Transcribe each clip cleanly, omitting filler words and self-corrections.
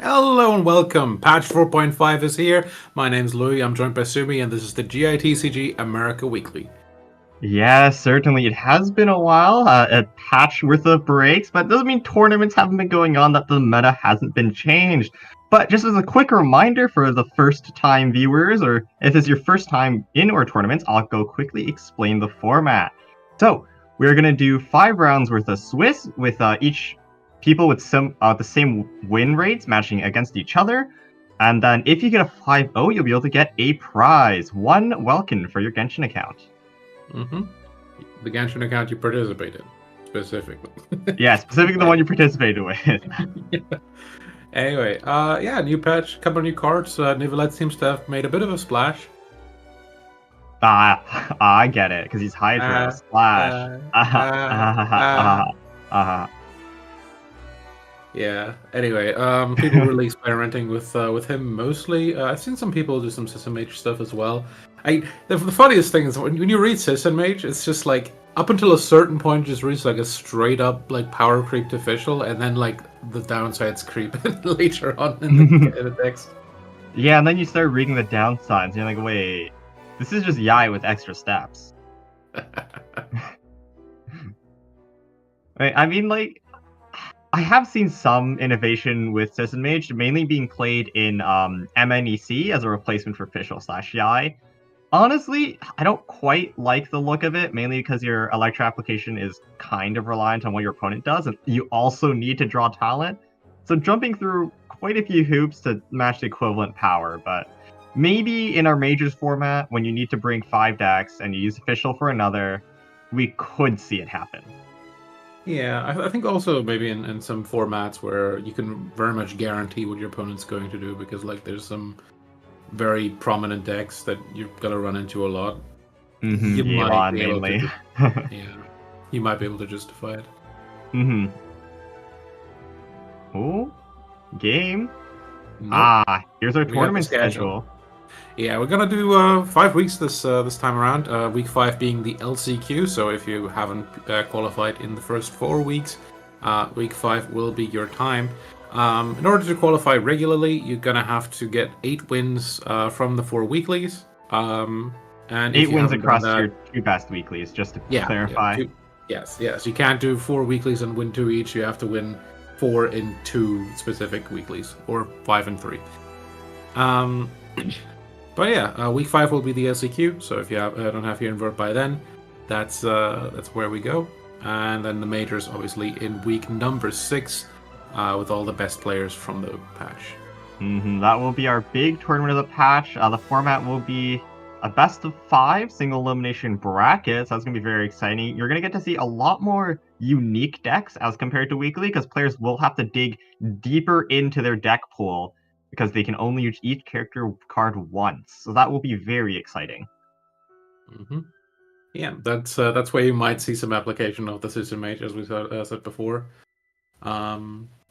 Hello and welcome. Patch 4.5 is here. My name's Louis. I'm joined by Sumi, and this is the GITCG America Weekly. Yeah, certainly. It has been a while, a patch worth of breaks, but it doesn't mean tournaments haven't been going on, that the meta hasn't been changed. But just as a quick reminder for the first-time viewers, or if it's your first time in our tournaments, I'll go quickly explain the format. So, we're going to do 5 rounds worth of Swiss, with each people with the same win rates matching against each other. And then if you get a 5-0, you'll be able to get a prize, 1 Welkin for your Genshin account. The Genshin account you participated in, specifically. Yeah, specifically the one you participated with. Yeah. Anyway, new patch, couple new cards. Neuvillette seems to have made a bit of a splash. I get it, because he's Hydro. Splash. Yeah. Anyway, people really experimenting with him mostly. I've seen some people do some Cicin Mage stuff as well. The funniest thing is when you read Cicin Mage, it's just like up until a certain point, just reads like a straight up like power creep to official, and then like the downsides creep later on in the text. Yeah, and then you start reading the downsides, and you're like, wait, this is just Yai with extra steps. I mean, like, I have seen some innovation with Cicin Mage, mainly being played in MNEC as a replacement for official/Yai. Honestly, I don't quite like the look of it, mainly because your Electro application is kind of reliant on what your opponent does, and you also need to draw talent. So jumping through quite a few hoops to match the equivalent power, but maybe in our Majors format, when you need to bring 5 decks and you use official for another, we could see it happen. Yeah, I think also maybe in some formats where you can very much guarantee what your opponent's going to do, because like there's some very prominent decks that you're gonna run into a lot. You might be able mainly. You might be able to justify it. Oh, game. Nope. Here's our tournament schedule. Yeah, we're gonna do 5 weeks this time around. Week 5 being the LCQ. So if you haven't qualified in the first 4 weeks, week 5 will be your time. In order to qualify regularly, you're gonna have to get 8 wins from the 4 weeklies. And 8 wins across your 2 best weeklies, just to clarify. Yeah, yes. You can't do 4 weeklies and win 2 each. You have to win 4 in 2 specific weeklies, or 5 and 3. But yeah, week 5 will be the LCQ. So if you don't have your invert by then, that's where we go. And then the majors, obviously, in week number 6. With all the best players from the patch. That will be our big tournament of the patch. The format will be a best of 5 single elimination bracket, so that's going to be very exciting. You're going to get to see a lot more unique decks as compared to weekly, because players will have to dig deeper into their deck pool, because they can only use each character card once. So that will be very exciting. Yeah, that's where you might see some application of the Cicin Mage, as we said before.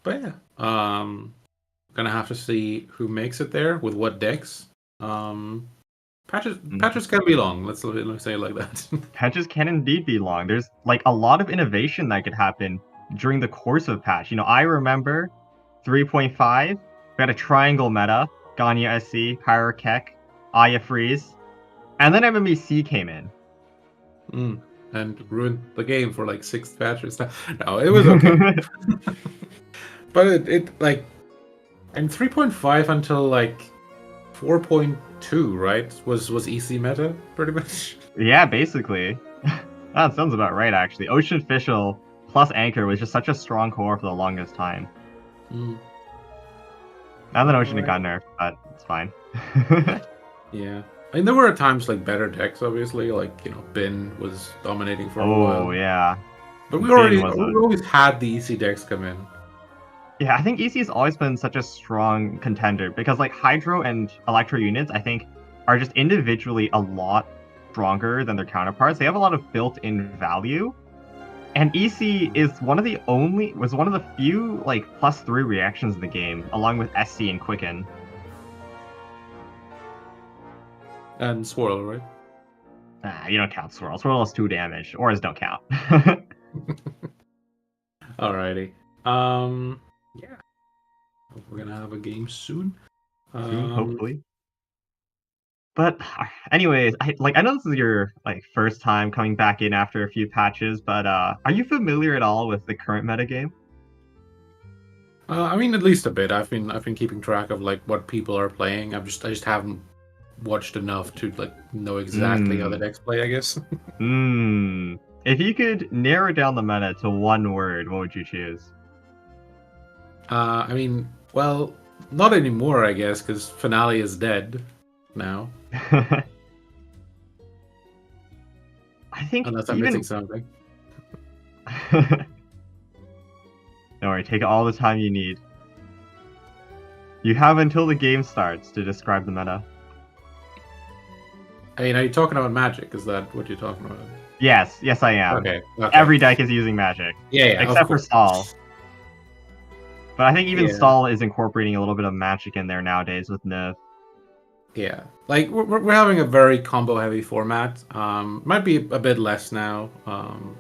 But yeah, gonna have to see who makes it there with what decks. Patches can be long. Let's say it like that. Patches can indeed be long. There's like a lot of innovation that could happen during the course of a patch. I remember 3.5. We had a triangle meta: Ganya SC, Pyra Keck, Aya Freeze, and then MMEC came in. And ruined the game for like 6 patches. No, it was okay. But it like in 3.5 until like 4.2, right? Was EC meta pretty much. Yeah, basically. That sounds about right, actually. Ocean Official plus Anchor was just such a strong core for the longest time. Now that Ocean got nerfed, but it's fine. Yeah. I mean, there were at times like better decks, obviously, like Bin was dominating for a while. Oh yeah. But we always had the EC decks come in. Yeah, I think EC has always been such a strong contender, because like Hydro and Electro units, I think, are just individually a lot stronger than their counterparts. They have a lot of built-in value. And EC was one of the few like +3 reactions in the game, along with SC and Quicken. And Swirl, right? You don't count Swirl. Swirl is 2 damage. Auras don't count. Alrighty. Yeah. We're gonna have a game soon. Soon, hopefully. But anyways, I know this is your like first time coming back in after a few patches, but are you familiar at all with the current metagame? I mean, at least a bit. I've been keeping track of like what people are playing. I just haven't watched enough to like know exactly how the Hmm. decks play, I guess. Hmm. If you could narrow down the meta to one word, what would you choose? I mean, well, not anymore, I guess, because Finale is dead now. I think Unless I'm missing even something. don't worry, take all the time you need. You have until the game starts to describe the meta. I mean, are you talking about Magic? Is that what you're talking about? Yes, I am. Okay, okay. Every deck is using magic, Yeah, of except for course. Stall. But I think even Yeah, Stall is incorporating a little bit of magic in there nowadays with Nev. yeah. Like we're having a very combo-heavy format. Might be a bit less now.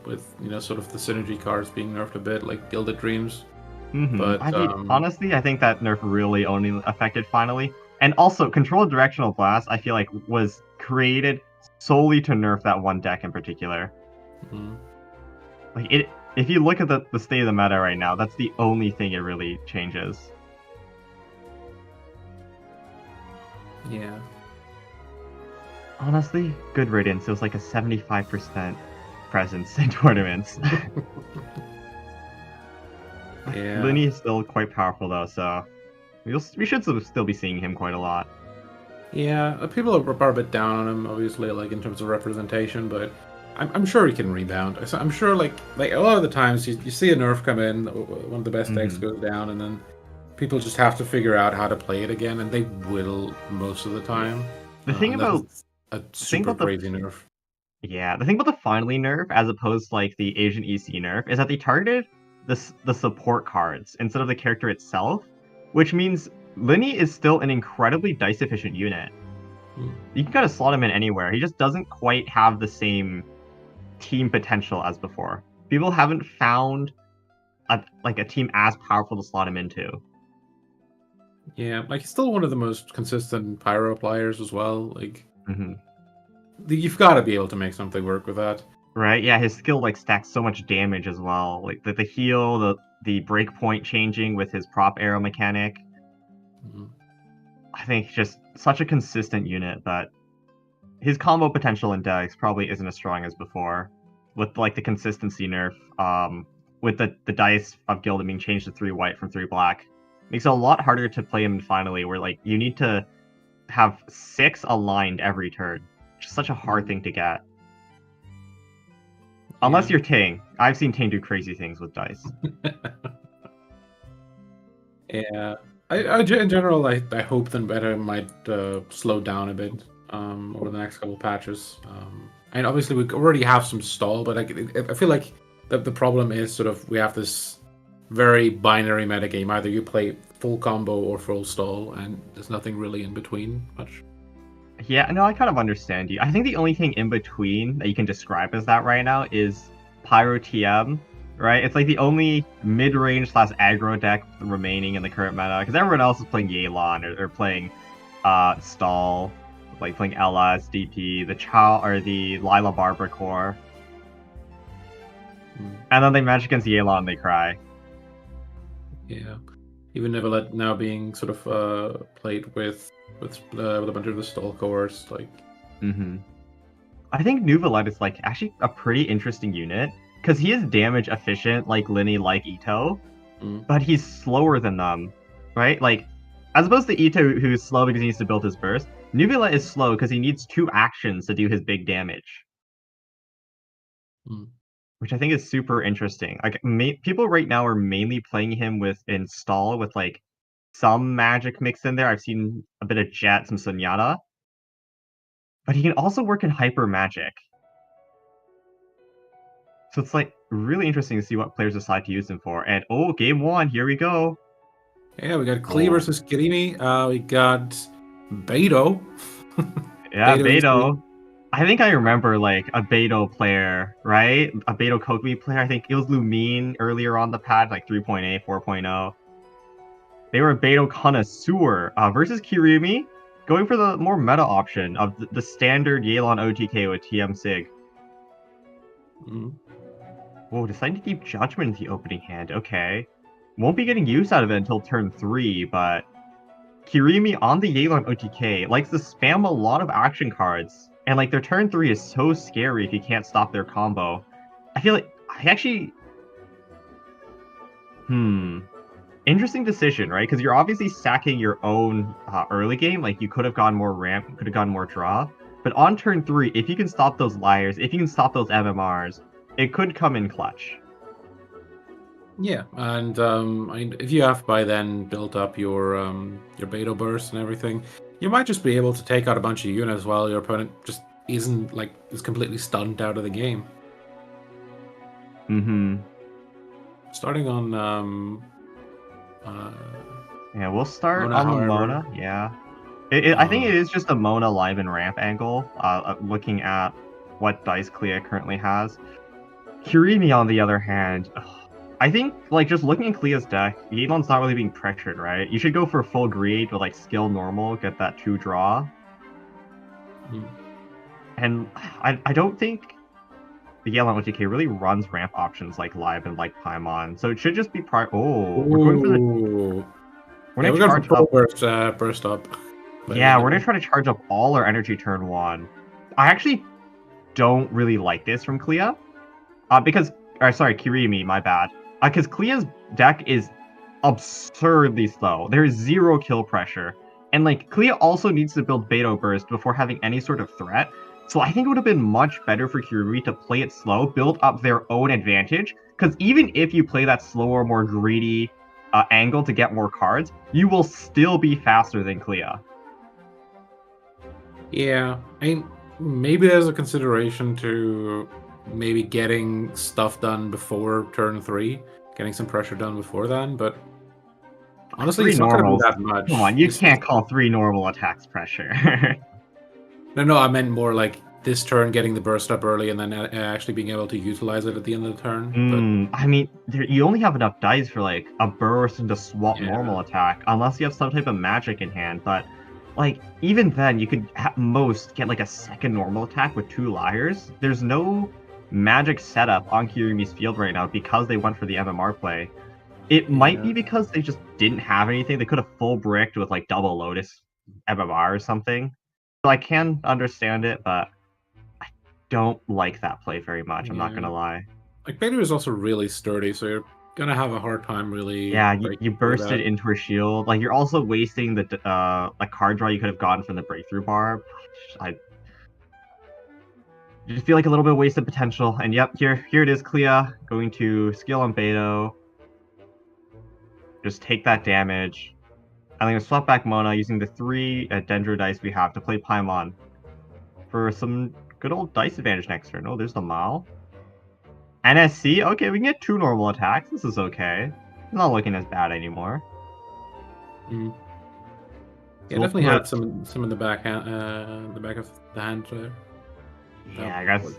With sort of the synergy cards being nerfed a bit, like Gilded Dreams. But I mean, honestly, I think that nerf really only affected finally. And also, Control Directional Blast, I feel like, was created solely to nerf that one deck in particular. mm, Like it, if you look at the state of the meta right now, that's the only thing it really changes. yeah, Honestly, good riddance. It was like a 75% presence in tournaments. yeah. Linny is still quite powerful though, so we should still be seeing him quite a lot. Yeah, people are a bit down on him, obviously, like in terms of representation, but I'm sure he can rebound. I'm sure, like a lot of the times you see a nerf come in, one of the best decks hmm goes down, and then people just have to figure out how to play it again, and they will most of the Yeah. time, The thing unless about it's a the thing super about the crazy nerf. the thing about the finally nerf, as opposed to like the Asian EC nerf, is that they targeted the support cards instead of the character itself, which means Linny is still an incredibly dice efficient unit. Hmm. You can kind of slot him in anywhere. He just doesn't quite have the same team potential as before. People haven't found a team as powerful to slot him into. Yeah, like he's still one of the most consistent pyro players as well. Like hmm you've got to be able to make something work with that. Right? Yeah, his skill like stacks so much damage as well. Like the heal, the breakpoint changing with his prop arrow mechanic. Mhm. I think just such a consistent unit that his combo potential in decks probably isn't as strong as before. With like the consistency nerf, with the dice of Gilded being changed to 3 white from 3 black, makes it a lot harder to play him finally. Where like you need to have 6 aligned every turn. Which is such a hard Mhm. thing to get. Unless Yeah. you're Ting. I've seen Ting do crazy things with dice. Yeah, in general, I hope the meta might slow down a bit over the next couple patches. And obviously we already have some stall, but I feel like the problem is sort of we have this very binary metagame. Either you play full combo or full stall, and there's nothing really in between much. Yeah, no, I kind of understand you. I think the only thing in between that you can describe as that right now is Pyro TM, right? It's like the only mid-range slash aggro deck remaining in the current meta, because everyone else is playing Yelan or playing Stall, like playing Ella as DP, the Chow or the Lila Barbara core, Mm, and then they match against Yelan and they cry. yeah, even Neuvillette now being sort of played with a bunch of the stall cores, like. hmm I think Neuvillette is like actually a pretty interesting unit because he is damage efficient like Linny, like Ito, Mm, but he's slower than them, right? Like, as opposed to Ito, who's slow because he needs to build his burst, Neuvillette is slow because he needs 2 actions to do his big damage, mm. which I think is super interesting. Like, people right now are mainly playing him with install with like some magic mixed in there. I've seen a bit of Jet, some Sunyata, but he can also work in hyper magic. So it's like really interesting to see what players decide to use him for. And oh, game one, here we go. Yeah, we got Clea Oh, versus Kiri. We got Beto. yeah, Beto Beto. EC. I think I remember like a Beto player, right? A Beto Kokomi player. I think it was Lumine earlier on the pad, like 3.8, 4.0. They were a Beto connoisseur versus Kirimi, going for the more meta option of the standard Yelan OTK with TM Sig. Whoa, deciding to keep Judgment in the opening hand. Okay. Won't be getting use out of it until turn 3, but Kirimi on the Yelan OTK likes to spam a lot of action cards. And like their turn 3 is so scary if you can't stop their combo. I feel like I actually interesting decision, right? Because you're obviously stacking your own early game. Like, you could have gone more ramp, you could have gone more draw. But on turn 3, if you can stop those liars, if you can stop those MMRs, it could come in clutch. Yeah, and I mean, if you have by then built up your Beto burst and everything, you might just be able to take out a bunch of units while your opponent just isn't, like, is completely stunned out of the game. Starting on yeah, we'll start Mona, on the however. Mona. Yeah, I think it is just a Mona live and ramp angle. Looking at what dice Clea currently has, Kirimi on the other hand, I think like just looking at Clea's deck, Yelan's not really being pressured, right? You should go for full greed with like skill normal, get that 2 draw. And I don't think the Yelan OTK really runs ramp options like live and like Paimon, so it should just be we're going for the we're gonna charge up burst up. Yeah, we're gonna try to charge up all our energy turn 1. I actually don't really like this from Clea, because sorry, Kirimi, my bad. Because Clea's deck is absurdly slow. There is 0 kill pressure, and like Clea also needs to build Beto burst before having any sort of threat. So I think it would have been much better for Kirimi to play it slow, build up their own advantage. Because even if you play that slower, more greedy angle to get more cards, you will still be faster than Clea. Yeah, I mean, maybe there's a consideration to maybe getting stuff done before turn 3, getting some pressure done before then, but honestly, it's not going to be that much. Come on, you can't call 3 normal attacks pressure. No, I meant more like this turn getting the burst up early and then actually being able to utilize it at the end of the turn. I mean, you only have enough dice for like a burst and to swap normal attack, unless you have some type of magic in hand, but like, even then, you could at most get like a second normal attack with 2 liars. There's no magic setup on Kirimi's field right now because they went for the MMR play. It might be because they just didn't have anything. They could have full bricked with like double Lotus MMR or something. So I can understand it, but I don't like that play very much. I'm not gonna lie. Like, Beto is also really sturdy, so you're gonna have a hard time really. Yeah, you burst it into her shield. Like, you're also wasting the card draw you could have gotten from the breakthrough bar. I just feel like a little bit of wasted potential. And yep, here it is, Clea going to skill on Beto. Just take that damage. I'm gonna swap back Mona using the 3 Dendro dice we have to play Paimon for some good old dice advantage next turn. Oh, there's the Mao. NSC? Okay, we can get 2 normal attacks. This is okay. It's not looking as bad anymore. Yeah, so definitely had some in the back hand, the back of the hand there. Yeah, I guess.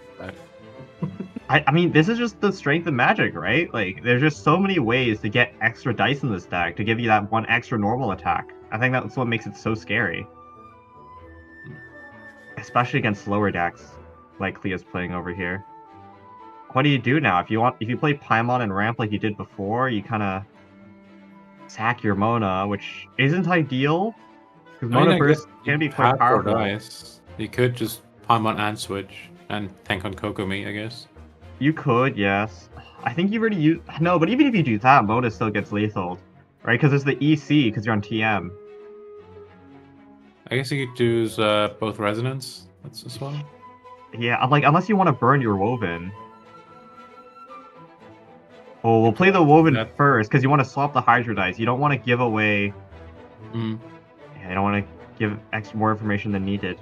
I mean, this is just the strength of Magic, right? Like, there's just so many ways to get extra dice in this deck to give you that 1 extra normal attack. I think that's what makes it so scary. Especially against slower decks, like Clea's playing over here. What do you do now? If you play Paimon and ramp like you did before, you kind of sack your Mona, which isn't ideal. Because Mona burst can be quite powerful. Dice. You could just Paimon and switch and tank on Kokomi, I guess. You could, yes. I think you've already used... No, but even if you do that, Mona still gets lethal. Right? Because it's the EC, because you're on TM. I guess you could use both Resonance. That's as well. Yeah, like, unless you want to burn your Woven. Oh, we'll play the Woven first, because you want to swap the Hydra dice. You don't want to give away... Yeah, you don't want to give more information than needed.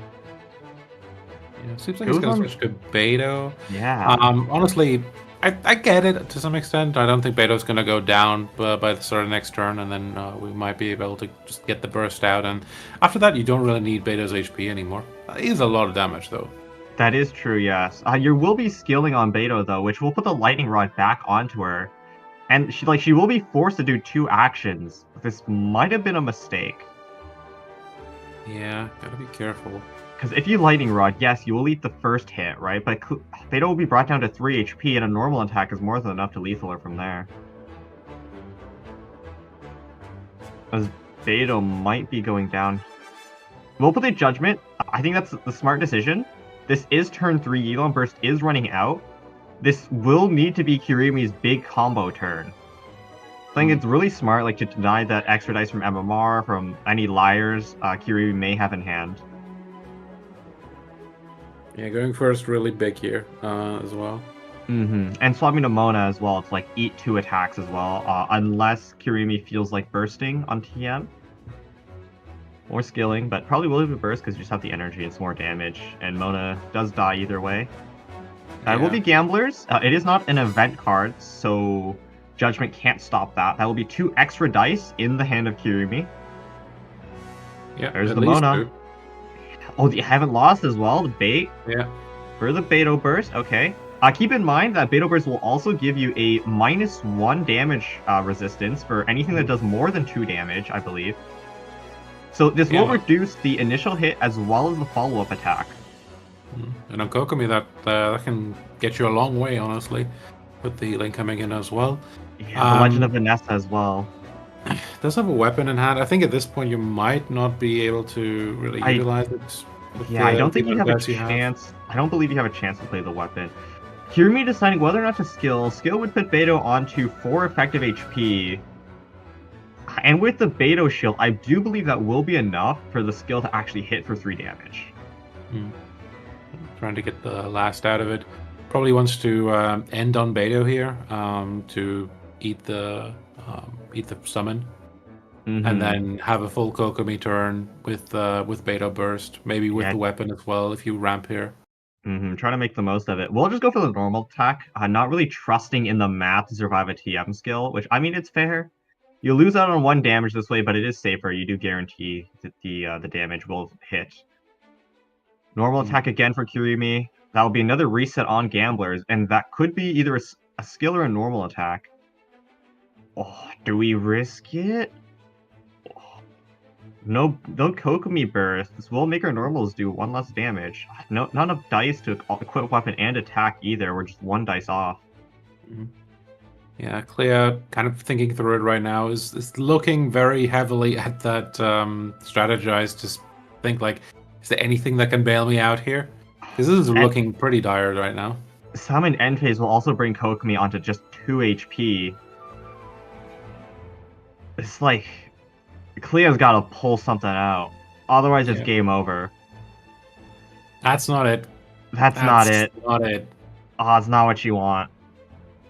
Yeah, seems like it's going to switch to Beto. Yeah. Honestly, I get it to some extent. I don't think Beto's going to go down by the sort of next turn, and then we might be able to just get the burst out. And after that, you don't really need Beto's HP anymore. It is a lot of damage, though. That is true, yes. You will be skilling on Beto, though, which will put the Lightning Rod back onto her. And she will be forced to do 2 actions. This might have been a mistake. Yeah, gotta be careful. Because if you Lightning Rod, yes, you will eat the first hit, right? But Beto will be brought down to 3 HP, and a normal attack is more than enough to lethal her from there. As Beto might be going down. We'll put the Judgment. I think that's the smart decision. This is turn 3. Yelan Burst is running out. This will need to be Kirimi's big combo turn. I think it's really smart, like, to deny that extra dice from MMR, from any liars Kirimi may have in hand. Yeah, going first really big here as well. And swapping to Mona as well to, like, eat 2 attacks as well, unless Kirimi feels like bursting on TM. Or skilling, but probably will even burst because you just have the energy, it's more damage, and Mona does die either way. That will be Gamblers. It is not an event card, so Judgment can't stop that. That will be 2 extra dice in the hand of Kirimi. Yeah, there's the Mona. 2. Oh, you haven't lost as well, the bait. Yeah. For the Beto Burst, okay. Keep in mind that Beto Burst will also give you a -1 damage resistance for anything that does more than 2 damage, I believe. So this will reduce the initial hit as well as the follow-up attack. And on Kokomi, that can get you a long way, honestly, with the healing coming in as well. Yeah, the Legend of Vanessa as well. Does have a weapon in hand. I think at this point you might not be able to really utilize it. Yeah, I don't think you have a chance. I don't believe you have a chance to play the weapon. Kirimi deciding whether or not to skill. Skill would put Beto onto 4 effective HP. And with the Beto shield, I do believe that will be enough for the skill to actually hit for 3 damage. Trying to get the last out of it. Probably wants to end on Beto here to eat the summon, and then have a full Kokomi turn with Beto Burst, maybe with the weapon as well if you ramp here. Trying to make the most of it. We'll just go for the normal attack. Not really trusting in the map to survive a TM skill, which, I mean, it's fair. You lose out on 1 damage this way, but it is safer. You do guarantee that the damage will hit. Normal attack again for Kirimi. That will be another reset on Gamblers, and that could be either a skill or a normal attack. Oh, do we risk it? Oh. No Kokomi Burst. This will make our normals do 1 less damage. Not enough dice to equip weapon and attack either. We're just 1 dice off. Yeah, Clea, kind of thinking through it right now, is looking very heavily at that strategize to think, like, is there anything that can bail me out here? Because this is looking pretty dire right now. Summon End Phase will also bring Kokomi onto just 2 HP. It's like, Clea's got to pull something out. Otherwise, it's game over. That's not it. That's not it. Not it. Oh, it's not what you want.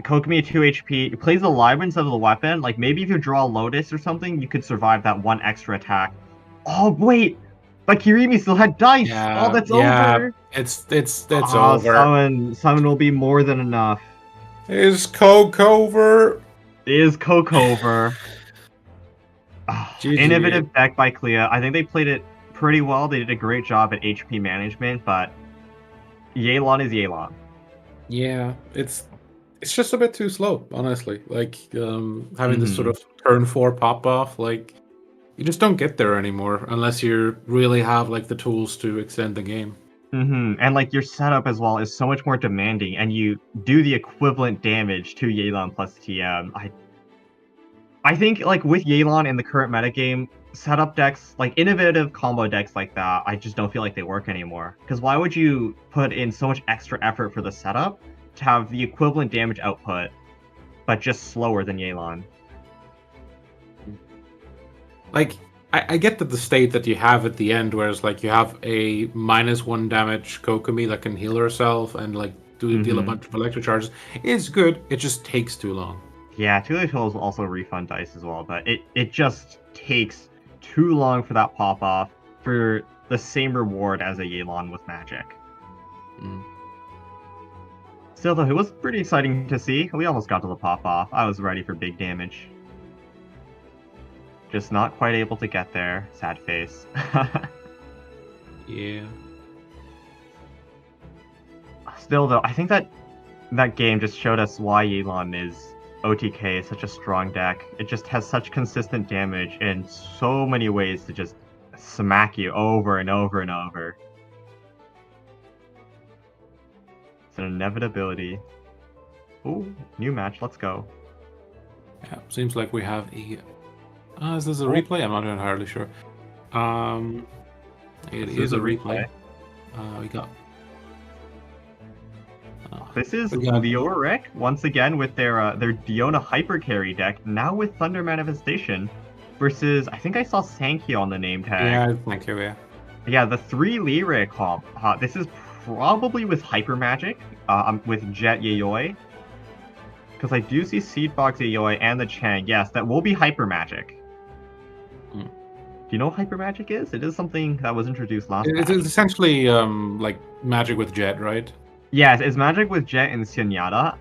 Kokomi 2 HP. Plays the Libra instead of the weapon. Like, maybe if you draw Lotus or something, you could survive that 1 extra attack. Oh, wait! But Kirimi still had dice! Yeah, oh, that's over! It's over. Summon will be more than enough. Is Coke over? Is Coke over? Innovative deck by Clea. I think they played it pretty well. They did a great job at HP management, but Yelan is Yelan. Yeah, it's just a bit too slow, honestly. Like, having this sort of turn 4 pop off, like, you just don't get there anymore unless you really have, like, the tools to extend the game. And, like, your setup as well is so much more demanding, and you do the equivalent damage to Yelan plus TM. I think, like, with Yelan in the current metagame, setup decks, like, innovative combo decks like that, I just don't feel like they work anymore. Because why would you put in so much extra effort for the setup to have the equivalent damage output, but just slower than Yelan? Like, I get that the state that you have at the end, whereas, like, you have a -1 damage Kokomi that can heal herself and, like, deal a bunch of electro charges, is good. It just takes too long. Yeah, 2 of those will also refund dice as well, but it just takes too long for that pop-off for the same reward as a Yelan with magic. Still, though, it was pretty exciting to see. We almost got to the pop-off. I was ready for big damage. Just not quite able to get there. Sad face. Yeah. Still, though, I think that game just showed us why Yelan is OTK is such a strong deck. It just has such consistent damage in so many ways to just smack you over and over and over. It's an inevitability. Ooh, new match, let's go. Yeah, seems like we have a... is this a replay? I'm not entirely sure. It is a replay. We got... This is Leoric, once again, with their Diona Hyper Carry deck, now with Thunder Manifestation, versus, I think I saw Sanguo on the name tag. Yeah, Sanguo, yeah. Yeah, the 3 Leoric comp. This is probably with Hyper Magic, with Jet Yayoi. Because I do see Seedbox Yayoi and the Chang. Yes, that will be Hyper Magic. Do you know what Hyper Magic is? It is something that was introduced last time. It's essentially like Magic with Jet, right? Yes, it's Magic with Jet and Senyata.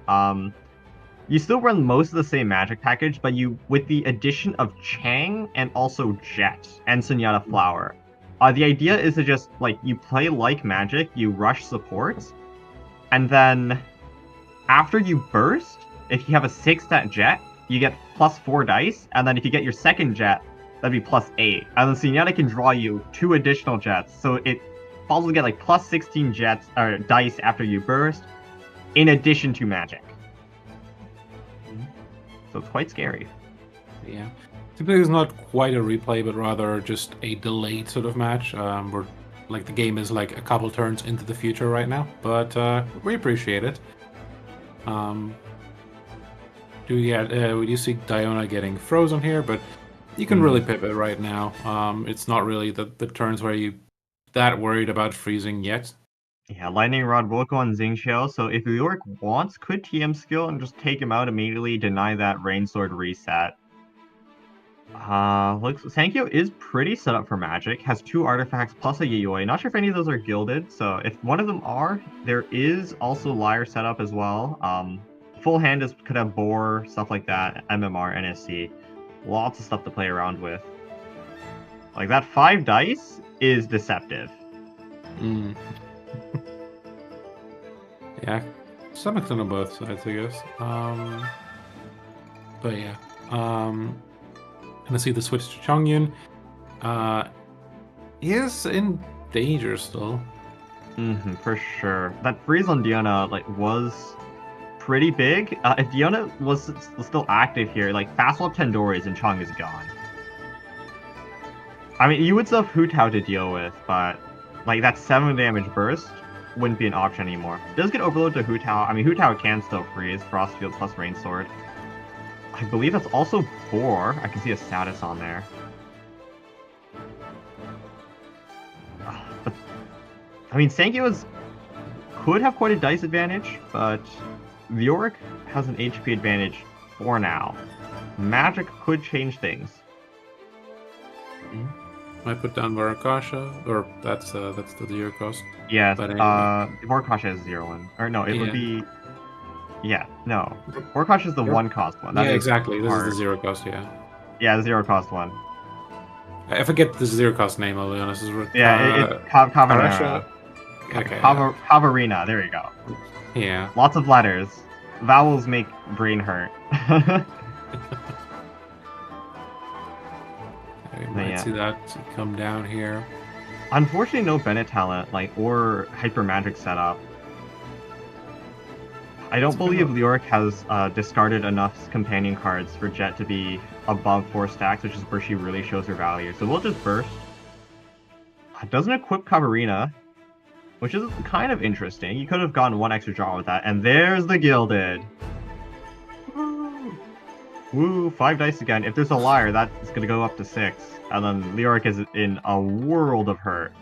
You still run most of the same Magic package, but you with the addition of Chang and also Jet and Senyata Flower. The idea is to just, like, you play like Magic, you rush supports, and then after you burst, if you have a 6-stat Jet, you get +4 dice, and then if you get your second Jet, that'd be +8. And then Senyata can draw you 2 additional Jets, so it also get like +16 Jets or dice after you burst, in addition to Magic. So it's quite scary. Yeah. Typically it's not quite a replay, but rather just a delayed sort of match, where like the game is like a couple turns into the future right now. But we appreciate it. We do see Diona getting frozen here, but you can really pivot right now. It's not really the turns where you that worried about freezing yet. Yeah, Lightning Rod will go on Xingqiu, so if Leoric wants, could TM skill and just take him out immediately, deny that Rain Sword reset. Looks Sanguo is pretty set up for Magic, has 2 artifacts plus a Yayoi. Not sure if any of those are gilded, so if one of them are, there is also Lyre set up as well. Full hand could have Boar, stuff like that, MMR, NSC. Lots of stuff to play around with. Like, that 5 dice is deceptive. Yeah, some extent on both sides, I guess. But yeah, gonna see the switch to Chongyun. He is in danger still. For sure. That freeze on Diona was pretty big. If Diona was still active here, like fast swap Tendoris and Chong is gone. I mean, you would still have Hu Tao to deal with, but like that 7 damage burst wouldn't be an option anymore. It does get overload to Hu Tao. I mean, Hu Tao can still freeze. Frostfield plus Rain Sword. I believe that's also 4. I can see a status on there. But, I mean, Sanguo could have quite a dice advantage, but Leoric has an HP advantage for now. Magic could change things. I put down Varakasha, or that's the 0 cost. Yes, but anyway. Varakasha is 0-1. Or no, it would be... Yeah, no. Varakasha is the 1 cost one. That yeah, is exactly. This hard. is the 0 cost, yeah. Yeah, the 0 cost one. I forget the 0 cost name, I'll be honest. It's Cavarina. Okay. Cavarina, there you go. Yeah. Lots of letters. Vowels make brain hurt. I might see that come down here. Unfortunately, no Bennett talent, or Hyper Magic setup. I don't believe Leoric has discarded enough companion cards for Jet to be above 4 stacks, which is where she really shows her value. So we'll just burst. Doesn't equip Cavarina, which is kind of interesting. You could have gotten 1 extra draw with that, and there's the Gilded. Woo, 5 dice again. If there's a Lyre, that's going to go up to 6. And then Leoric is in a world of hurt.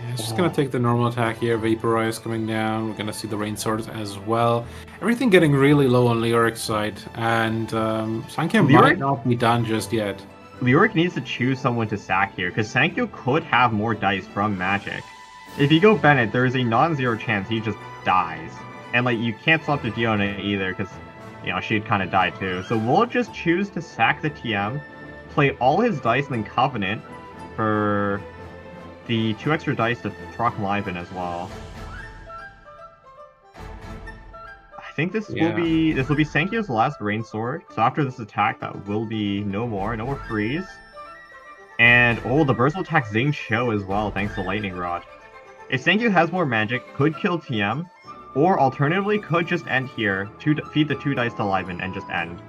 Yeah, it's just going to take the normal attack here. Vaporize coming down. We're going to see the Rain Swords as well. Everything getting really low on Leoric's side. And Sanguo might not be done just yet. Leoric needs to choose someone to sack here, because Sanguo could have more dice from Magic. If you go Bennett, there is a non-zero chance he just dies. And you can't swap to Diona either, because she'd kind of die too. So we'll just choose to sack the TM, play all his dice, and then Covenant for the 2 extra dice to proc Liven as well. I think this will be Sankyo's last rain sword. So after this attack, that will be no more freeze. And the burst will attack Xingqiu as well, thanks to lightning rod. If Sankyo has more magic, could kill TM, or alternatively could just end here, feed the 2 dice to Liven and just end.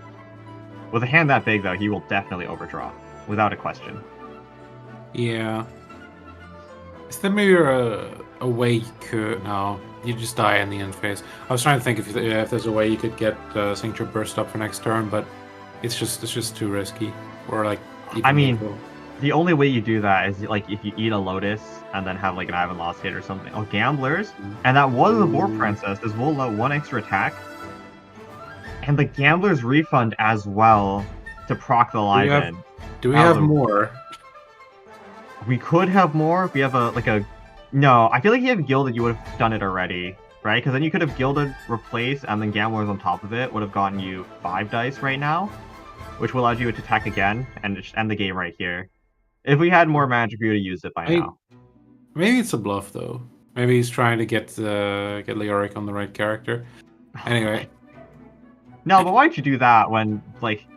With a hand that big though, he will definitely overdraw, without a question. Yeah. Is there maybe a way you could... No, you just die in the end phase. I was trying to think if there's a way you could get Xingqiu burst up for next turn, but it's just too risky. Or like... I mean, the only way you do that is like if you eat a Lotus and then have like an Ivan Lost hit or something. Oh, Gamblers? And that was the Boar Princess, as we'll let 1 extra attack. And the Gambler's Refund as well to proc the Liven. Do we have more? We could have more if we have No, I feel like if you have Gilded, you would have done it already, right? Because then you could have Gilded, replace, and then Gamblers on top of it would have gotten you 5 dice right now, which will allow you to attack again and just end the game right here. If we had more magic, we would have used it by now. Maybe it's a bluff, though. Maybe he's trying to get Leoric on the right character. Anyway. No, but why'd you do that when, like,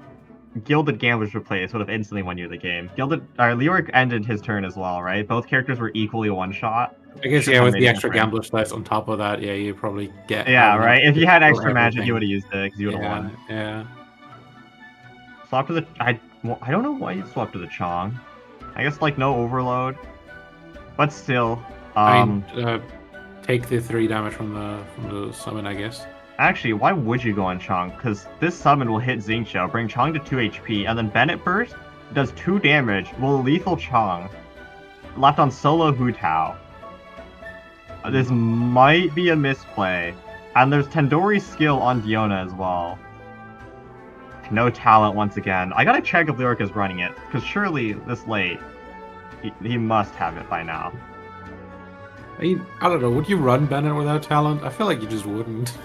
Gilded Gamblers replaced would have instantly won you the game. Leoric ended his turn as well, right? Both characters were equally one-shot. I guess, yeah, with the extra Gambler slice on top of that, yeah, you probably get... Yeah, right? If you had extra magic, you would have used it, because you would have won. Yeah. Swap to the... I don't know why you swap to the Chong. I guess, like, no overload. But still, take the 3 damage from the summon, I guess. Actually, why would you go on Chong? Because this summon will hit Xingqiu, bring Chong to 2 HP, and then Bennett Burst does 2 damage, will lethal Chong. Left on solo Hu Tao. This might be a misplay. And there's Tendori's skill on Diona as well. No talent once again. I gotta check if Leoric is running it, because surely this late, he must have it by now. I mean, I don't know, would you run Bennett without talent? I feel like you just wouldn't.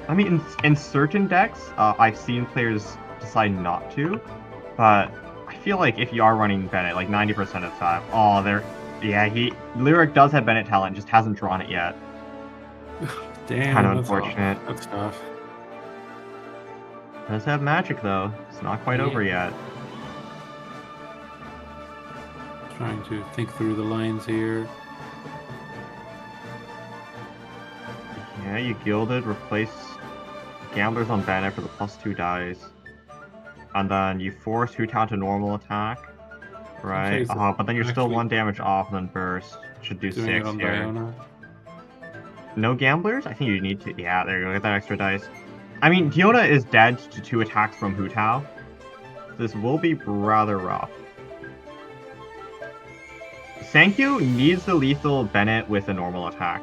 I mean, in certain decks, I've seen players decide not to, but I feel like if you are running Bennett, like 90% of the time, Leoric does have Bennett talent, just hasn't drawn it yet. Damn, kind of unfortunate. That's tough. Does have magic though. It's not quite over yet. Trying to think through the lines here. Yeah, you Gilded, replace Gamblers on Bennett for the +2 dice. And then you force Hu Tao to normal attack. Right? But then you're still 1 damage off and then burst. Should do 6 here. Diona. No Gamblers? I think you need to. Yeah, there you go. Get that extra dice. I mean, Diona is dead to 2 attacks from Hu Tao. This will be rather rough. Sanguo needs the lethal Bennett with a normal attack.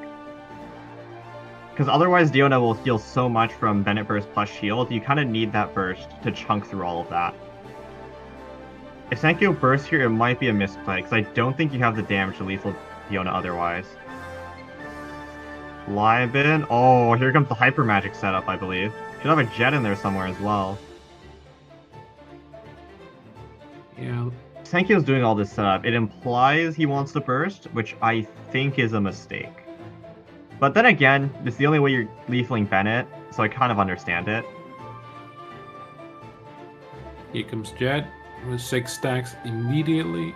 Because otherwise Diona will heal so much from Bennett Burst plus shield, you kind of need that burst to chunk through all of that. If Sanguo bursts here, it might be a misplay, because I don't think you have the damage to lethal Diona otherwise. Libin. Oh, here comes the Hyper Magic setup, I believe. Should have a Jet in there somewhere as well. Yeah. Sanguo's doing all this setup. It implies he wants to burst, which I think is a mistake. But then again, it's the only way you're lethaling Bennett, so I kind of understand it. Here comes Jet with 6 stacks immediately.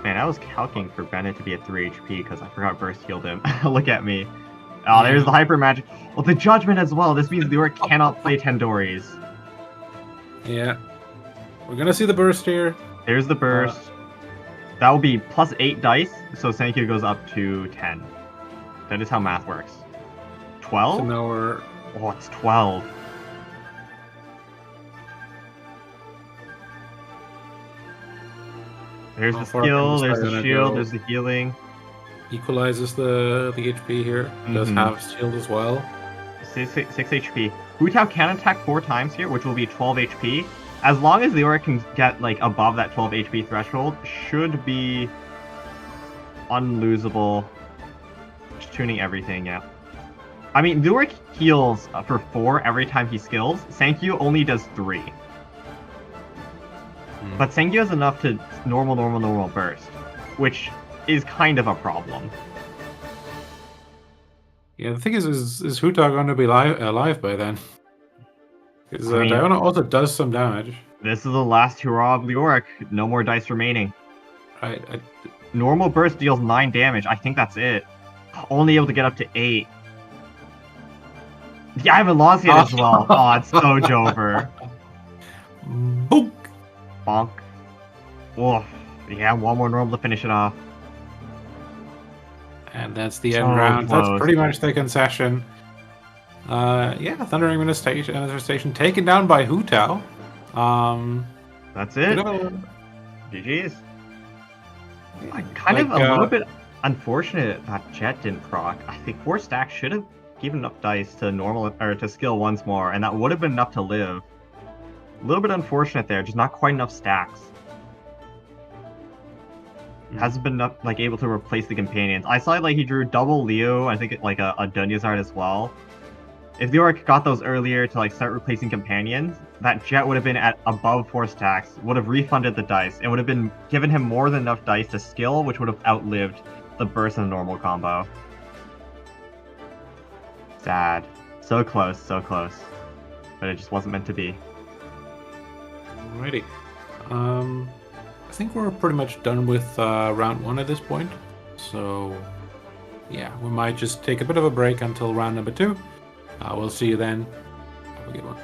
Man, I was calcing for Bennett to be at 3 HP because I forgot Burst healed him. Look at me. Oh, there's the Hyper Magic. Well, the Judgment as well. This means Leoric cannot play Tendoris. Yeah. We're gonna see the Burst here. There's the Burst. That will be +8 dice, so Sanguo goes up to 10. That is how math works. 12? So now we're... Oh, it's 12. There's the skill, there's the shield, there's the healing. Equalizes the HP here. Does have shield as well. 6 HP. Hu Tao can attack 4 times here, which will be 12 HP. As long as Leoric can get like above that 12 HP threshold, should be unlosable. Just tuning everything, yeah. I mean, Leoric heals for 4 every time he skills. Sanguo only does 3. But Sanguo has enough to normal burst, which is kind of a problem. Yeah, the thing is Huta going to be alive by then? Because I mean, Diona also does some damage. this is the last hurrah of Leoric. No more dice remaining. I Normal burst deals 9 damage. I think that's it. Only able to get up to 8. Yeah, I haven't lost yet as well. Oh, it's so Jover. Book. Bonk. Oof. Yeah, one more normal to finish it off. And that's the So end round. close. That's pretty much the concession. Yeah, Thundering Manifestation taken down by Hu Tao. That's it. Bit GG's. Kind of a little bit unfortunate that Jet didn't proc. I think 4 stacks should have given enough dice to normal or to skill once more, and that would have been enough to live. A little bit unfortunate there, just not quite enough stacks. Hasn't been enough, like, able to replace the companions. I saw like he drew double Leo, I think like a Dunyazard as well. If Leoric got those earlier to like start replacing companions, that Jet would have been at above 4 stacks, would have refunded the dice, and would have been given him more than enough dice to skill, which would have outlived the burst and the normal combo. Sad. So close, so close. But it just wasn't meant to be. Alrighty. I think we're pretty much done with round 1 at this point. So, yeah, we might just take a bit of a break until round number 2. We'll see you then. Have a good one.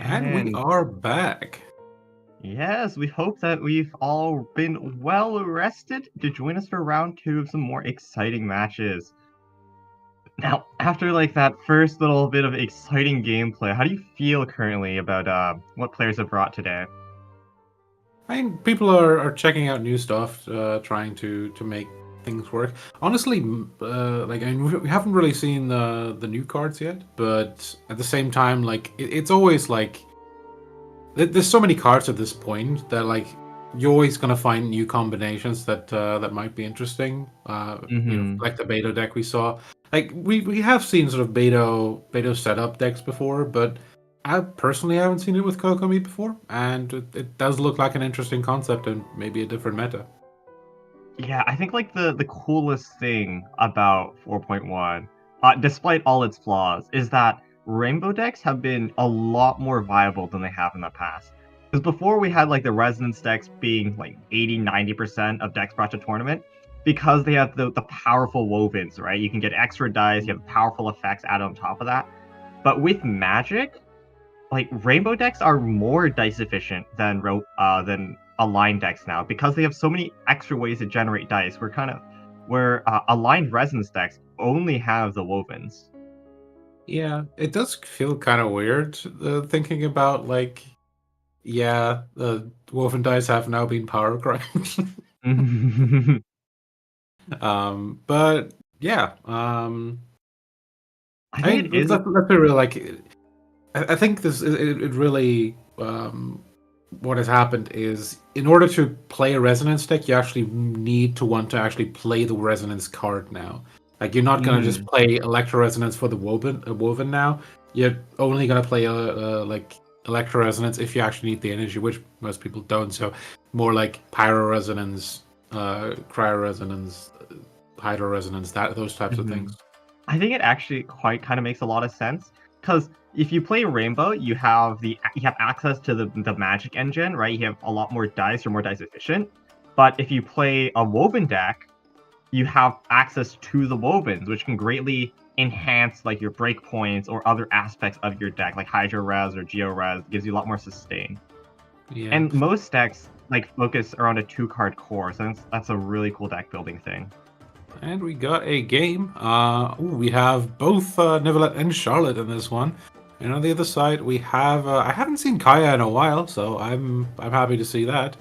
And we And are back. yes, we hope that we've all been well rested to join us for round 2 of some more exciting matches. Now, after like that first little bit of exciting gameplay, how do you feel currently about what players have brought today? I mean, people are checking out new stuff, trying to make things work. Honestly, like I mean, we haven't really seen the new cards yet, but at the same time, like it's always like there's so many cards at this point that like you're always gonna find new combinations that might be interesting. Mm-hmm. Like the beta deck we saw. Like we have seen sort of beta setup decks before, but I personally haven't seen it with Kokomi before, and it does look like an interesting concept and maybe a different meta. Yeah, I think like the coolest thing about 4.1, despite all its flaws, is that rainbow decks have been a lot more viable than they have in the past. Because before we had like the resonance decks being like 80-90% of decks brought to tournament, because they have the powerful wovens, right? You can get extra dice, you have powerful effects added on top of that. But with Magic, like rainbow decks are more dice efficient than aligned decks now because they have so many extra ways to generate dice. Where aligned resonance decks only have the wovens. Yeah, it does feel kind of weird thinking about like, yeah, the Woven Dice have now been power grind. But yeah, I I think mean, it is. let's be real. Like, I think it really what has happened is in order to play a resonance deck, you actually need to want to actually play the resonance card now. Like, you're not gonna just Mm, play Electro Resonance for the woven now. You're only gonna play like Electro Resonance if you actually need the energy, which most people don't. So more like Pyro Resonance, Cryo Resonance, Hydro Resonance, those types of mhm. things. I think it actually quite kind of makes a lot of sense because if you play Rainbow, you have access to the magic engine, right? You have a lot more dice, you're more dice efficient. But if you play a woven deck, you have access to the wovens, which can greatly enhance like your breakpoints or other aspects of your deck, like Hydro Res or Geo Res, gives you a lot more sustain. Yeah. And most decks like focus around a 2-card core, so that's a really cool deck building thing. And we got a game. We have both Neuvillette and Charlotte in this one. And on the other side, we have I haven't seen Kaya in a while, so I'm happy to see that.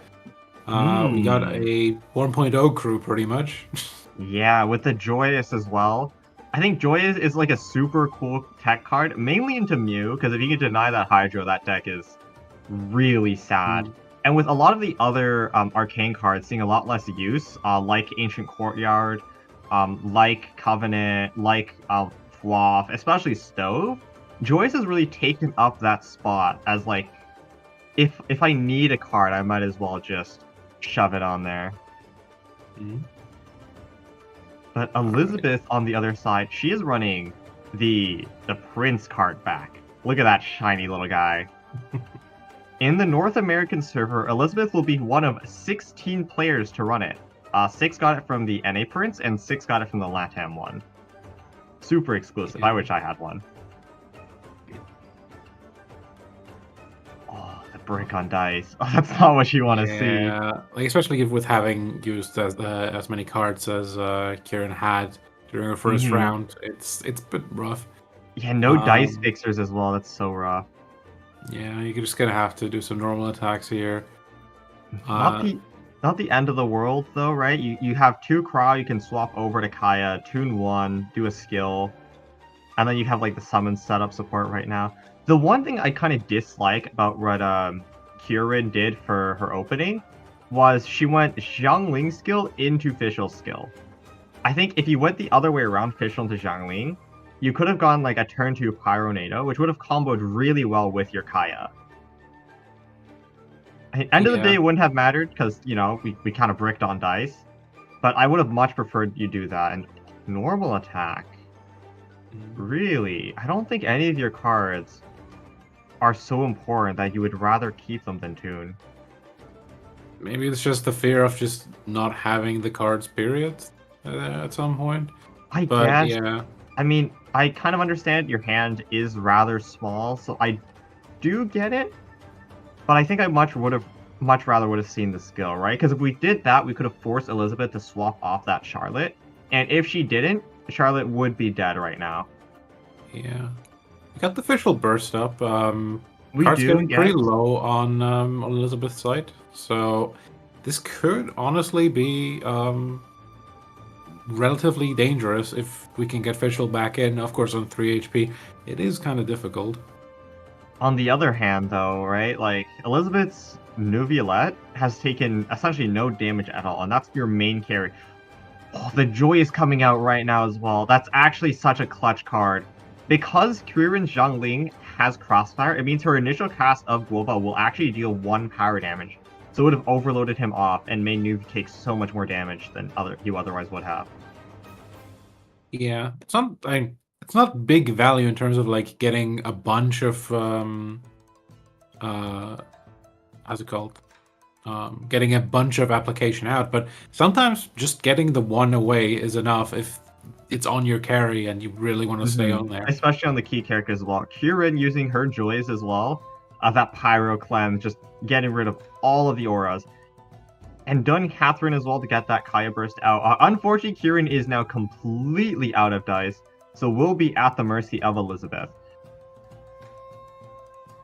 We got Hmm. a 1.0 crew pretty much. Yeah, with the Joyous as well. I think Joyous is like a super cool tech card, mainly into Mew, because if you can deny that Hydro, that deck is really sad. Mm, And with a lot of the other arcane cards seeing a lot less use, like Ancient Courtyard, like Covenant, like Fwaff, especially Stove, Joyous has really taken up that spot as like, if I need a card, I might as well just shove it on there. mm. But All right. Elizabeth, on the other side, she is running the Prince card back. Look at that shiny little guy. In the North American server, Elizabeth will be one of 16 players to run it. 6 got it from the NA Prince, and 6 got it from the LATAM one. Super exclusive. I Yeah. wish I had one. Oh, the brick on dice. Oh, that's not what you want to see. Yeah, like especially with having used as many cards as Kieran had during her first Hmm. round, it's a bit rough. Yeah, no dice Um, fixers as well. That's so rough. yeah, you're just gonna have to do some normal attacks here. Not Uh, the not the end of the world though, right? You have 2 Craw you can swap over to Kaya, tune 1, do a skill, and then you have like the summon setup support right now. The one thing I kind of dislike about what Kieran did for her opening was she went Xiangling skill into Fischl skill. I think if you went the other way around Fischl into Xiangling, you could have gone like a turn 2 Pyronado, which would have comboed really well with your Kaya. End of the day, yeah. it wouldn't have mattered because, we kind of bricked on dice. But I would have much preferred you do that. And normal attack. Really? I don't think any of your cards are so important that you would rather keep them than tune. Maybe it's just the fear of just not having the cards, period, at some point. I But guess. yeah, I mean, I kind of understand your hand is rather small, so I do get it, but I think I much rather would have seen the skill, right? Because if we did that, we could have forced Elizabeth to swap off that Charlotte, and if she didn't, Charlotte would be dead right now. Yeah. We got the official burst up. We Card's do, getting pretty yes. low on Elizabeth's side, so this could honestly be relatively dangerous if we can get Fischl back in. Of course, on 3 HP, it is kind of difficult. On the other hand, though, right, like, Elizabeth's Neuvillette has taken essentially no damage at all, and that's your main carry. Oh, the Joy is coming out right now as well. That's actually such a clutch card. Because Kieran's Xiangling has Crossfire, it means her initial cast of Guoba will actually deal 1 power damage. So it would have overloaded him off and made Neuv take so much more damage than he otherwise would have. Yeah, it's not big value in terms of like getting a bunch of how's it called? Getting a bunch of application out, but sometimes just getting the one away is enough if it's on your carry and you really want to stay on there. Especially on the key characters as well. Kieran using her joys as well. That Pyro Cleanse, just getting rid of all of the auras. And done Catherine as well to get that Kaya Burst out. Unfortunately, Kieran is now completely out of dice, so we'll be at the mercy of Elizabeth.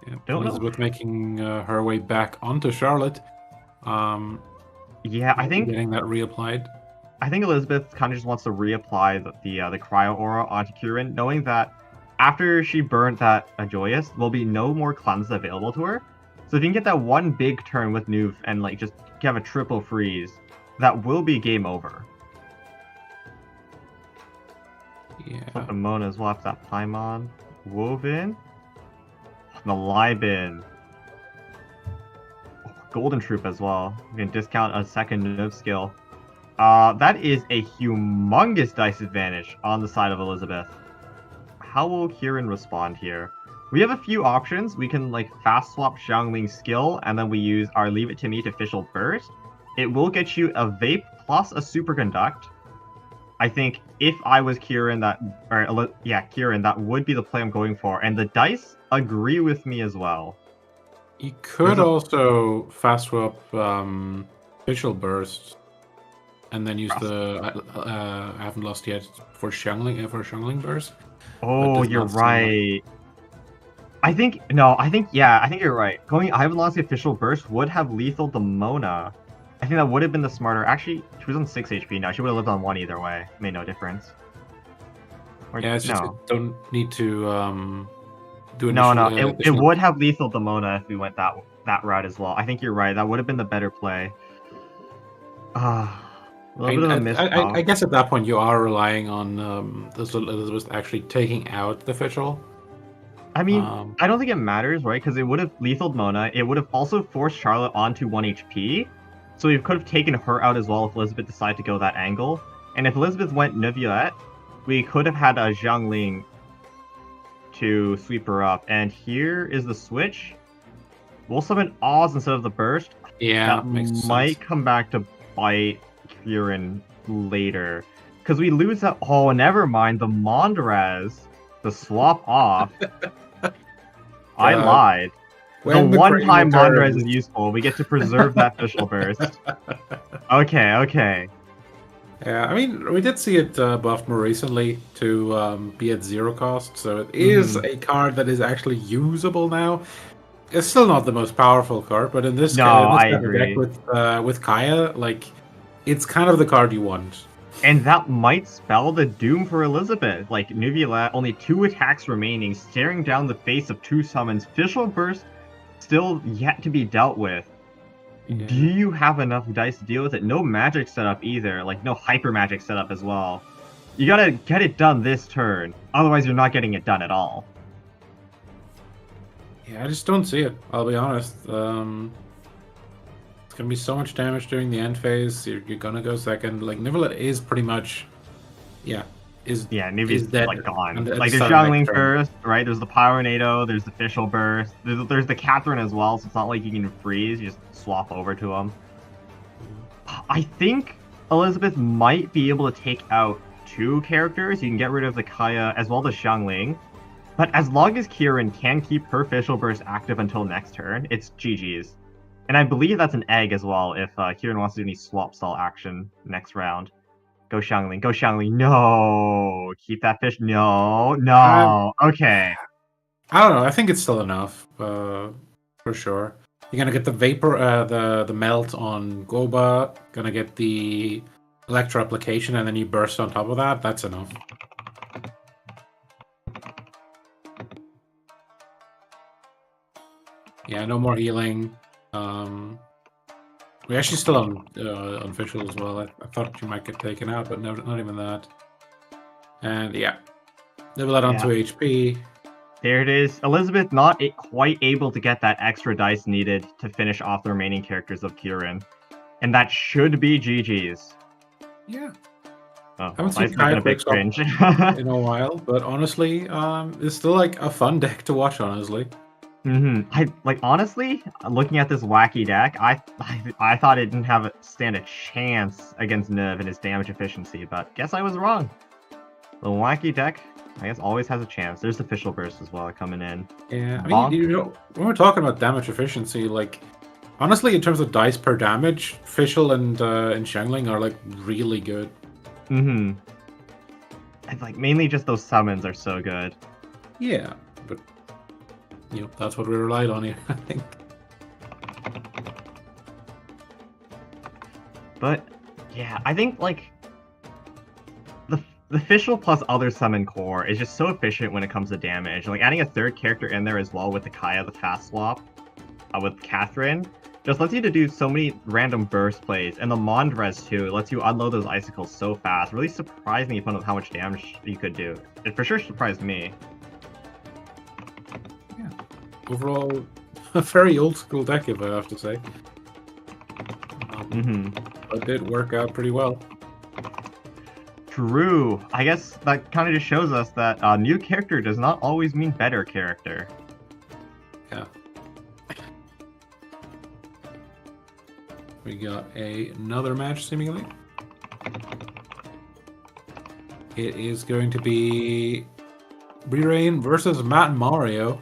Yeah, Elizabeth making her way back onto Charlotte. Yeah, I think getting that reapplied. I think Elizabeth kind of just wants to reapply the Cryo Aura onto Kieran, knowing that after she burnt that Joyous, there'll be no more cleanses available to her. So if you can get that one big turn with Neuv and like just have a triple freeze, that will be game over. Yeah. But the Mona as well after that Paimon. Woven. The Libin. Golden Troop as well. You can discount a second Neuv skill. That is a humongous dice advantage on the side of Elizabeth. How will Kieran respond here? We have a few options. We can like fast swap Xiangling's skill, and then we use our Leave It To Me to official burst. It will get you a Vape plus a Superconduct. I think if I was Kieran, Kieran, that would be the play I'm going for. And the dice agree with me as well. You could also fast swap official burst, and then use the I haven't lost yet for Xiangling burst. Oh, you're right. I think you're right. I haven't lost the official burst would have lethal the Mona. I think that would have been the smarter. Actually, she was on 6 HP now. She would have lived on 1 either way. Made no difference. Just don't need to do it. It would have lethal the Mona if we went that route as well. I think you're right. That would have been the better play. I guess at that point you are relying on Elizabeth actually taking out the official. I mean, I don't think it matters, right? Because it would have lethaled Mona. It would have also forced Charlotte onto 1 HP. So we could have taken her out as well if Elizabeth decided to go that angle. And if Elizabeth went Neuvillette, we could have had a Xiangling to sweep her up. And here is the switch. We'll summon Oz instead of the burst. Yeah, that might come back to bite Kieran later. Because we lose that. Oh, never mind. The Mondraz to swap off. I lied. The one-time Mondraz is useful. We get to preserve that official burst. Okay. Yeah, I mean, we did see it buffed more recently to be at 0 cost, so it is a card that is actually usable now. It's still not the most powerful card, but in this I agree. Deck with Kaya, like, it's kind of the card you want. And that might spell the doom for Elizabeth. Like, Neuvillette, only 2 attacks remaining, staring down the face of 2 summons. Official burst still yet to be dealt with. Yeah. Do you have enough dice to deal with it? No magic setup either, like no hyper magic setup as well. You gotta get it done this turn, otherwise you're not getting it done at all. Yeah, I just don't see it, I'll be honest. It's gonna be so much damage during the end phase, you're gonna go second. Like, Neuvillette is pretty much, Neuvillette's like gone. Like, there's Xiangling first, right? There's the Pyronado, there's the official burst, there's the Catherine as well, so it's not like you can freeze, you just swap over to them. I think Elizabeth might be able to take out 2 characters. You can get rid of the Kaya as well as Xiangling. But as long as Kieran can keep her Fischl Burst active until next turn, it's GG's. And I believe that's an egg as well if Kieran wants to do any swap stall action next round. Go Xiangling, go Xiangling. No! Keep that fish. No, no. Okay. I don't know. I think it's still enough, for sure. You're gonna get the vapor, the melt on Goba. Gonna get the Electro application, and then you burst on top of that. That's enough. Yeah, no more healing. We actually still on Fischl as well. I thought you might get taken out, but no, not even that. And yeah, Neuvillette onto HP. There it is. Elizabeth not quite able to get that extra dice needed to finish off the remaining characters of Kieran. And that should be GG's. Yeah. Oh, I haven't seen Kaido a big cringe in a while, but honestly, it's still like a fun deck to watch, honestly. Honestly, looking at this wacky deck, I thought it didn't stand a chance against Neuv and his damage efficiency, but guess I was wrong. The wacky deck, I guess, always has a chance. There's the Fischl Burst as well coming in. Yeah, I mean, when we're talking about damage efficiency, like, honestly, in terms of dice per damage, Fischl and Xiangling are like really good. And like mainly just those summons are so good. Yeah, but that's what we relied on here, I think. But yeah, I think like the Fischl plus other summon core is just so efficient when it comes to damage. Like adding a third character in there as well with the Kaya, the fast swap, with Catherine, just lets you to do so many random burst plays, and the Mondres too lets you unload those icicles so fast. Really surprised me with how much damage you could do. It for sure surprised me. Yeah, overall, a very old school deck, if I have to say. But it did work out pretty well. True. I guess that kind of just shows us that new character does not always mean better character. Yeah. We got another match, seemingly. It is going to be Brirain versus Matt and Mario.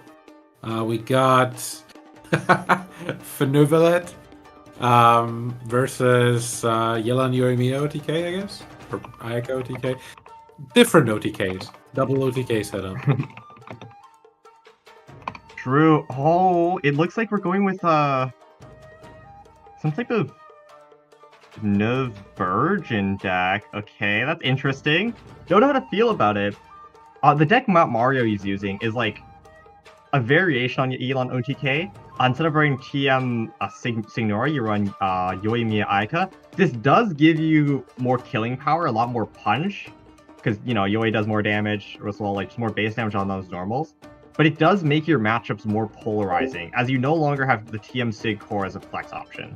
We got Neuvillette versus Yelan Yoimiya OTK, I guess? Or Ayaka OTK. Different OTKs. Double OTK setup. True. Oh, it looks like we're going with some type of Neuv Virgin deck. Okay, that's interesting. Don't know how to feel about it. The deck Mario is using is like a variation on Yelan OTK. Instead of running TM Signora, you run Yoimiya Ayaka. This does give you more killing power, a lot more punch, because Yoi does more damage, as well, like just more base damage on those normals. But it does make your matchups more polarizing, as you no longer have the TM Sig core as a flex option.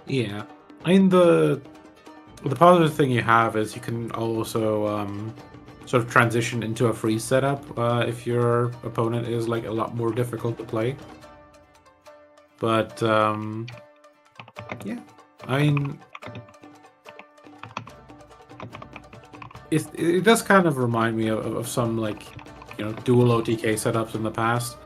Yeah, I mean the positive thing you have is you can also sort of transition into a free setup if your opponent is like a lot more difficult to play. But yeah, I mean it does kind of remind me of some like dual OTK setups in the past.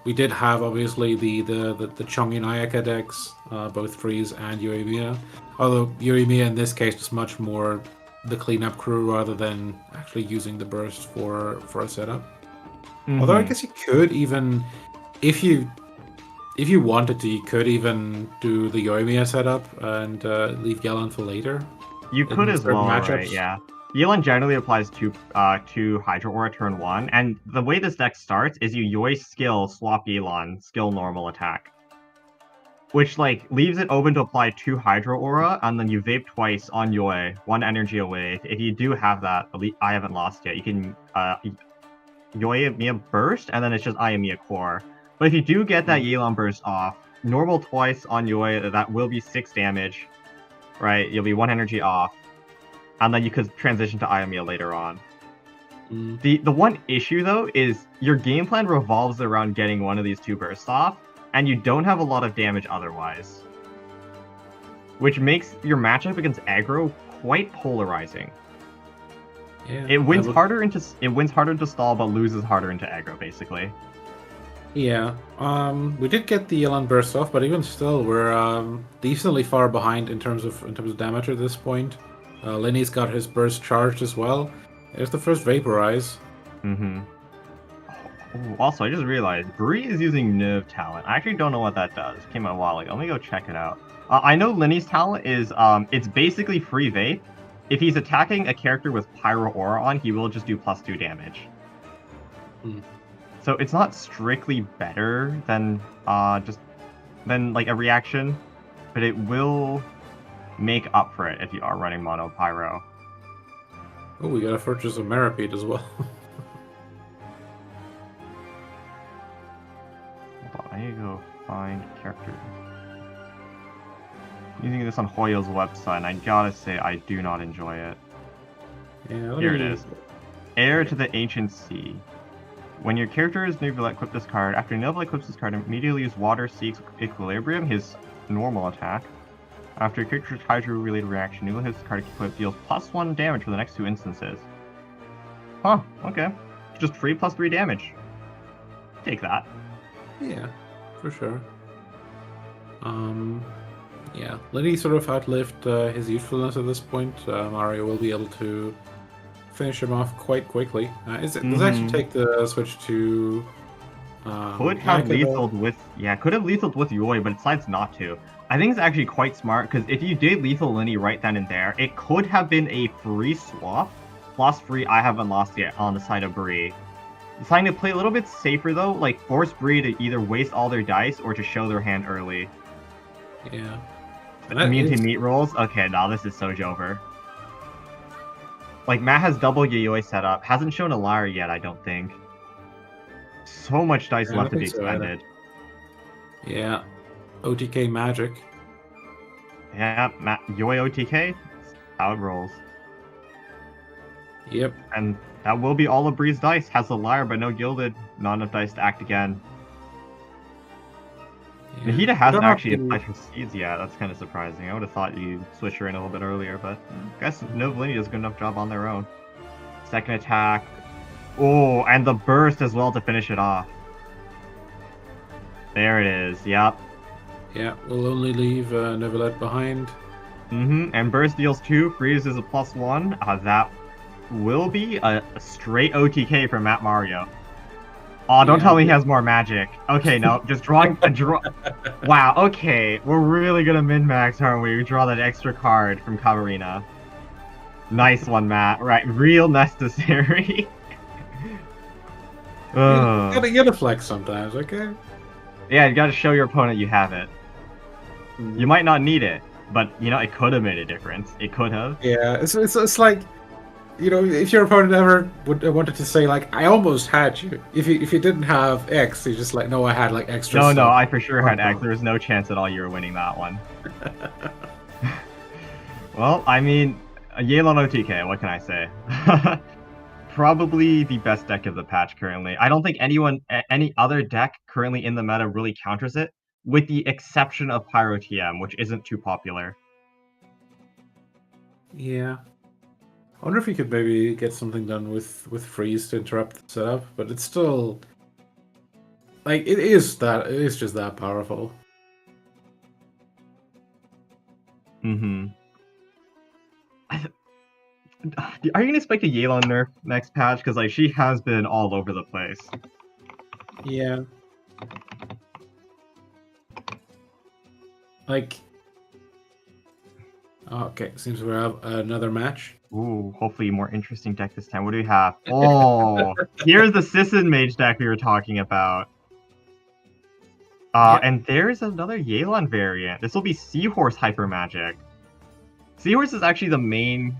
We did have obviously the Chongin Ayaka decks, both freeze and Yoimiya. Although Yoimiya in this case is much more the cleanup crew rather than actually using the burst for a setup. Although I guess you could even, if you wanted to, you could even do the Yoimiya setup and leave Yelan for later. You could as well, right? Yeah. Yelan generally applies to Hydro Aura turn 1, and the way this deck starts is you Yoi skill, swap Yelan, skill normal attack. Which like leaves it open to apply 2 Hydro Aura, and then you vape twice on Yoi, 1 energy away. If you do have that, I haven't lost yet, you can Yoimiya burst, and then it's just Ayamiya core. But if you do get that Yelan burst off, normal twice on Yoi, that will be 6 damage, right? You'll be 1 energy off. And then you could transition to Ayamiya later on. The one issue, though, is your game plan revolves around getting one of these 2 bursts off, and you don't have a lot of damage otherwise. Which makes your matchup against aggro quite polarizing. Yeah, It wins harder to stall, but loses harder into aggro, basically. Yeah, we did get the Yelan burst off, but even still, we're decently far behind in terms of damage at this point. Lenny's got his burst charged as well. There's the first vaporize. Mm-hmm. Oh, also, I just realized Bree is using Neuv talent. I actually don't know what that does. It came out a while ago. Let me go check it out. I know Lenny's talent is it's basically free vape. If he's attacking a character with Pyro Aura on, he will just do +2 damage. So it's not strictly better than like a reaction, but it will make up for it if you are running mono Pyro. Oh, we got a Fortress of Meripede as well. Hold on, I need to go find character. Using this on Hoyo's website, and I gotta say, I do not enjoy it. Yeah, Here it is. Heir to the Ancient Sea. When your character is Neuvillette, equip this card. After Neuvillette equips this card, immediately use Water Seeks Equilibrium, his normal attack. After your character's Kaiju-related reaction, Neuvillette hits this card equipped deals +1 damage for the next 2 instances. Huh, okay. Just free +3 damage. Take that. Yeah, for sure. Yeah, Lenny sort of outlived his usefulness at this point. Mario will be able to finish him off quite quickly. Does it actually take the switch to? Could have lethaled with Yoi, but it decides not to. I think it's actually quite smart because if you did lethal Lenny right then and there, it could have been a free swap. Plus free, I haven't lost yet on the side of Bree. Deciding to play a little bit safer though, like force Bree to either waste all their dice or to show their hand early. Yeah. Immune to meat rolls? Okay, now this is so Jover. Like, Matt has double Yayoi set up. Hasn't shown a liar yet, I don't think. So much dice left to be expended. Yeah. OTK magic. Yeah, Yoi OTK? That's how it rolls. Yep. And that will be all of Bree's dice. Has the liar, but no gilded. Not enough dice to act again. Yeah. Nahida hasn't actually applied for seeds yet. That's kind of surprising. I would have thought you'd switch her in a little bit earlier, but I guess Neuvillette does a good enough job on their own. Second attack. Oh, and the burst as well to finish it off. There it is. Yep. Yeah, we'll only leave Neuvillette behind. And burst deals 2, freezes a +1. That will be a straight OTK for Matt Mario. Oh, don't tell me he has more magic. Okay, no, just drawing a draw. Wow, okay, we're really gonna min-max, aren't we? We draw that extra card from Kavarina. Nice one, Matt. Right, real necessary. You gotta flex sometimes, okay? Yeah, you gotta show your opponent you have it. You might not need it, but, you know, it could have made a difference. It could have. Yeah, it's like, you know, if your opponent ever wanted to say, like, I almost had you. If you didn't have X, you're just like, no, I had, like, extra stuff. No, I for sure had X. There was no chance at all you were winning that one. Well, I mean, Yelan OTK, what can I say? Probably the best deck of the patch currently. I don't think any other deck currently in the meta really counters it, with the exception of Pyro TM, which isn't too popular. Yeah. I wonder if you could maybe get something done with freeze to interrupt the setup, but it's still like it is just that powerful. Are you gonna expect a Yelan nerf next patch? Because like she has been all over the place. Yeah. Like. Okay, seems we have another match. Ooh, hopefully more interesting deck this time. What do we have? Oh, here's the Cicin Mage deck we were talking about. Yep. And there's another Yelan variant. This will be Seahorse Hyper Magic. Seahorse is actually the main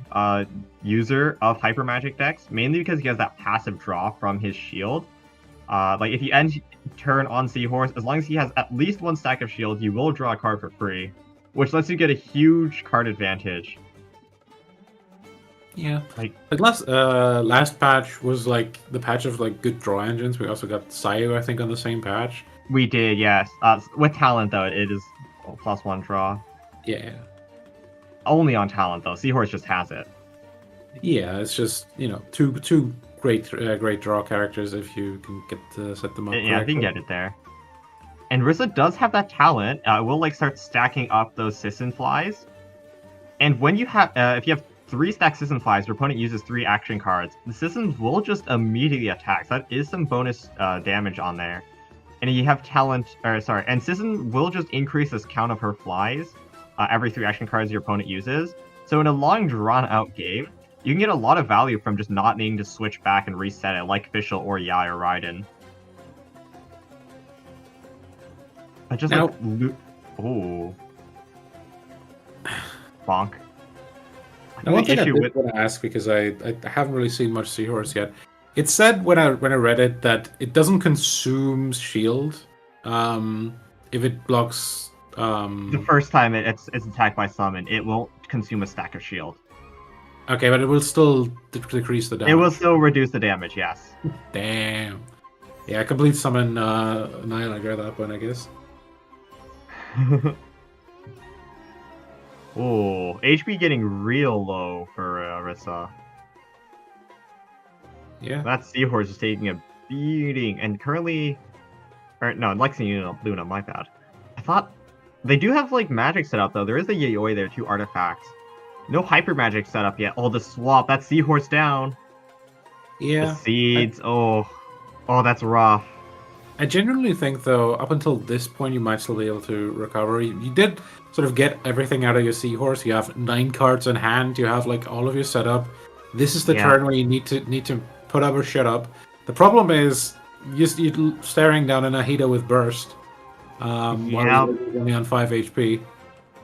user of Hyper Magic decks, mainly because he has that passive draw from his shield. Like if you end turn on Seahorse, as long as he has at least one stack of shield, you will draw a card for free, which lets you get a huge card advantage. Yeah, like last patch was like the patch of like good draw engines. We also got Sayu, I think, on the same patch. We did, yes. With talent though, it is +1 draw. Yeah. Only on talent though. Seahorse just has it. Yeah, it's just two great draw characters if you can get set them up Yeah, if you can correctly. get it there. And Rissa does have that talent. It will like start stacking up those Cicin flies. And when you have, if you have 3 stack Cicin flies, your opponent uses 3 action cards. The Cicins will just immediately attack. So that is some bonus damage on there. And you have talent, or sorry, and Cicin will just increase this count of her flies every 3 action cards your opponent uses. So in a long drawn-out game, you can get a lot of value from just not needing to switch back and reset it like Fischl or Yai or Raiden. But just Now- like, ooh, bonk. Now, one thing I issue did with want to ask, because I haven't really seen much Seahorse yet. It said when I read it that it doesn't consume shield if it blocks. the first time it's attacked by summon, it won't consume a stack of shield. Okay, but it will still decrease the damage. It will still reduce the damage, yes. Damn. Yeah, complete summon Annihilator at that point, I guess. Oh, HP getting real low for Rissa. Yeah. That Seahorse is taking a beating, and currently, or no, Lexi Luna, my bad. I thought they do have like magic set up though. There is a Yayoi there, 2 artifacts. No hyper magic set up yet. Oh, the swap, that Seahorse down. Yeah. The seeds. Oh, that's rough. I genuinely think, though, up until this point, you might still be able to recover. You did sort of get everything out of your Seahorse. You have 9 cards in hand. You have like all of your setup. This is the turn where you need to put up or shut up. The problem is you're staring down a Nahida with burst. While he's only on 5 HP.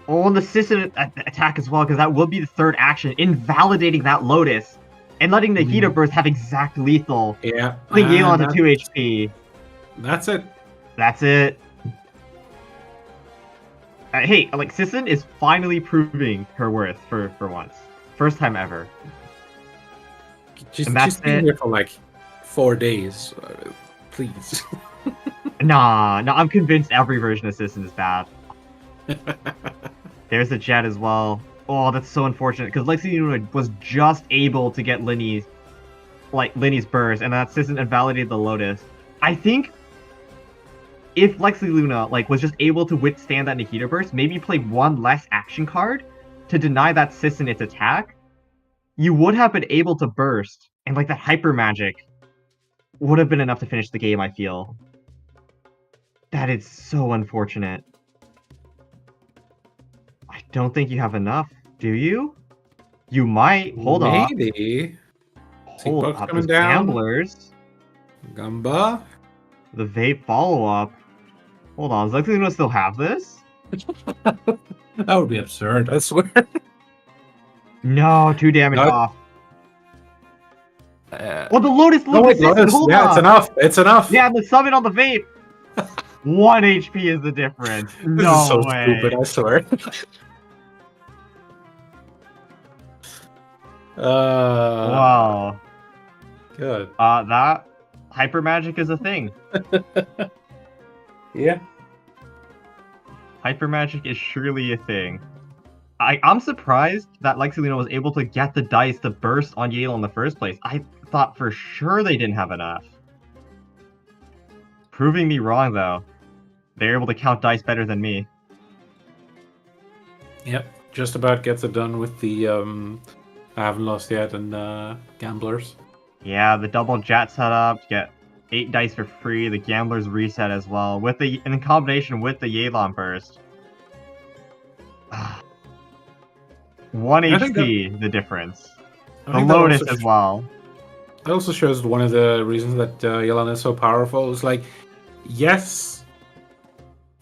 Oh, and the Cicin attack as well, because that will be the 3rd action, invalidating that Lotus, and letting the Nahida burst have exact lethal. Yeah. Putting Yelan to 2 HP. That's it. That's it. Hey, like, Cicin is finally proving her worth for once. First time ever. She's been here for like 4 days. Please. Nah, I'm convinced every version of Cicin is bad. There's the Jet as well. Oh, that's so unfortunate, because Lexi was just able to get Linny's burst, and that Cicin invalidated the Lotus. I think if Lexi Luna was just able to withstand that Nahida burst, maybe play 1 less action card to deny that Cicin its attack, you would have been able to burst, and that hyper magic would have been enough to finish the game, I feel. That is so unfortunate. I don't think you have enough, do you? You might. Hold on. Maybe. Hold up. Coming The down. Gamblers. Gamba. The Vape follow-up. Hold on, does Lexi Luna still have this? That would be absurd, I swear. No, 2 damage off. Oh, the Lotus Lotus. hold yeah, on. it's enough. It's enough. Yeah, the summon on the Vape. 1 HP is the difference. This No is so way. stupid, I swear. Wow. Good. That hyper magic is a thing. Yeah. Hyper magic is surely a thing. I'm surprised that Lexi Luna was able to get the dice to burst on Yale in the first place. I thought for sure they didn't have enough. Proving me wrong, though. They're able to count dice better than me. Yep. Just about gets it done with the I haven't lost yet and Gamblers. Yeah, the double Jet setup, get 8 dice for free, the Gamblers reset as well, with in combination with the Yelan burst. 1 HP, the difference. The Lotus as well. That also shows one of the reasons that Yelan is so powerful. Is yes,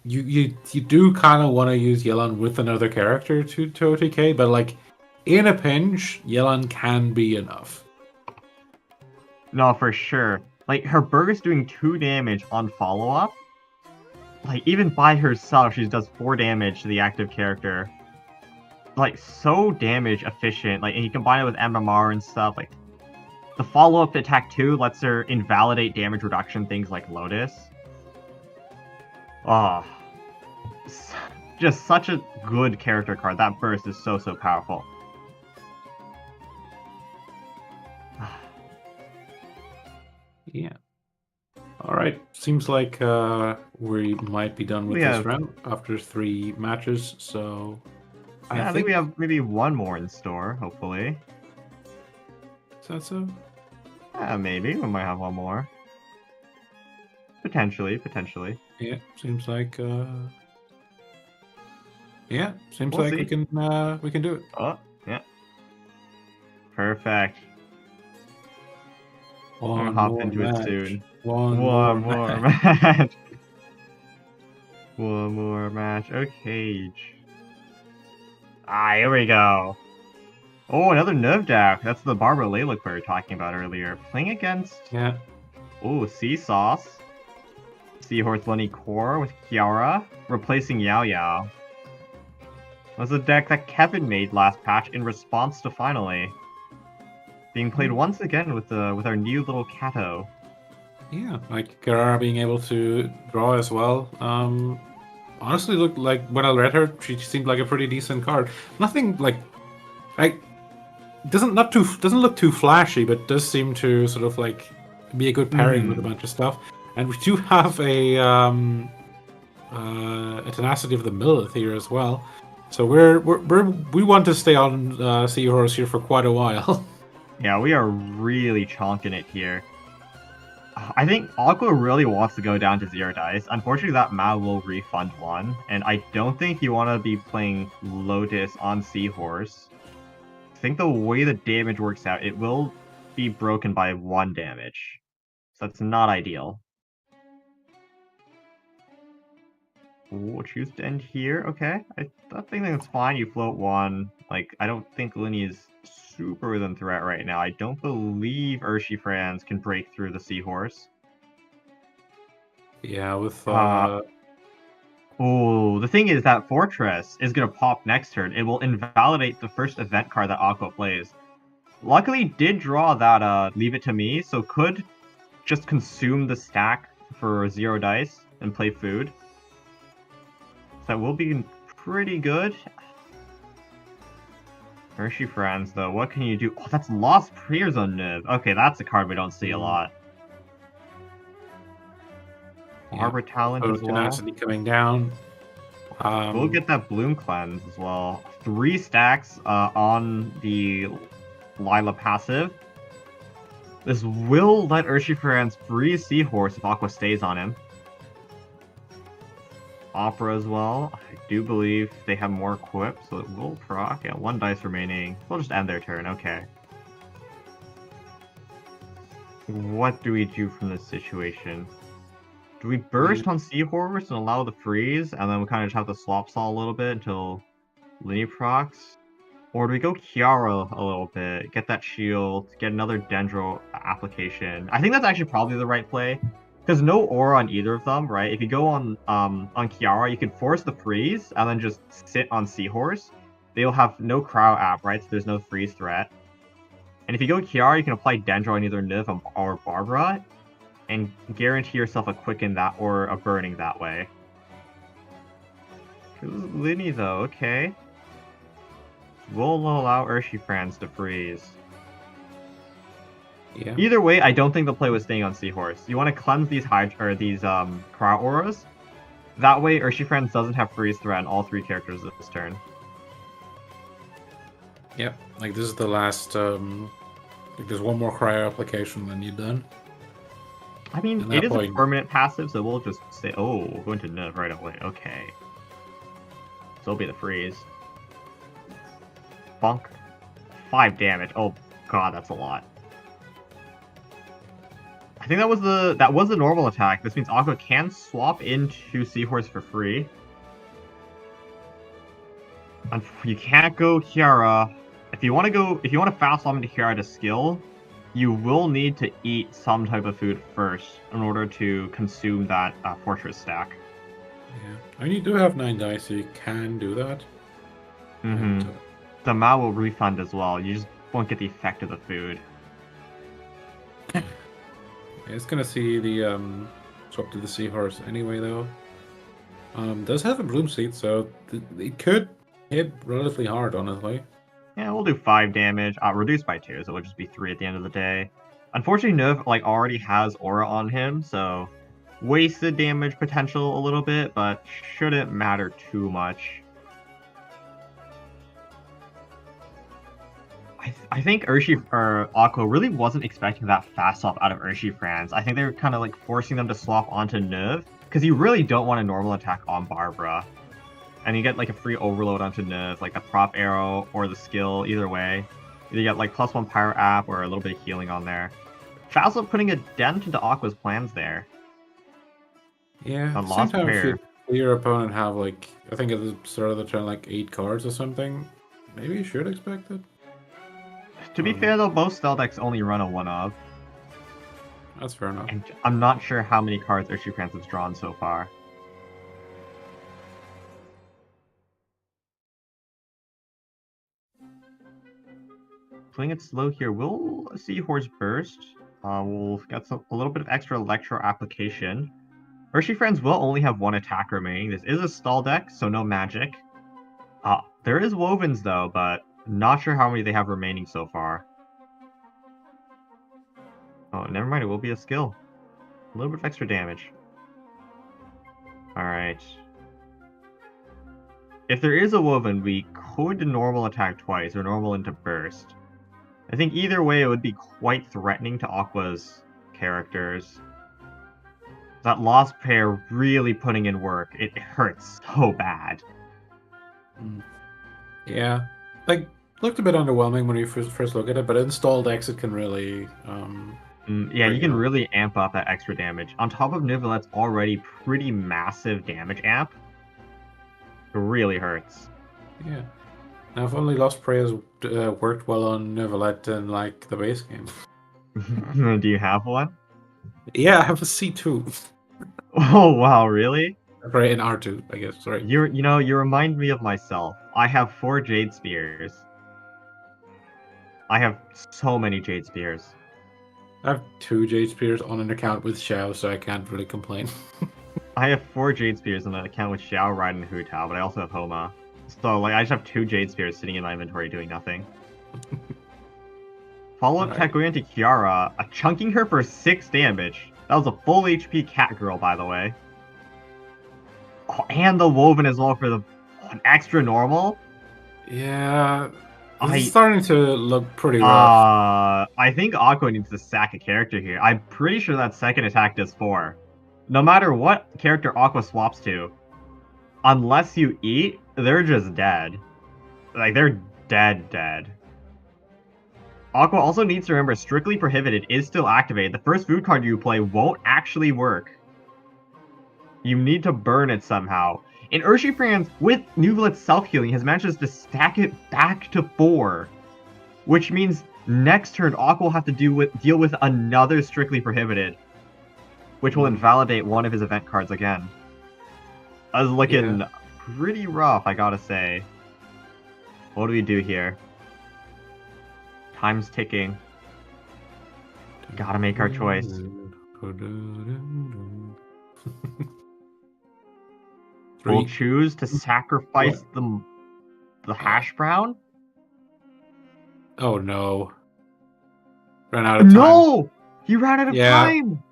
you do kind of want to use Yelan with another character to OTK, but in a pinch, Yelan can be enough. No, for sure. Her burst doing 2 damage on follow-up. Even by herself, she does 4 damage to the active character. So damage efficient. And you combine it with MMR and stuff. The follow-up attack 2 lets her invalidate damage reduction things like Lotus. Oh. Just such a good character card. That burst is so powerful. Yeah. All right. Seems like we might be done with We this have, round after 3 matches. So yeah, I think we have maybe one more in store, hopefully. Is that so? Yeah, maybe. We might have one more. Potentially. Yeah. Seems like. Yeah. Seems We'll like see. we can do it. Oh, yeah. Perfect. I'm gonna One hop more into it match. soon. One more match. One more match. Okay. Here we go. Oh, another Neuvillette. That's the Barbara Laylock we were talking about earlier. Playing against... Yeah. Oh, Sea Sauce. Seahorse Lenny Core with Kirara. Replacing Yao Yao. Was a deck that Kevin made last patch in response to Finally. Being played once again with our new little Kato. Yeah, like Kirara being able to draw as well. Honestly, looked like when I read her, she seemed like a pretty decent card. Nothing like doesn't look too flashy, but does seem to sort of like be a good pairing with a bunch of stuff. And we do have a tenacity of the Millith here as well. So we want to stay on Seahorse here for quite a while. Yeah, we are really chonking it here. I think Aqua really wants to go down to 0 dice. Unfortunately, that Mao will refund 1, and I don't think you want to be playing Lotus on Seahorse. I think the way the damage works out, it will be broken by 1 damage. So that's not ideal. We'll choose to end here. Okay, I think that's fine. You float 1. Like, I don't think Linny is super within threat right now. I don't believe Urshifrans can break through the Seahorse. Yeah, with Oh, the thing is that Fortress is going to pop next turn. It will invalidate the first event card that Aqua plays. Luckily, did draw that Leave It To Me, so could just consume the stack for 0 dice and play food. So that will be pretty good. Urshifrans, though, what can you do? Oh, that's Lost Prayers on Niv. Okay, that's a card we don't see a lot. Harbor Talent as well. Tenacity coming down. We'll get that Bloom Cleanse as well. 3 stacks on the Lila passive. This will let Urshifrans freeze Seahorse if Aqua stays on him. Opera as well. I do believe they have more equip, so it will proc. Yeah, 1 dice remaining. We'll just end their turn. Okay. What do we do from this situation? Do we burst on Seahorse and allow the freeze, and then we kind of just have to slop saw a little bit until Linny procs? Or do we go Kirara a little bit, get that shield, get another Dendro application? I think that's actually probably the right play, because no aura on either of them, right? If you go on Kirara, you can force the freeze and then just sit on Seahorse. They'll have no Crow app, right? So there's no freeze threat. And if you go Kirara, you can apply Dendro on either Niv or Barbara, and guarantee yourself a quicken that or a burning that way. Linny though, okay. We'll allow Urshifrans to freeze. Yeah. Either way, I don't think the play was staying on Seahorse. You want to cleanse these Crow auras. That way, Urshifrans doesn't have freeze threat on all 3 characters this turn. Yep. Like this is the last. Like there's one more cryo application, then you're done. I mean, it is a permanent passive, so we'll just say, oh, we'll go into Niv right away. Okay. So it'll be the freeze. Bonk. 5 damage. Oh god, that's a lot. I think that was the normal attack. This means Aqua can swap into Seahorse for free. And you can't go Kirara. If you want to fast swap into Kirara to skill, you will need to eat some type of food first in order to consume that Fortress stack. Yeah, and you do have 9 dice, so you can do that. Mm-hmm. The Mao will refund as well. You just won't get the effect of the food. Yeah, it's gonna see the swap to the Seahorse anyway, though. Does have a Bloom Seed, so it could hit relatively hard, honestly. Yeah, we'll do 5 damage, reduced by 2, so it'll just be 3 at the end of the day. Unfortunately, Neuv like already has aura on him, so wasted damage potential a little bit, but shouldn't matter too much. I think Urshi or Aqua really wasn't expecting that fast swap out of Urshi Franz. I think they were kind of like forcing them to swap onto Neuv, because you really don't want a normal attack on Barbara. And you get like a free overload onto Neuv, like the prop arrow or the skill, either way. You get like +1 power app or a little bit of healing on there. Also putting a dent into Aqua's plans there. Yeah, A at the same lost time, if prayer. your opponent have like, I think at the start of the turn, like 8 cards or something, maybe you should expect it. To be fair though, both spell decks only run a 1-of. That's fair enough. And I'm not sure how many cards Urshi Franz has drawn so far. Playing it slow here, we'll see Horse Burst. We'll get a little bit of extra Electro application. Urshi Franz will only have 1 attack remaining. This is a stall deck, so no magic. There is Wovens though, but not sure how many they have remaining so far. Oh, never mind, it will be a skill. A little bit of extra damage. Alright. If there is a Woven, we could normal attack twice, or normal into burst. I think either way it would be quite threatening to Aqua's characters. That Lost Pair really putting in work. It hurts so bad. Yeah, like looked a bit underwhelming when you first look at it, but in stall decks it can really. Yeah, you can really amp up that extra damage. On top of Neuvillette's already pretty massive damage amp, it really hurts. Yeah. Now, if only Lost Prey has worked well on Neuvillette in like the base game. Do you have one? Yeah, I have a C2. Oh wow, really? Right, in R2, I guess. Sorry. You remind me of myself. I have 4 Jade Spears. I have so many Jade Spears. I have 2 Jade Spears on an account with Xiao, so I can't really complain. I have 4 Jade Spears on an account with Xiao, Raiden, and Hu Tao, but I also have Homa. So like I just have 2 Jade Spears sitting in my inventory doing nothing. Follow-up attack going into Kirara, chunking her for 6 damage. That was a full HP cat girl, by the way. Oh, and the Woven as well for an extra normal. Yeah, it's starting to look pretty rough. I think Aqua needs to sack a character here. I'm pretty sure that second attack does 4. No matter what character Aqua swaps to, unless you eat, they're just dead. Like, they're dead. Aqua also needs to remember Strictly Prohibited is still activated. The first food card you play won't actually work. You need to burn it somehow. And Urshi Franz, with Neuvillette's self-healing, has managed to stack it back to 4. Which means next turn, Aqua will have to deal with another Strictly Prohibited. Which will invalidate one of his event cards again. I was looking pretty rough, I gotta say. What do we do here? Time's ticking. Gotta make our choice. We'll choose to sacrifice the hash brown? Oh no. Ran out of time. No! He ran out of time!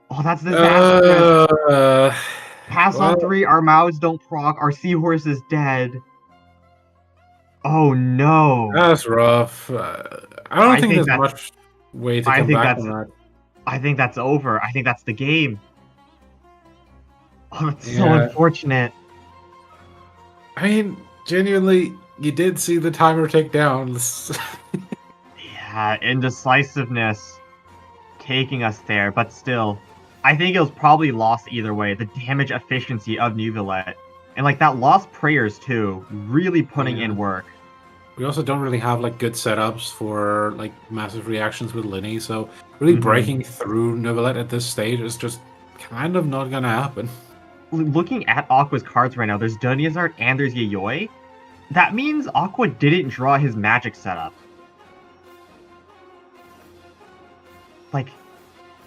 Oh, that's disastrous. Pass on 3, our mouths don't proc, our seahorse is dead. Oh no. That's rough. I don't think there's much way to come back from that. I think that's over. I think that's the game. Oh, that's so unfortunate. I mean, genuinely, you did see the timer tick down. Yeah, indecisiveness taking us there, but still. I think it was probably lost either way. The damage efficiency of Neuvillette. And like that lost prayers too, really putting in work. We also don't really have like good setups for like massive reactions with Linny, so really breaking through Neuvillette at this stage is just kind of not gonna happen. Looking at Aqua's cards right now, there's Dunyazard and there's Yayoi. That means Aqua didn't draw his magic setup. Like,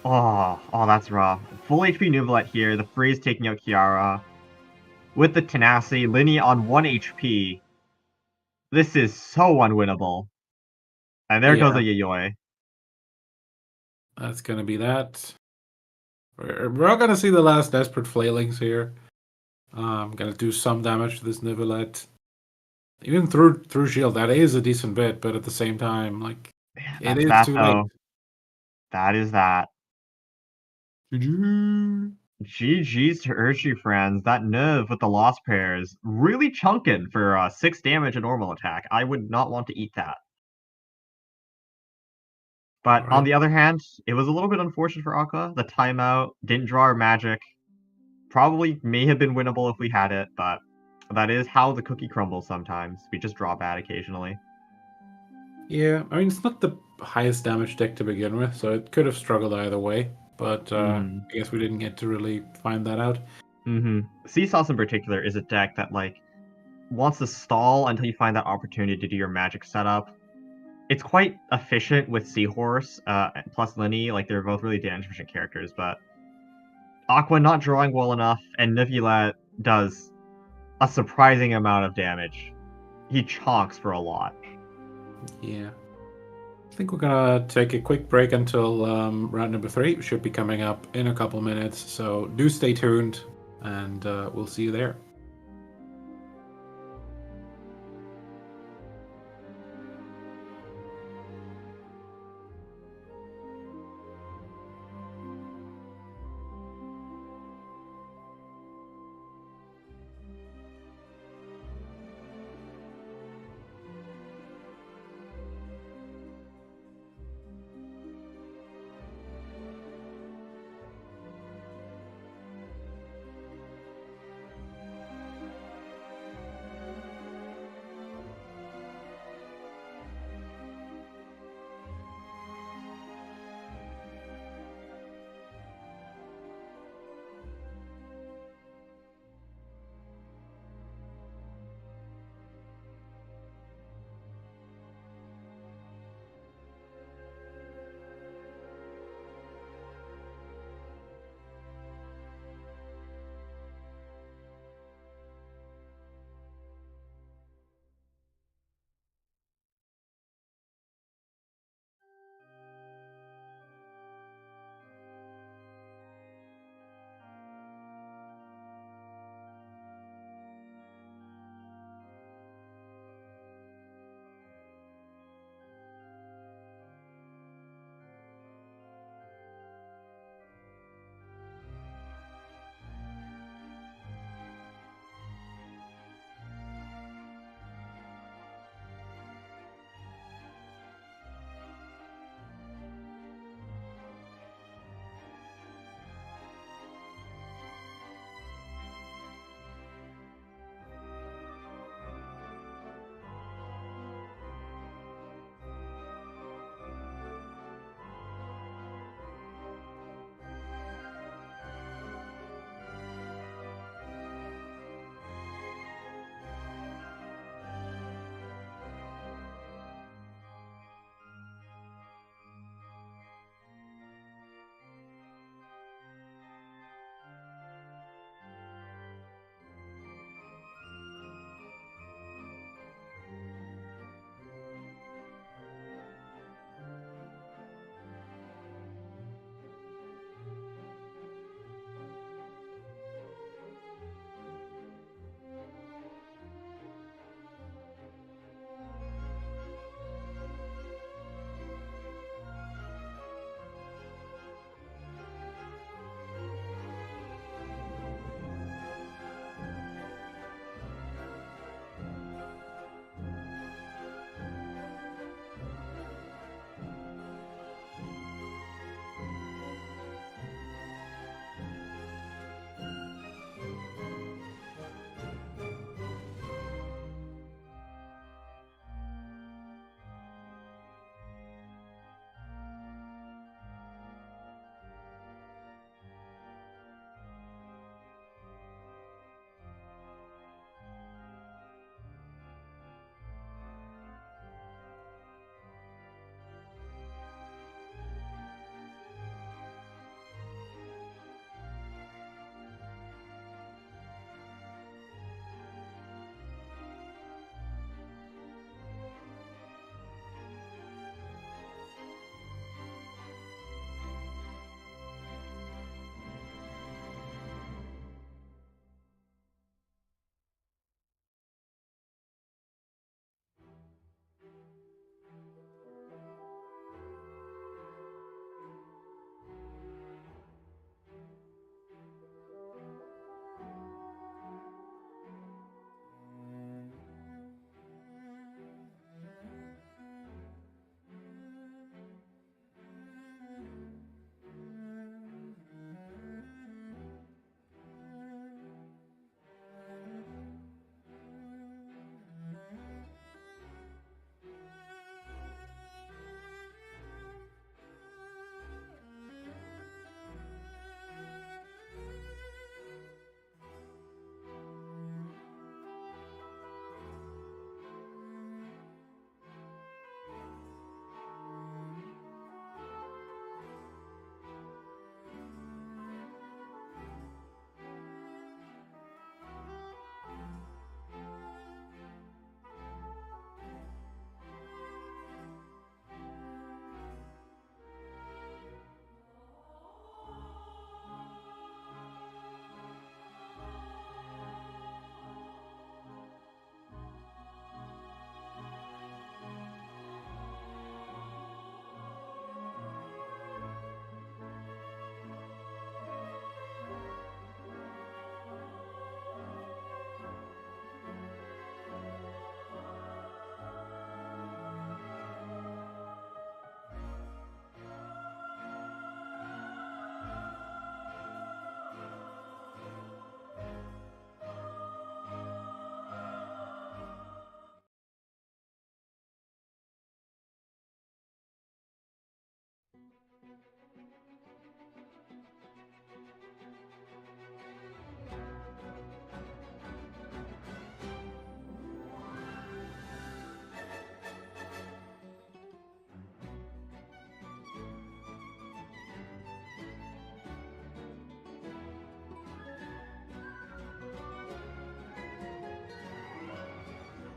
oh, that's rough. Full HP Neuvillette here, the Freeze taking out Kirara. With the Tenacity, Linny on 1 HP. This is so unwinnable. And there goes a Yayoi. That's gonna be that. We're all gonna see the last desperate flailings here. I'm gonna do some damage to this Neuvillette. Even through shield, that is a decent bit, but at the same time, like it That's is that too late. though. That is that. GG. GG's to Urshi, friends. That Neuv with the lost pairs really chunking for 6 damage a normal attack. I would not want to eat that. But All on right. the other hand, it was a little bit unfortunate for Aqua. The timeout didn't draw our magic. Probably may have been winnable if we had it, but that is how the cookie crumbles sometimes. We just draw bad occasionally. Yeah, I mean it's not the highest damage deck to begin with, so it could have struggled either way. But Mm. I guess we didn't get to really find that out. Seasauce in particular is a deck that like wants to stall until you find that opportunity to do your magic setup. It's quite efficient with Seahorse plus Linny, like they're both really damage efficient characters, but Aqua not drawing well enough, and Neuvillette does a surprising amount of damage. He chonks for a lot. Yeah. I think we're gonna take a quick break until round number 3. We should be coming up in a couple minutes, so do stay tuned, and we'll see you there.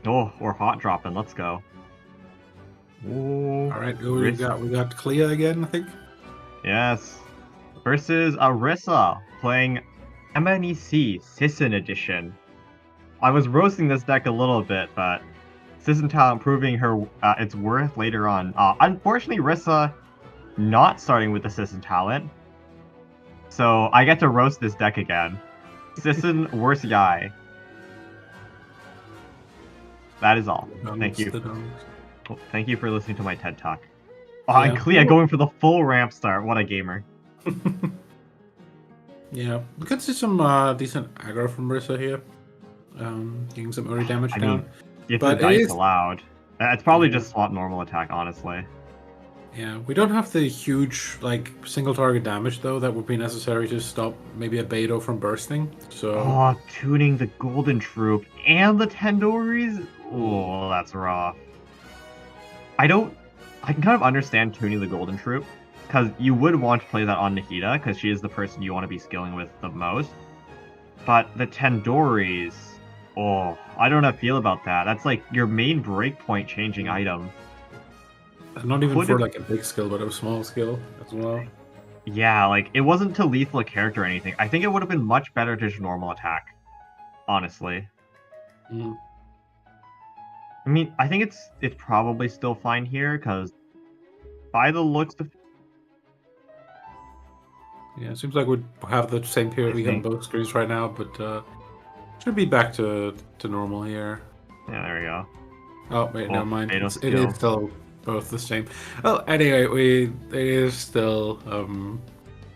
Oh, we're hot dropping. Let's go. Ooh, All right, who we Riss. got? We got Clea again, I think. Yes. Versus Rissa playing MNEC Cicin Edition. I was roasting this deck a little bit, but Cicin Talent proving her its worth later on. Unfortunately, Rissa not starting with the Cicin Talent, so I get to roast this deck again. Cicin, worst guy. That is all. Thank you. Thank you for listening to my TED Talk. Oh, Yeah. and Clea going for the full ramp start. What a gamer. Yeah, we could see some decent aggro from Rissa here. Getting some early damage I down. mean, if the But it dice is... allowed. It's probably Yeah. just swap normal attack, honestly. Yeah, we don't have the huge, like, single target damage, though, that would be necessary to stop maybe a Beidou from bursting, so... Oh, tuning the Golden Troop and the Tendories? Oh, that's rough. I can kind of understand tuning the Golden Troop, because you would want to play that on Nahida, because she is the person you want to be skilling with the most. But the Tendories... Oh, I don't know how I feel about that. That's like your main breakpoint changing item. Not even Could for, have- like, a big skill, but a small skill as well. Yeah, like, it wasn't to lethal a character or anything. I think it would have been much better to just normal attack, honestly. Mm. I mean, I think it's probably still fine here, because by the looks of... Yeah, it seems like we have the same POV on both screens right now, but should be back to normal here. Yeah, there we go. Oh, wait, never mind. Beidou It is still both the same. Well, anyway, it is still...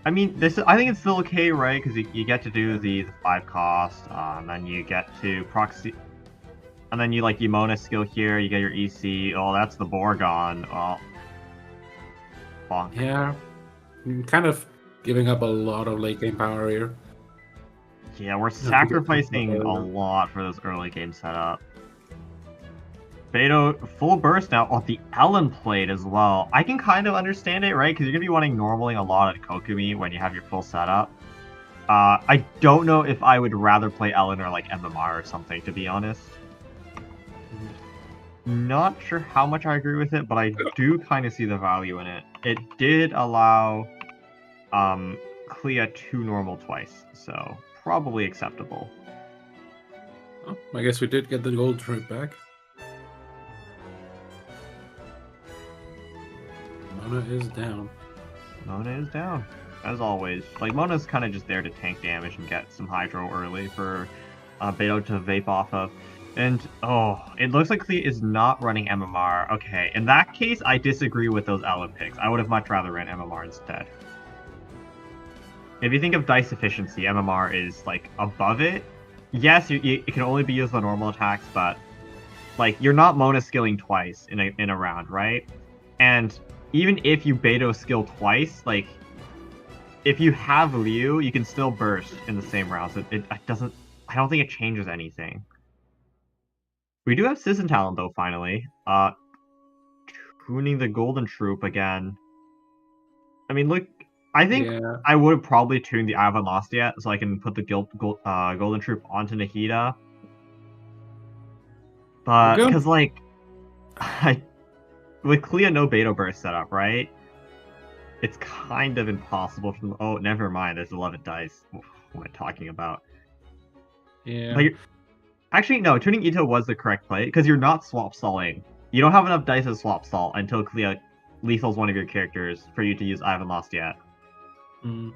I mean, I think it's still okay, right? Because you get to do the 5 cost, and then you get to proxy... And then you, like, you Mona skill here, you get your EC. Oh, that's the Borgon. Oh. Bonk. Yeah, kind of giving up a lot of late game power here. Yeah, we're sacrificing a lot for this early game setup. Beidou, full burst now. Oh, the Ellen played as well. I can kind of understand it, right? Because you're going to be wanting normaling a lot at Kokumi when you have your full setup. I don't know if I would rather play Ellen or like MMR or something, to be honest. Not sure how much I agree with it, but I do kind of see the value in it. It did allow Clea 2 normal twice, so probably acceptable. Oh, I guess we did get the gold troop back. Mona is down. Mona is down, as always. Like, Mona's kind of just there to tank damage and get some Hydro early for Beidou to vape off of. And, oh, it looks like Clea is not running MMR. Okay, in that case, I disagree with those Ellen picks. I would have much rather ran MMR instead. If you think of dice efficiency, MMR is, like, above it. Yes, it can only be used on normal attacks, but, like, you're not Mona skilling twice in a round, right? And even if you Beidou skill twice, like, if you have Liu, you can still burst in the same round. So it doesn't... I don't think it changes anything. We do have Cicin Talent, though, finally. Tuning the Golden Troop again. I mean, look, I think I would have probably tuned the Eye of Lost yet, so I can put the Golden Troop onto Nahida. But, because, like, with Clea no Beidou burst setup, right? It's kind of impossible from... Oh, never mind, there's 11 dice. What am I talking about? Yeah. Like, actually, no, tuning Ito was the correct play, because you're not swap stalling. You don't have enough dice to swap stall until Clea lethals one of your characters for you to use I haven't lost yet. Mm.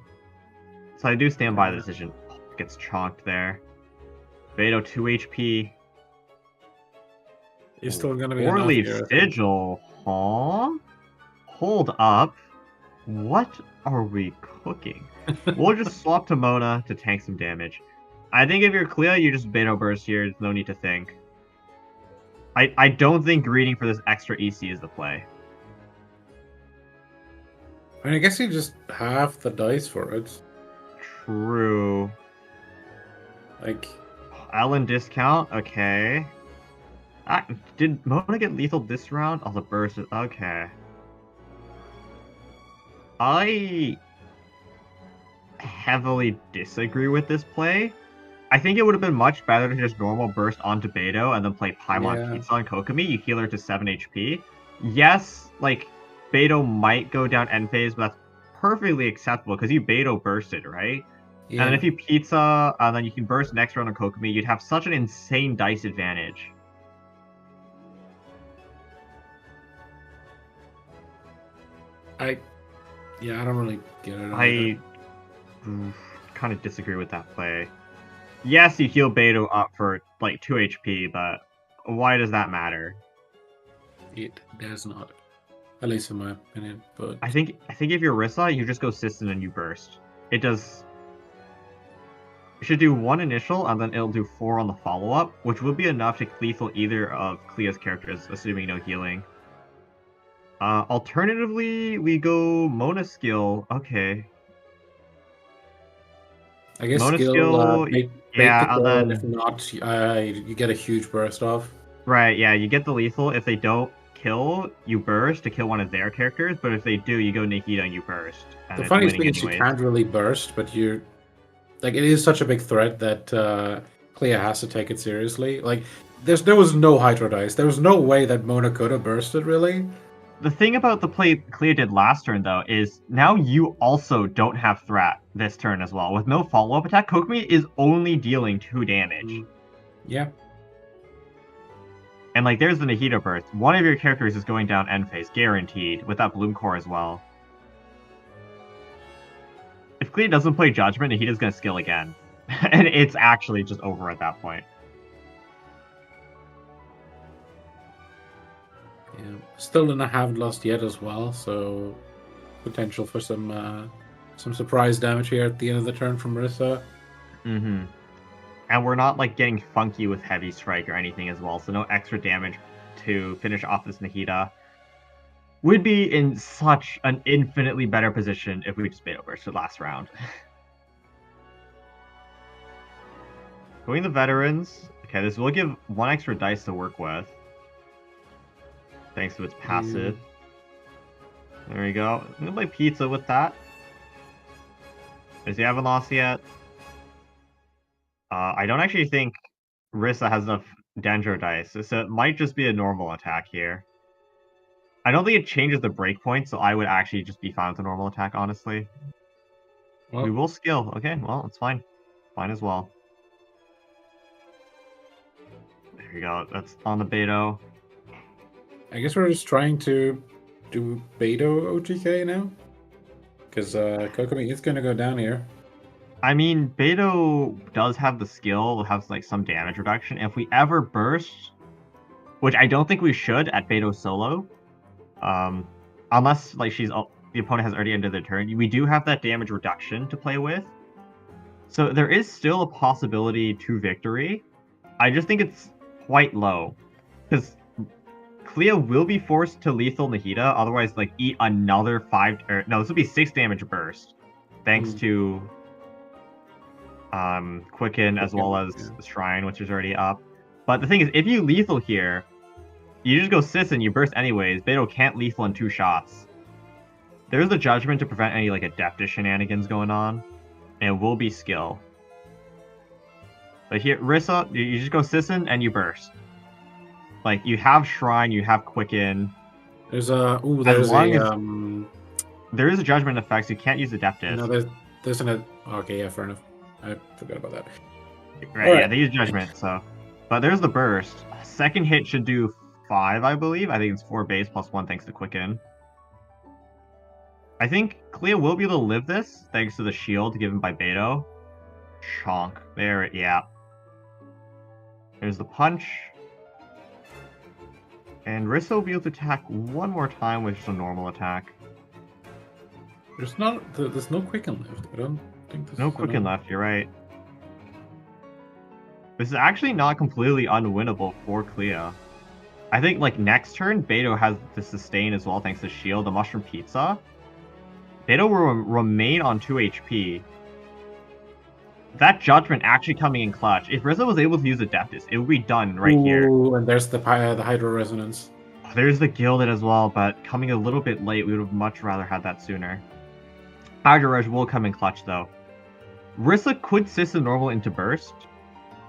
So I do stand by the decision. Oh, gets chonked there. Beidou 2 HP. He's still gonna be Poor Leaf enough here, Sigil, huh? Hold up. What are we cooking? We'll just swap to Mona to tank some damage. I think if you're Clea, you just Beidou burst here. There's no need to think. I don't think greeting for this extra EC is the play. I mean, I guess you just have the dice for it. True. Like... Ellen discount? Okay. Did Mona get lethal this round? Oh, the burst is... Okay. I heavily disagree with this play. I think it would have been much better to just normal burst onto Beidou and then play Paimon Yeah. Pizza on Kokomi. You heal her to 7 HP. Yes, like, Beidou might go down end phase, but that's perfectly acceptable because you Beidou bursted, right? And then Yeah. if you Pizza, and then you can burst next round on Kokomi, you'd have such an insane dice advantage. I don't really get it. I kind of disagree with that play. Yes, you heal Beidou up for like 2 HP, but why does that matter? It does not, at least in my opinion. But I think if you're Rissa, you just go Sisson and you burst. It does. You should do 1 initial, and then it'll do 4 on the follow-up, which will be enough to lethal either of Clea's characters, assuming no healing. Alternatively, we go Mona skill. Okay. I guess Mona skill, bait the yeah, and turn. then If not, you get a huge burst off. right, yeah, you get the lethal. If they don't kill, you burst to kill one of their characters, but if they do, you go Nahida and you burst. And The it's funniest winning thing is you anyways. can't really burst, but you like it is such a big threat that Clea has to take it seriously. Like there was no Hydro dice. There was no way that Mona could have bursted really. The thing about the play Clea did last turn, though, is now you also don't have threat this turn as well. With no follow-up attack, Kokomi is only dealing 2 damage. Yeah. And, like, there's the Nahida burst. One of your characters is going down end phase, guaranteed, with that Bloom Core as well. If Clea doesn't play Judgment, Nahida's gonna skill again. And it's actually just over at that point. Yeah. Still didn't have lost yet as well, so potential for some surprise damage here at the end of the turn from Rissa. Mm-hmm. And we're not, like, getting funky with Heavy Strike or anything as well, so no extra damage to finish off this Nahida. We'd be in such an infinitely better position if we just Beidou bursted last round. Going the Veterans. Okay, this will give 1 extra dice to work with. Thanks to its passive. There we go. I'm gonna play Pizza with that. Does he haven't lost yet? I don't actually think Rissa has enough Dendro dice, so it might just be a normal attack here. I don't think it changes the breakpoint, so I would actually just be fine with a normal attack, honestly. Well, We will skill. Okay, well, it's fine. Fine as well. There you go. That's on the Beidou. I guess we're just trying to do Beidou OTK now. Because Kokomi is going to go down here. I mean, Beidou does have the skill, has like some damage reduction. If we ever burst, which I don't think we should at Beidou solo, unless like the opponent has already ended their turn, we do have that damage reduction to play with. So there is still a possibility to victory. I just think it's quite low, because Clea will be forced to lethal Nahida, otherwise like eat another this would be 6 damage burst, thanks to Quicken as well as Shrine, which is already up. But the thing is, if you lethal here, you just go Sis and you burst anyways. Beidou can't lethal in 2 shots. There's a Judgment to prevent any like Adeptus shenanigans going on, and it will be skill. But here, Rissa, you just go Sisson and you burst. Like, you have Shrine, you have Quicken. There is a Judgment effect, so you can't use Adeptus. No, there's an okay, yeah, fair enough. I forgot about that. Right, yeah, they use Judgment, so. But there's the burst. Second hit should do 5, I believe. I think it's 4 base plus 1 thanks to Quicken. I think Clea will be able to live this thanks to the shield given by Beidou. Chonk. There, yeah. There's the punch. And Rissa will be able to attack 1 more time with just a normal attack. There's no Quicken left. I don't think there's no Quicken left, you're right. This is actually not completely unwinnable for Clea. I think like next turn, Beidou has the sustain as well thanks to shield, the Mushroom Pizza. Beidou will remain on 2 HP. That Judgment actually coming in clutch. If Rissa was able to use Adeptus, it would be done right here. And there's the Hydro Resonance. There's the Gilded as well, but coming a little bit late, we would have much rather had that sooner. Hydro Res will come in clutch though. Rissa could Sissa normal into burst,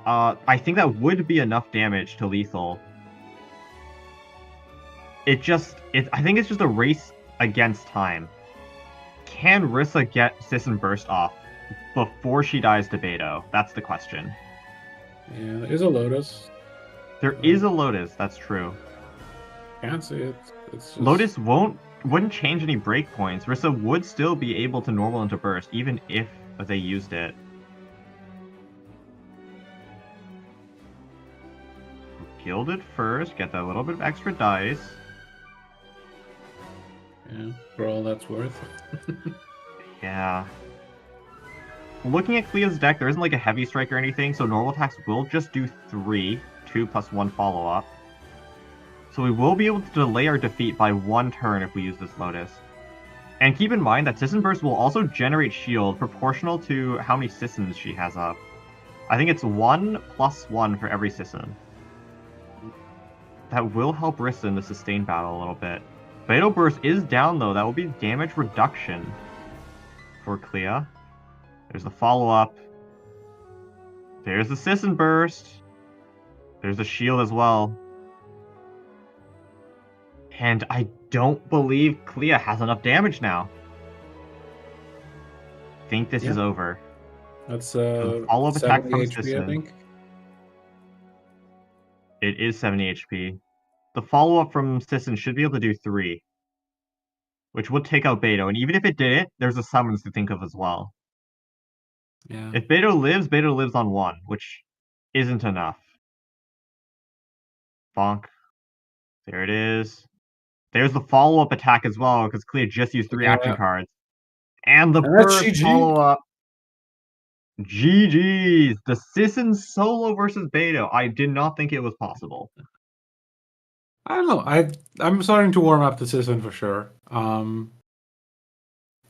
I think that would be enough damage to lethal. I think it's just a race against time. Can Rissa get Cicin Burst off before she dies to Beto? That's the question. Yeah, there is a Lotus. There is a Lotus, that's true. Can't see it. It's just... Lotus wouldn't change any breakpoints. Rissa would still be able to normal into Burst, even if they used it. Killed it first, get that little bit of extra dice. Yeah, for all that's worth. Yeah. Looking at Clea's deck, there isn't like a heavy strike or anything, so normal attacks will just do 3, 2 plus 1 follow-up. So we will be able to delay our defeat by 1 turn if we use this Lotus. And keep in mind that Cicin Burst will also generate shield proportional to how many Cicins she has up. I think it's 1 plus 1 for every Cicin. That will help Rissa in the sustained battle a little bit. Beto Burst is down though, that will be damage reduction for Clea. There's the follow-up. There's the Cicin Burst. There's the shield as well. And I don't believe Clea has enough damage now. I think this is over. That's follow-up attack from HP, Cicin. I think. It is 70 HP. The follow-up from Cicin should be able to do 3. Which would take out Beto, and even if it didn't, there's a summons to think of as well. Yeah. If Beto lives on 1, which isn't enough. Bonk. There it is. There's the follow-up attack as well, because Clea just used 3 action cards. And the first follow-up. GG's! The Cicin solo versus Beto. I did not think it was possible. I don't know. I'm starting to warm up to Cicin for sure.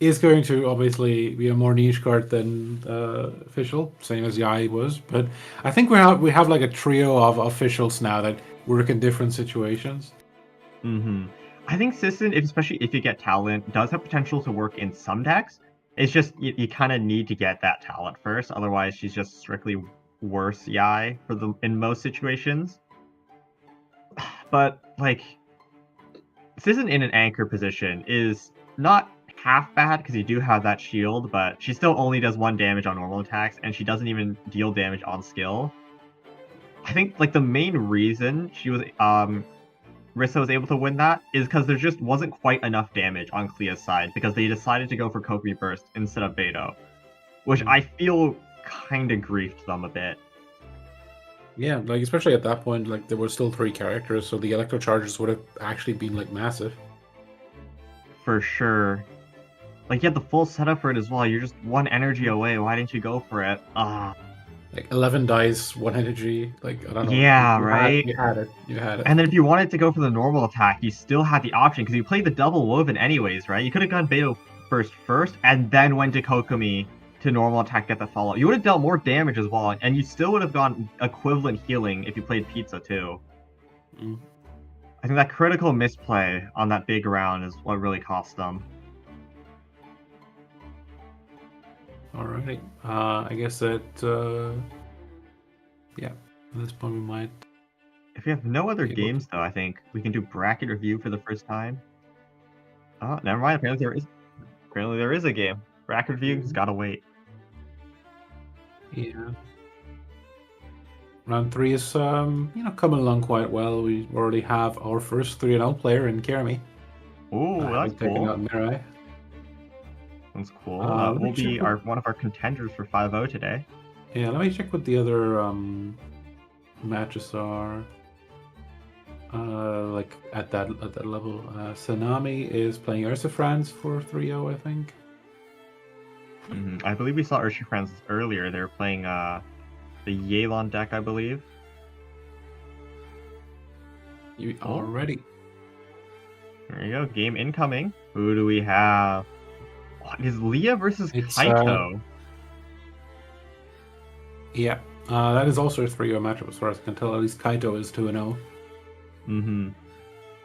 Is going to obviously be a more niche card than official, same as Yai was. But I think we have like a trio of officials now that work in different situations. Mm-hmm. I think Cicin, especially if you get talent, does have potential to work in some decks. It's just you kind of need to get that talent first, otherwise she's just strictly worse Yai in most situations. But like, Cicin in an anchor position is not half bad because you do have that shield, but she still only does 1 damage on normal attacks, and she doesn't even deal damage on skill. I think like the main reason Rissa was able to win that is because there just wasn't quite enough damage on Clea's side because they decided to go for Kokomi Burst instead of Beto, which I feel kind of griefed them a bit. Yeah, like especially at that point, like there were still 3 characters, so the Electro Charges would have actually been like massive. For sure. Like you had the full setup for it as well. You're just 1 energy away. Why didn't you go for it? Like 11 dice, 1 energy. Like I don't know. Yeah, right. You had it. And then if you wanted to go for the normal attack, you still had the option because you played the double woven anyways, right? You could have gone Beto first, and then went to Kokomi to normal attack, get the follow. You would have dealt more damage as well, and you still would have gone equivalent healing if you played Pizza too. I think that critical misplay on that big round is what really cost them. Alright. I guess that yeah, at this point we might. If we have no other games though, I think we can do bracket review for the first time. Oh, never mind. Apparently there is a game. Bracket review's gotta wait. Yeah. Round 3 is coming along quite well. We already have our first 3-0 player in Kiri. Ooh, that's cool. Out Mirai. That's cool. Will be one of our contenders for 5-0 today. Yeah, let me check what the other matches are. Like at that level. Sanami is playing Ursa France for 3-0, I think. I believe we saw Ursa France earlier. They were playing the Yelan deck, I believe. You already. There you go. Game incoming. Who do we have? What is Leah versus Kaido? Yeah, that is also a 3-0 matchup as far as I can tell. At least Kaido is 2-0.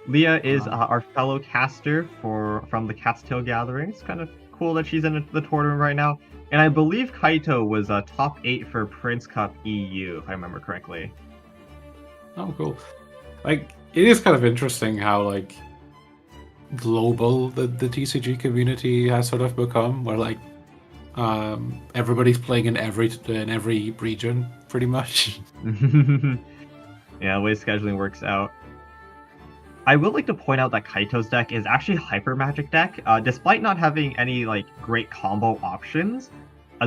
Leah is our fellow caster from the Cat's Tail Gathering. It's kind of cool that she's in the tournament right now. And I believe Kaito was top 8 for Prince Cup EU, if I remember correctly. Oh, cool. Like, it is kind of interesting how, like, global the TCG community has sort of become, where, like, everybody's playing in every region, pretty much. Yeah, the way scheduling works out. I would like to point out that Kaito's deck is actually a Hyper Magic deck. Despite not having any like great combo options,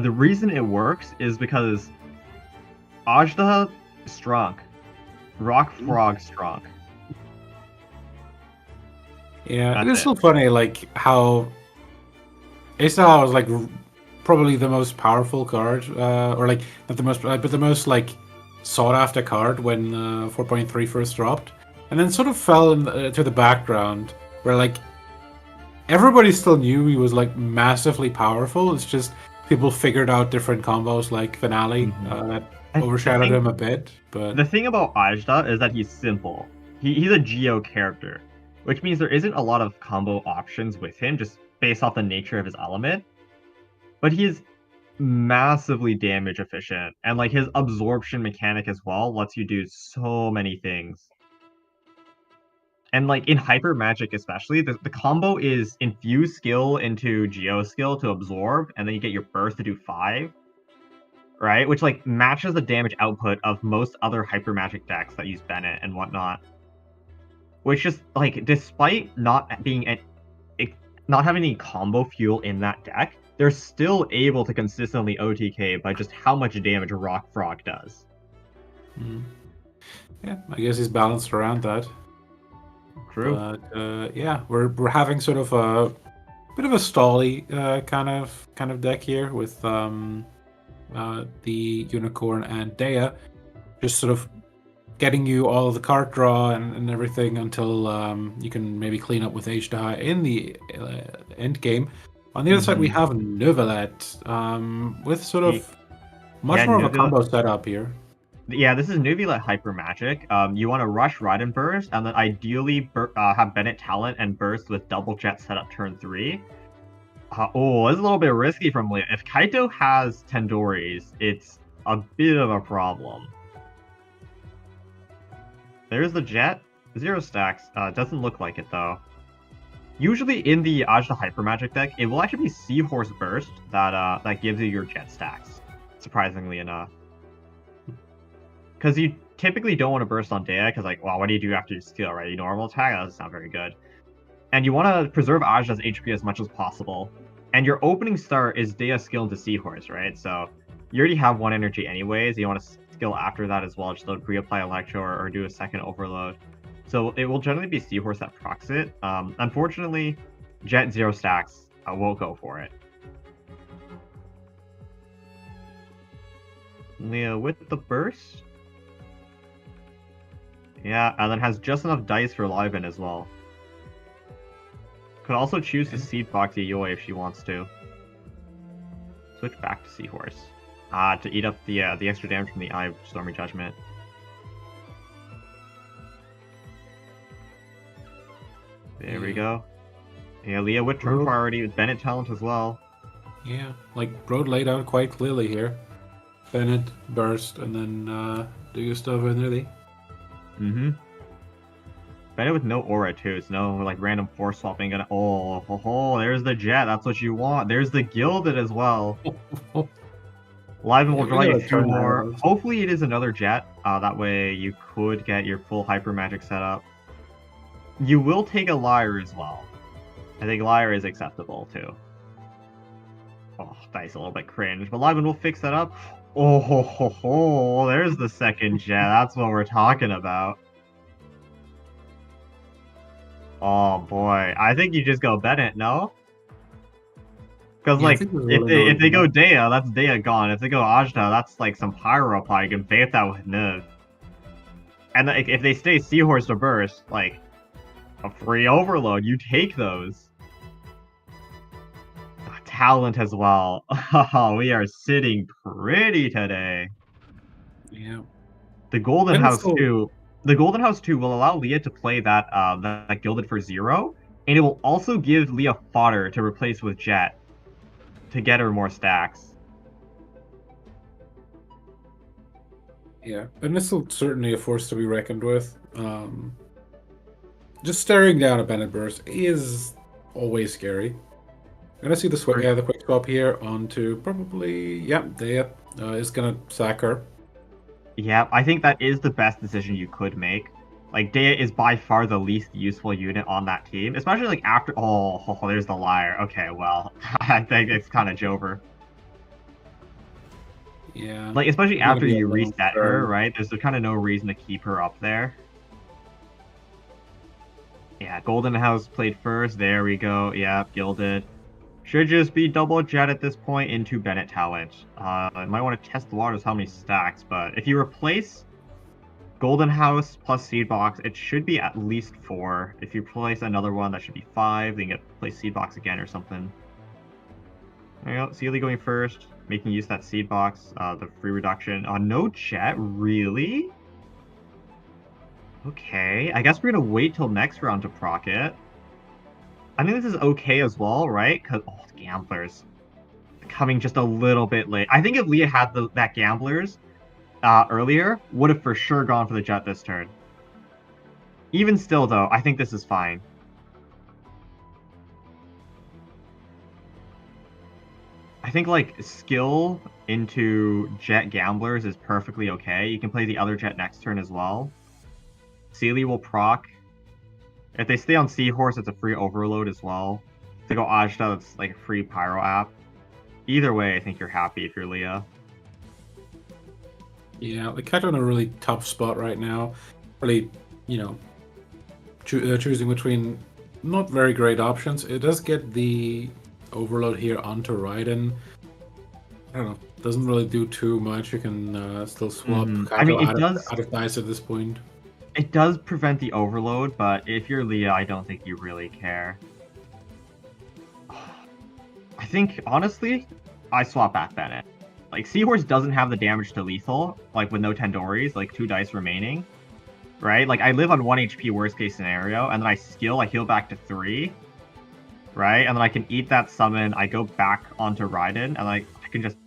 the reason it works is because Ajda strong, Rock Frog strong. Yeah, That's it is it. still funny, like, how Ace was, like, probably the most powerful card, or, like, not the most, but the most, like, sought-after card when 4.3 first dropped. And then sort of fell to the background, where, like, everybody still knew he was, like, massively powerful. It's just people figured out different combos, like Finale, that overshadowed him a bit. But the thing about Ajda is that he's simple. He's a Geo character, which means there isn't a lot of combo options with him, just based off the nature of his element. But he is massively damage efficient, and like his absorption mechanic as well lets you do so many things. And like in Hyper Magic especially, the combo is infuse skill into Geo skill to absorb, and then you get your burst to do 5. Right? Which like matches the damage output of most other Hyper Magic decks that use Bennett and whatnot. Which just like despite not having any combo fuel in that deck, they're still able to consistently OTK by just how much damage Rock Frog does. Yeah, I guess he's balanced around that. True. But yeah, we're having sort of a bit of a stally kind of deck here with the Unicorn and Dea, just sort of getting you all of the card draw and everything until you can maybe clean up with H-Die in the end game. On the other side, we have Neuvillette with sort of much more of a combo setup here. Yeah, this is Neuvillette Hyper Magic. You want to rush Ride and Burst, and then ideally have Bennett Talent and Burst with Double Jet setup turn 3. Oh, this is a little bit risky from Leah. If Kaito has Tandoris, it's a bit of a problem. There's the Jet. 0 stacks. Doesn't look like it, though. Usually in the Ajda Hyper Magic deck, it will actually be Seahorse Burst that gives you your Jet stacks, surprisingly enough. Because you typically don't want to burst on Dea, because, like, well, what do you do after you steal, right? You normal attack? That doesn't sound very good. And you want to preserve Ajda's HP as much as possible. And your opening start is Dea skill into Seahorse, right? So you already have 1 energy anyways. You want to skill after that as well, just to reapply Electro or do a second overload. So it will generally be Seahorse that procs it. Unfortunately, Jet 0 stacks won't go for it. Leah with the burst. Yeah, and then has just enough dice for Liven as well. Could also choose to Seed Box Yayoi if she wants to. Switch back to Seahorse. To eat up the extra damage from the Eye of Stormy Judgment. There we go. Yeah, Leah with turn priority with Bennett Talent as well. Yeah, like Road laid out quite clearly here. Bennett, Burst, and then do your stuff in really. Bennett with no aura too, so no like random force swapping. Gonna there's the Jet. That's what you want. There's the Gilded as well. Liven will draw you 2 more. Hopefully it is another Jet. That way you could get your full Hyper Magic setup. You will take a Liar as well. I think Liar is acceptable too. Oh, dice a little bit cringe, but Liven will fix that up. There's the second Jet. That's what we're talking about. Oh boy, I think you just go Bennett, no? Because like, if they go Dea, that's Dea gone. If they go Ajda, that's like some Pyropie. You can bait that with Neuv. And like, if they stay Seahorse or Burst, like, a free overload, you take those. Talent as well. We are sitting pretty today. Yeah. The Golden House 2. The Golden House 2 will allow Leah to play that Gilded for 0, and it will also give Leah fodder to replace with Jet. to get her more stacks. Yeah, and this will certainly a force to be reckoned with. Just staring down a Bennett Burst is always scary. I'm gonna see the quick swap here onto probably Leah is gonna sack her. Yeah, I think that is the best decision you could make. Like, Dea is by far the least useful unit on that team, especially like after. Oh, there's the liar. Okay, well, I think it's kind of Jover. Yeah, Like, especially it's gonna after be a you long reset turn. her, right? There's kind of no reason to keep her up there. Yeah, Golden House played first. There we go. Yeah, gilded. Should just be double jet at this point into Bennett talent. I might want to test the waters how many stacks, but if you replace Golden House plus Seed Box, it should be at least 4. If you place another one, that should be 5. Then you get place Seed Box again or something. There you go. Sealy going first, making use of that Seed Box, the free reduction. No jet, really? Okay, I guess we're gonna wait till next round to proc it. I think this is okay as well, right? Because Gamblers coming just a little bit late. I think if Leah had that Gamblers earlier, would have for sure gone for the jet this turn. Even still, though, I think this is fine. I think like skill into jet Gamblers is perfectly okay. You can play the other jet next turn as well. Sealy will proc. If they stay on Seahorse, it's a free overload as well. If they go Ajda, it's like a free Pyro app. Either way, I think you're happy if you're Leah. Yeah, like Kaido in a really tough spot right now. Really, choosing between not very great options. It does get the overload here onto Raiden. I don't know. Doesn't really do too much. You can still swap Kaido out of dice at this point. It does prevent the overload, but if you're Leah, I don't think you really care. I think, honestly, I swap back Bennett. Like, Seahorse doesn't have the damage to lethal, like, with no Tandoris, like, 2 dice remaining. Right? Like, I live on 1 HP worst case scenario, and then I heal back to 3. Right? And then I can eat that summon, I go back onto Raiden, and I can just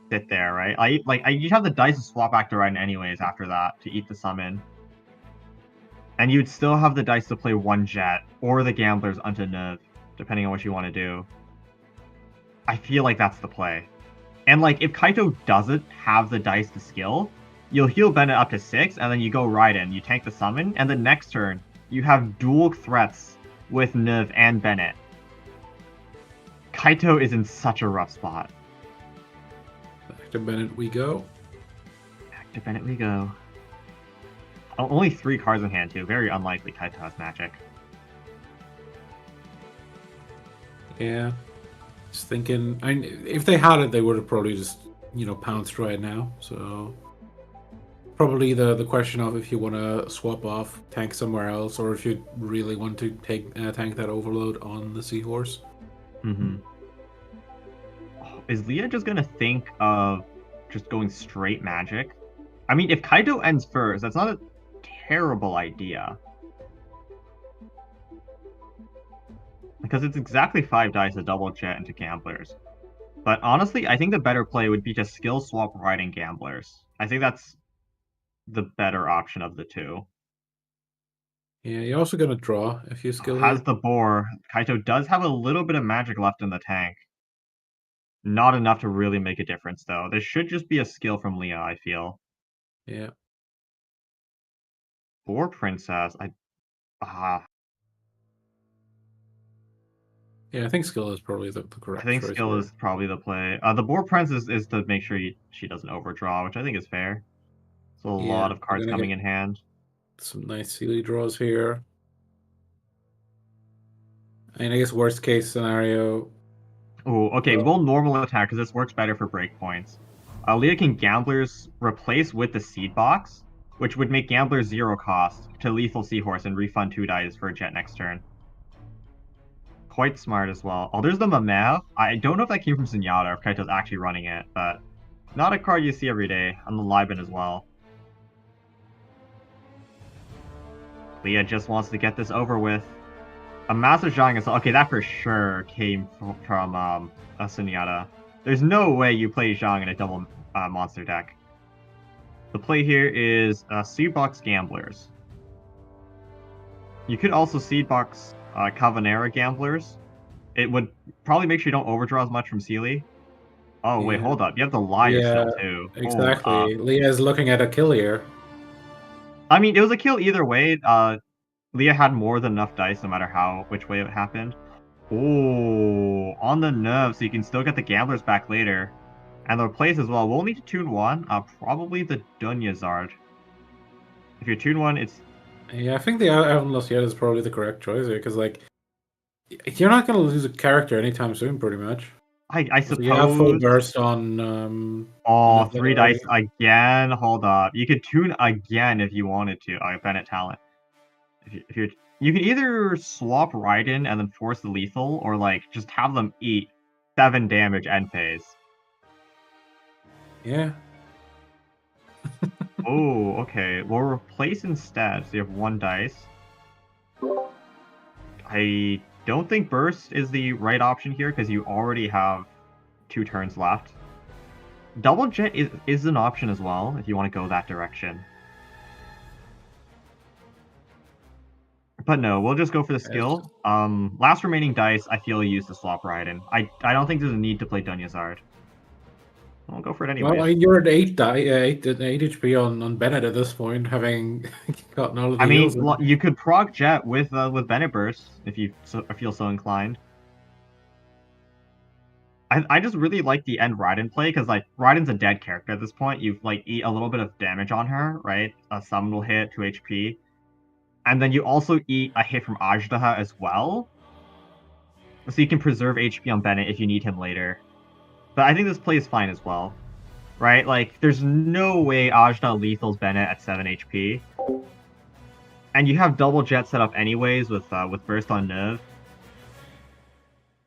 sit there, right? You have the dice to swap back to Raiden anyways after that, to eat the summon. And you'd still have the dice to play 1 jet, or the Gamblers onto Neuv, depending on what you want to do. I feel like that's the play. And like, if Kaido doesn't have the dice to skill, you'll heal Bennett up to 6, and then you go Raiden, you tank the summon, and the next turn, you have dual threats with Neuv and Bennett. Kaido is in such a rough spot. Back to Bennett we go. Back to Bennett we go. Only 3 cards in hand, too. Very unlikely Kaido has magic. Yeah. Just thinking... I mean, if they had it, they would have probably just, pounced right now. So... Probably the question of if you want to swap off, tank somewhere else, or if you really want to tank that overload on the Seahorse. Mm-hmm. Is Leah just going to think of just going straight magic? I mean, if Kaido ends first, that's not a terrible idea. Because it's exactly 5 dice to double jet into Gamblers. But honestly, I think the better play would be to skill swap Raiden Gamblers. I think that's the better option of the 2. Yeah, you're also going to draw if you skill Has here. the boar. Kaido does have a little bit of magic left in the tank. Not enough to really make a difference, though. This should just be a skill from Leah, I feel. Yeah. Boar Princess, Yeah, I think skill is probably the correct I think choice skill here. is probably the play. The Boar Princess is to make sure she doesn't overdraw, which I think is fair. So a Yeah, lot of cards coming in hand. Some nice Sealy draws here. I mean, I guess worst case scenario. Oh, okay, we'll normal attack because this works better for breakpoints. Leah can Gamblers replace with the Seed Box, which would make Gamblers 0 cost to lethal Seahorse and refund 2 dice for a jet next turn. Quite smart as well. Oh, there's the Mameh. I don't know if that came from Zenyatta or if Kaito's actually running it, but not a card you see every day on the Liban as well. Leah just wants to get this over with. A massive Zhang is okay. That for sure came from a Zenyatta. There's no way you play Zhang in a double monster deck. The play here is Seedbox Gamblers. You could also Seedbox Cavanera Gamblers. It would probably make sure you don't overdraw as much from Sealy. Oh, wait, Yeah. hold up. You have the Liar Yeah, still, too. Hold up. exactly. Leah is looking at a kill here. I mean, it was a kill either way. Leah had more than enough dice no matter which way it happened. Oh, on the nerve, so you can still get the Gamblers back later. And the plays as well. We'll need to tune one. Probably the Dunyazard. If you tune one, it's... Yeah, I think the I haven't lost yet is probably the correct choice here, because like you're not going to lose a character anytime soon, pretty much. I So you have full suppose... burst on. Oh, Neuvillette 3 already. dice again. Hold up. You could tune again if you wanted to. Bennett Talent. You can either swap Raiden and then force the lethal, or like just have them eat 7 damage end phase. Yeah. Oh, okay. We'll replace instead. So you have 1 dice. I don't think burst is the right option here because you already have 2 turns left. Double jet is an option as well if you want to go that direction. But no, we'll just go for the skill. Last remaining dice, I feel use the swap Raiden. I don't think there's a need to play Dunyazard. We'll go for it anyways. Well, you're at 8 HP on Bennett at this point, having gotten all of the I mean, heals. you could proc jet with Bennett Burst if you feel so inclined. I just really like the end Raiden play because like Raiden's a dead character at this point. You like eat a little bit of damage on her, right? A summon will hit 2 HP, and then you also eat a hit from Ajdaha as well, so you can preserve HP on Bennett if you need him later. But I think this play is fine as well, right? Like there's no way Ajda lethals Bennett at 7 HP, and you have double jet set up anyways with burst on Nev.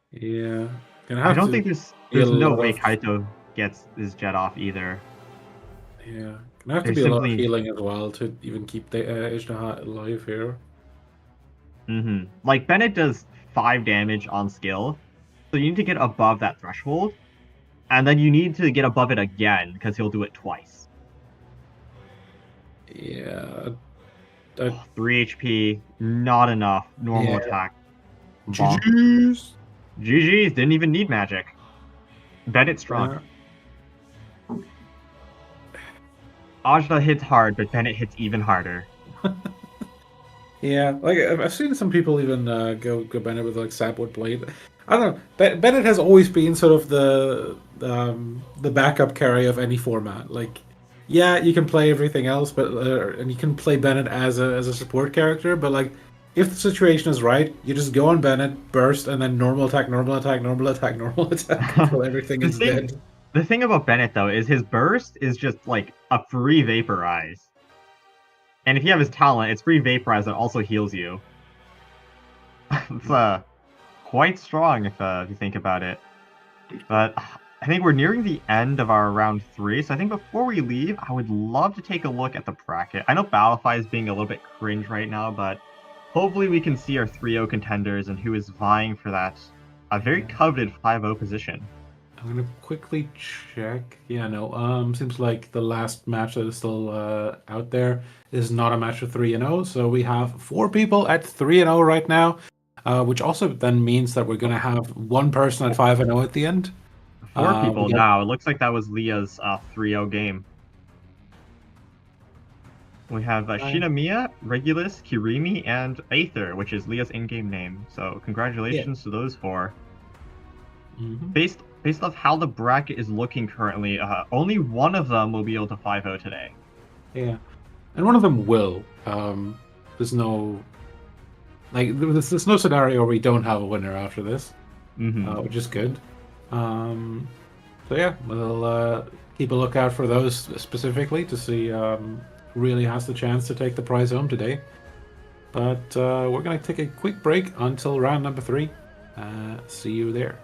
Yeah. I don't think there's no way Kaido gets his jet off either. Yeah, gonna have to There's be a lot of simply... healing as well to even keep the Ishtaha alive here. Like Bennett does 5 damage on skill, so you need to get above that threshold, and then you need to get above it again because he'll do it twice. Yeah. 3 HP, not enough. Normal attack. GG's. GG's, didn't even need magic. Bennett's strong. Ajda hits hard, but Bennett hits even harder. Yeah, like I've seen some people even go Bennett with like Sapwood Blade. I don't know. Bennett has always been sort of the backup carry of any format. Like, yeah, you can play everything else, but and you can play Bennett as a support character. But like, if the situation is right, you just go on Bennett, burst, and then normal attack, normal attack, normal attack, normal attack until everything is dead. The thing about Bennett though is his burst is just like a free vaporize. And if you have his talent, it's free vaporize that also heals you. It's quite strong if you think about it. But I think we're nearing the end of our round 3, so I think before we leave, I would love to take a look at the bracket. I know Battlefy is being a little bit cringe right now, but hopefully we can see our 3-0 contenders and who is vying for that very coveted 5-0 position. I'm gonna quickly check. Yeah, no. Seems like the last match that is still out there is not a match of 3-0. So we have 4 people at 3-0 right now, which also then means that we're gonna have 1 person at 5-0 at the end. 4 people now. It looks like that was Leah's 3-0 game. We have Shinamiya, Regulus, Kirimi, and Aether, which is Leah's in-game name. So congratulations to those 4. Based off how the bracket is looking currently, only one of them will be able to 5-0 today. Yeah, and one of them will. There's no there's no scenario where we don't have a winner after this, which is good. So yeah, we'll keep a lookout for those specifically to see who really has the chance to take the prize home today. But we're going to take a quick break until round number 3. See you there.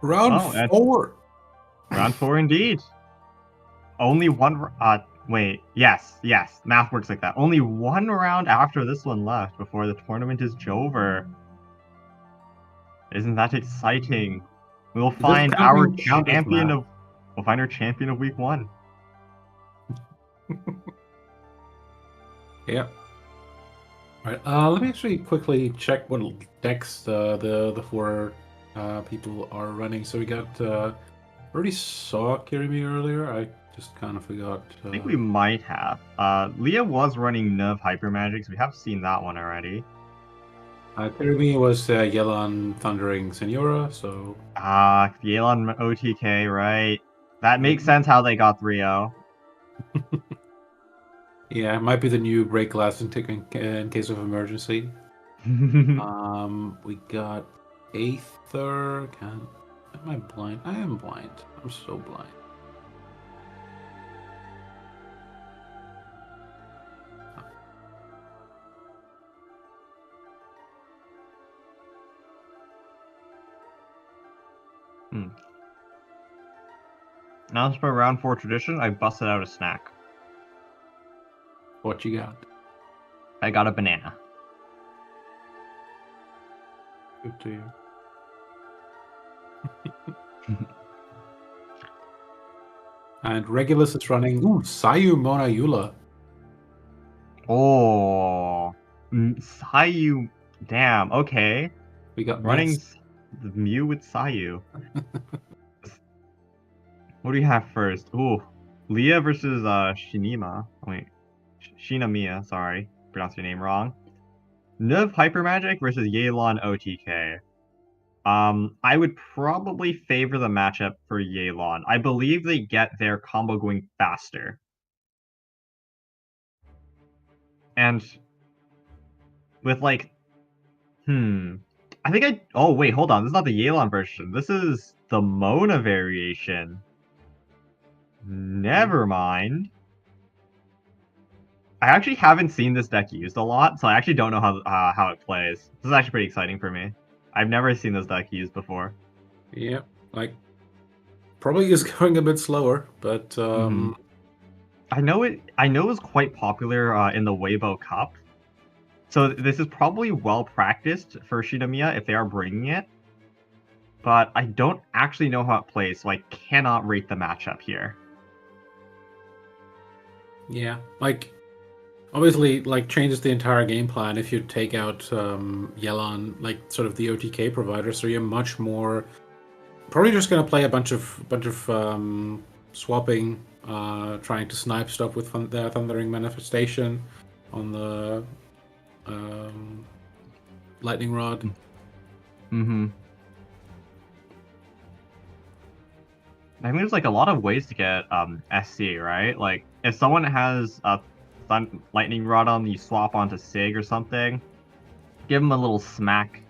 Round Oh, that's 4. round 4 indeed. Only one. Wait. Yes. Math works like that. Only one round after this one left before the tournament is over. Isn't that exciting? We'll It doesn't find our count as champion math. of. We'll find our champion of week 1. Yeah. Right. Let me actually quickly check what decks the 4 people are running. So we got. Already saw Kiri earlier. I just kind of forgot. I think we might have. Leah was running Neuvillette Hyper Magic, we have seen that one already. Kiri was Yelan Thundering Senora, so. Yelan OTK, right? That makes sense how they got 3-0. Yeah, it might be the new break glass in case of emergency. We got Aether. Am I blind? I am blind. I'm so blind. Now for round 4 tradition, I busted out a snack. What you got? I got a banana. Good to you. And Regulus is running. Ooh, Sayu Mona Eula. Oh, Sayu. Damn. Okay. We got running Nest. the Mew with Sayu. What do you have first? Ooh, Leah versus Shinima. Wait, Shinamiya. Sorry, pronounced your name wrong. Neuvillette Hyper Magic versus Yelan OTK. I would probably favor the matchup for Yelan. I believe they get their combo going faster. And with like, I think oh wait, hold on. This is not the Yelan version. This is the Mona variation. Never mind. I actually haven't seen this deck used a lot, so I actually don't know how it plays. This is actually pretty exciting for me. I've never seen this deck used before. Yeah, like probably is going a bit slower, but I know it was quite popular in the Weibo Cup. So this is probably well practiced for Shinamiya if they are bringing it. But I don't actually know how it plays, so I cannot rate the matchup here. Yeah, like obviously, like changes the entire game plan if you take out Yelan, like sort of the OTK provider. So you're much more probably just gonna play a bunch of swapping, trying to snipe stuff with the Thundering Manifestation on the Lightning Rod. I mean, there's like a lot of ways to get SC, right? Like if someone has a Lightning Rod on, you swap onto Sig or something. Give them a little smack.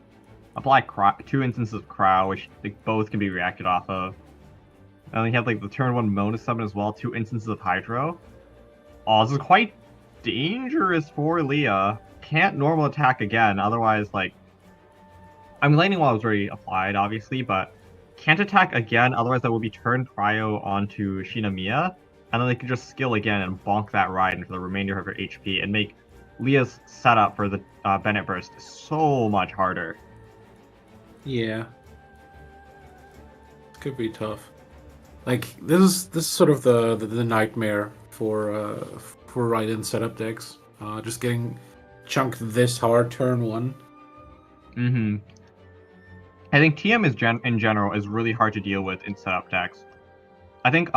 Apply 2 instances of Crow, which like, both can be reacted off of. And then you have like the turn 1 Mona summon as well, 2 instances of Hydro. Oh, this is quite dangerous for Leah. Can't normal attack again, otherwise like... I mean, Lightning Wall was already applied, obviously, but can't attack again, otherwise that will be turned cryo onto Shinamiya, and then they can just skill again and bonk that Raiden for the remainder of her HP and make Leah's setup for the Bennett Burst so much harder. Yeah, it could be tough. Like this is sort of the nightmare for Raiden setup decks. Just getting chunked this hard turn 1. I think TM is in general is really hard to deal with in setup decks. I think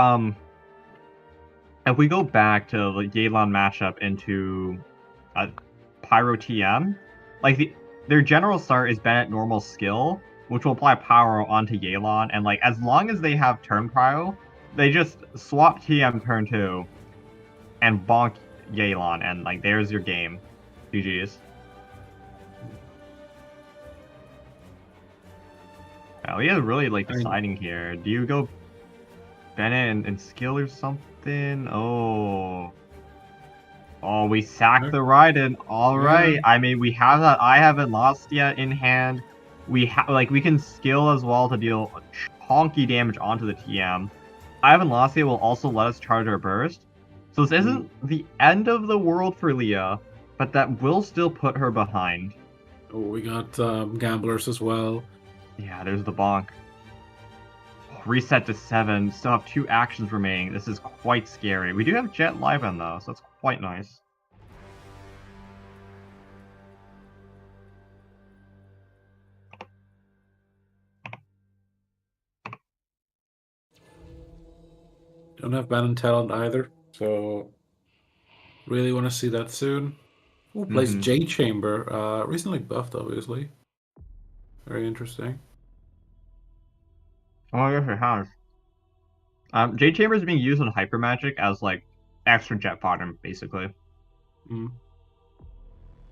if we go back to the Yelan matchup into Pyro TM, like their general start is Bennett normal skill, which will apply power onto Yelan, and like as long as they have turn cryo, they just swap TM turn 2 and bonk Yelan, and like there's your game. GG's. Leah is really like deciding here. Do you go Bennett and skill or something? Oh, we sacked the Raiden. All right. I mean, we have that. I haven't lost yet in hand. We can skill as well to deal a chonky damage onto the TM. Ivan Lassia will also let us charge our burst. So this isn't the end of the world for Leah, but that will still put her behind. Oh, we got gamblers as well. Yeah, there's the bonk. Reset to 7. Still have 2 actions remaining. This is quite scary. We do have Jet live on though, so that's quite nice. Don't have Ban and Talent either, so really want to see that soon. Who plays J Chamber? Recently buffed, obviously. Very interesting. Oh yes, it has. J Chamber is being used in Hyper Magic as like extra jet fodder, basically. Mm.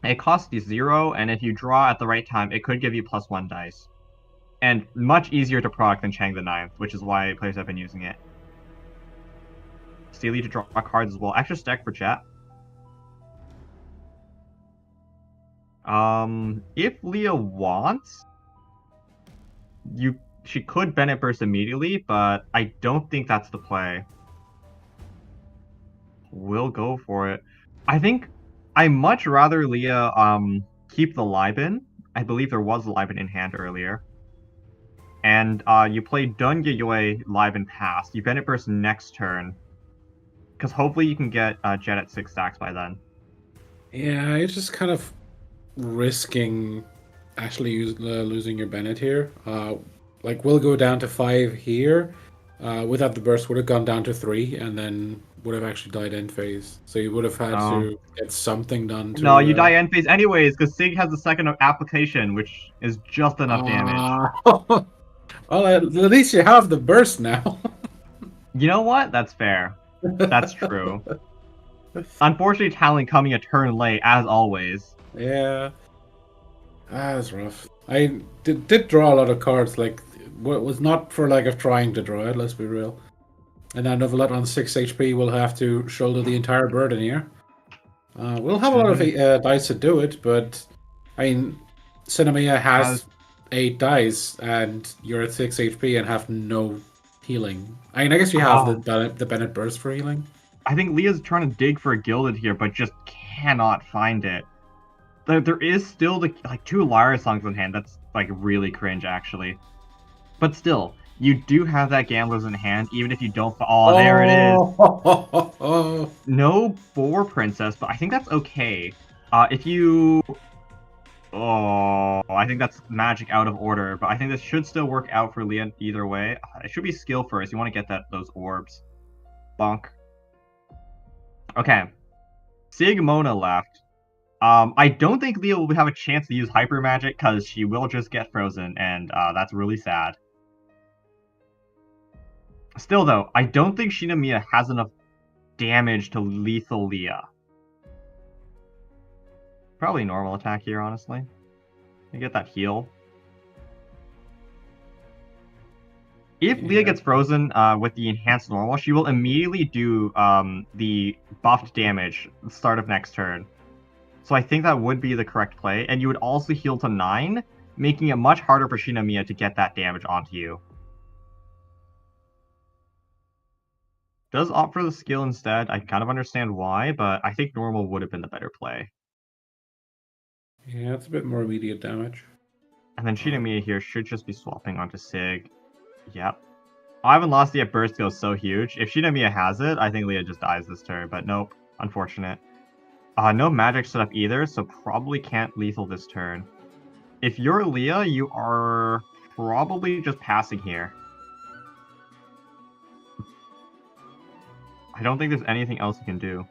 It costs you 0, and if you draw at the right time, it could give you +1 dice. And much easier to proc than Chang the Ninth, which is why players have been using it. Steely to draw cards as well. Extra stack for Jet. If Leah wants, she could Bennett Burst immediately, but I don't think that's the play. We'll go for it. I think I much rather Leah keep the Liben. I believe there was a Liben in hand earlier. And you play Dun Yayoi Liben Pass. You Bennett Burst next turn. Because hopefully you can get Jet at 6 stacks by then. Yeah, it's just kind of risking actually losing your Bennett here. Like, we'll go down to 5 here. Without the burst, would have gone down to 3, and then would have actually died end phase. So you would have had to get something done to... No, you die end phase anyways, because Sig has the second application, which is just enough damage. Well, at least you have the burst now. You know what? That's fair. That's true. Unfortunately, Talon coming a turn late, as always. Yeah. That's rough. I did draw a lot of cards, like, was not for lack of trying to draw it, let's be real. And now Neuvillette on 6 HP will have to shoulder the entire burden here. We'll have a lot of dice to do it, but, I mean, Shamia has 8 dice, and you're at 6 HP and have no healing. I mean, I guess you have the Bennett Burst for healing. I think Leah's trying to dig for a Gilded here, but just cannot find it. There is still the 2 Lyra songs in hand. That's like really cringe, actually. But still, you do have that Gamblers in hand, even if you don't. Oh, there it is. No Boar Princess, but I think that's okay. If you... Oh, I think that's magic out of order, but I think this should still work out for Leah either way. It should be skill first. You want to get those orbs. Bonk. Okay. Sigmona left. I don't think Leah will have a chance to use Hyper Magic because she will just get frozen, and that's really sad. Still, though, I don't think Shinamiya has enough damage to lethal Leah. Probably normal attack here, honestly. You get that heal. If Leah gets frozen with the enhanced normal, she will immediately do the buffed damage at the start of next turn. So I think that would be the correct play, and you would also heal to 9, making it much harder for Shinamiya to get that damage onto you. Does opt for the skill instead. I kind of understand why, but I think normal would have been the better play. Yeah, it's a bit more immediate damage. And then Shinamiya here should just be swapping onto Sig. Yep. Ivan Lastia at burst goes so huge. If Shinamiya has it, I think Leah just dies this turn, but nope. Unfortunate. No magic set up either, so probably can't lethal this turn. If you're Leah, you are probably just passing here. I don't think there's anything else you can do.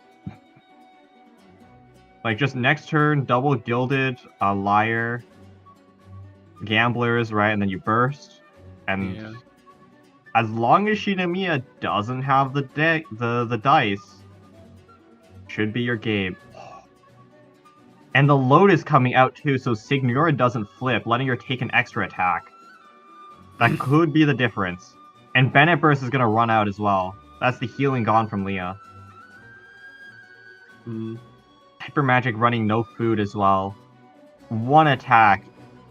Like, just next turn, double Gilded, Liar, Gamblers, right? And then you burst. And as long as Shinamiya doesn't have the dice, should be your game. And the load is coming out too, so Signora doesn't flip, letting her take an extra attack. That could be the difference. And Bennett Burst is going to run out as well. That's the healing gone from Leah. Hyper Magic running no food as well. One attack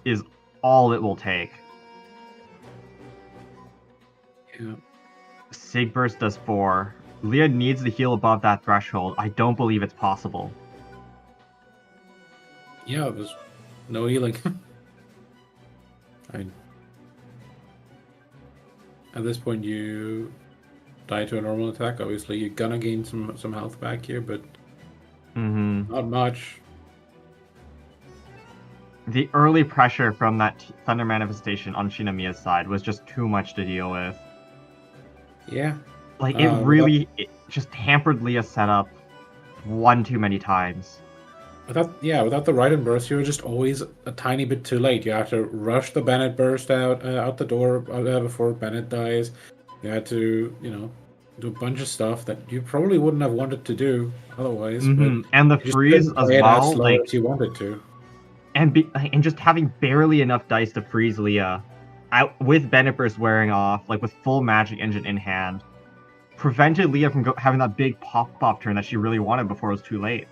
is all it will take. Yeah. Sigburst does 4. Leah needs to heal above that threshold. I don't believe it's possible. Yeah, there's no healing. At this point, you die to a normal attack. Obviously, you're gonna gain some health back here, but not much. The early pressure from that Thunder Manifestation on Shinamiya's side was just too much to deal with. Yeah. Like, it just hampered Leah's setup one too many times. Without the right and burst, you're just always a tiny bit too late. You have to rush the Bennett burst out the door before Bennett dies. You had to, do a bunch of stuff that you probably wouldn't have wanted to do otherwise. But and the you just freeze couldn't as play it as well, slow like, as you wanted to. and just having barely enough dice to freeze Leah, out with Bennett burst wearing off, like with full magic engine in hand, prevented Leah from having that big pop-off turn that she really wanted before it was too late.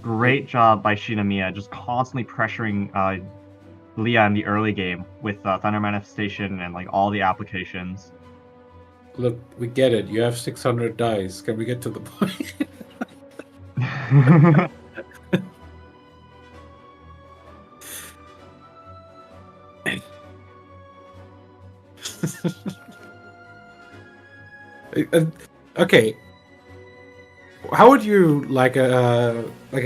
Great job by Shinamiya, just constantly pressuring Leah in the early game with Thunder Manifestation and like all the applications. Look, we get it. You have 600 dice. Can we get to the point? Okay. How would you like a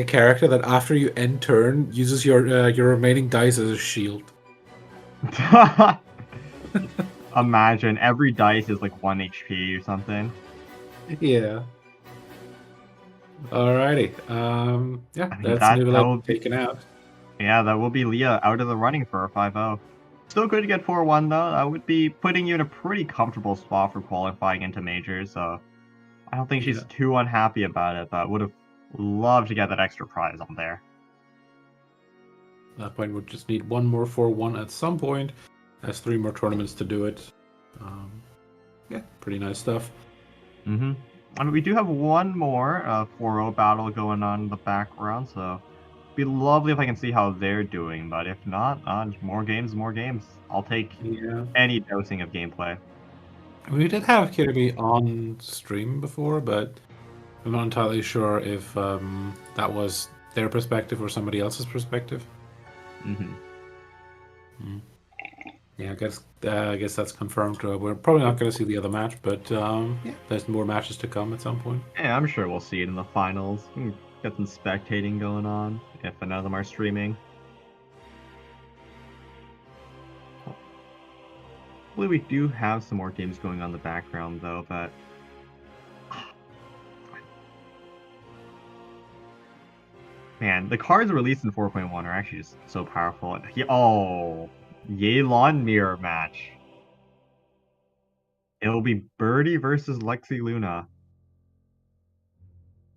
character that after you end turn uses your remaining dice as a shield? Imagine every dice is like 1 HP or something. Yeah. Alrighty. Yeah, I mean, that's that Neuvillette will be, taken out. yeah, that will be Leah out of the running for a 5-0. Still good to get 4-1 though. That would be putting you in a pretty comfortable spot for qualifying into majors. So I don't think she's too unhappy about it, but would have loved to get that extra prize on there. At that point, we'll just need one more 4-1 at some point. Has 3 more tournaments to do it. Yeah, pretty nice stuff. I mean, we do have one more 4-0 battle going on in the background, so it'd be lovely if I can see how they're doing. But if not, more games, more games. I'll take any dosing of gameplay. We did have Kiri on stream before, but I'm not entirely sure if that was their perspective or somebody else's perspective. Yeah, I guess that's confirmed. We're probably not going to see the other match, but there's more matches to come at some point. Yeah, I'm sure we'll see it in the finals. Get some spectating going on if none of them are streaming. Hopefully we do have some more games going on in the background though, but man, the cards released in 4.1 are actually just so powerful. Yelan mirror match. It'll be Birdie versus Lexi Luna.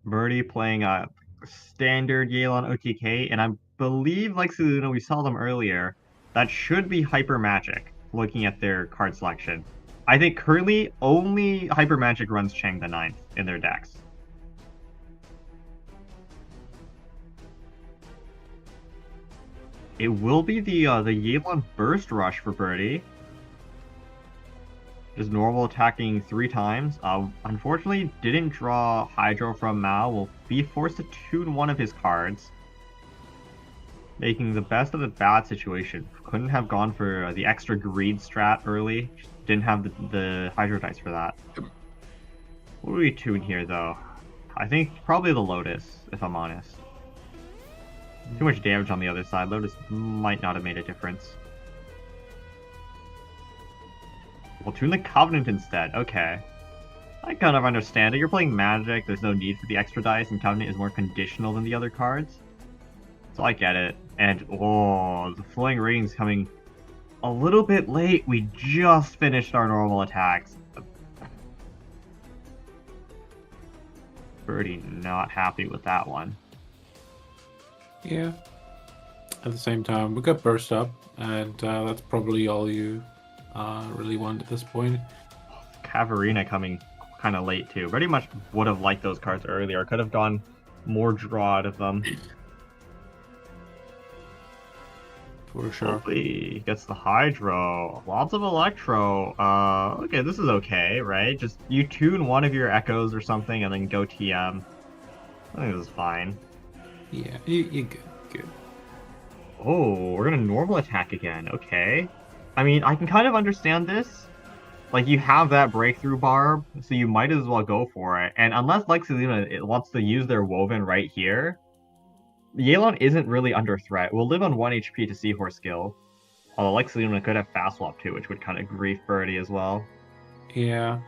Birdie playing a standard Yelan OTK, and I believe Lexi Luna, we saw them earlier. That should be Hyper Magic, looking at their card selection. I think currently only Hyper Magic runs Chang the Ninth in their decks. It will be the Yelan Burst Rush for Birdie. Just normal attacking 3 times. Unfortunately, didn't draw Hydro from Mao. Will be forced to tune one of his cards, making the best of a bad situation. Couldn't have gone for the extra greed strat early. Didn't have the Hydro dice for that. What do we tune here, though? I think probably the Lotus, if I'm honest. Too much damage on the other side. Lotus might not have made a difference. We'll tune the Covenant instead. Okay. I kind of understand it. You're playing Magic. There's no need for the extra dice, and Covenant is more conditional than the other cards. So I get it. And, the Flowing Rings coming a little bit late. We just finished our normal attacks. Birdie not happy with that one. Yeah. At the same time, we got burst up, and that's probably all you really want at this point. Cavarina coming kind of late too. Pretty much would have liked those cards earlier. Could have gone more draw out of them. for sure. Hopefully he gets the Hydro. Lots of Electro. Okay, this is okay, right? Just you tune one of your Echoes or something and then go TM. I think this is fine. Yeah, you good. Good. Oh, we're gonna normal attack again. Okay. I mean, I can kind of understand this. Like, you have that breakthrough barb, so you might as well go for it. And unless Lexi Luna wants to use their Woven right here, Yelan isn't really under threat. We'll live on 1 HP to Seahorse skill. Although Lexi Luna could have Fast Swap too, which would kind of grief Birdie as well. Yeah,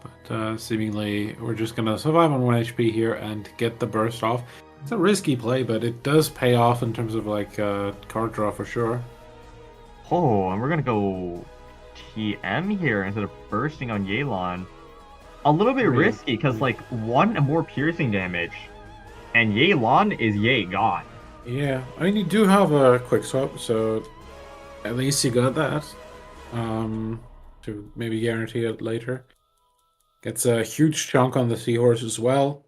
but seemingly we're just gonna survive on 1 HP here and get the burst off. It's a risky play, but it does pay off in terms of like card draw for sure. Oh, and we're gonna go TM here instead of bursting on Yelan. A little bit Really? risky, because like one more piercing damage, and Yelan is gone. Yeah, I mean you do have a quick swap, so at least you got that. To maybe guarantee it later. Gets a huge chunk on the Seahorse as well.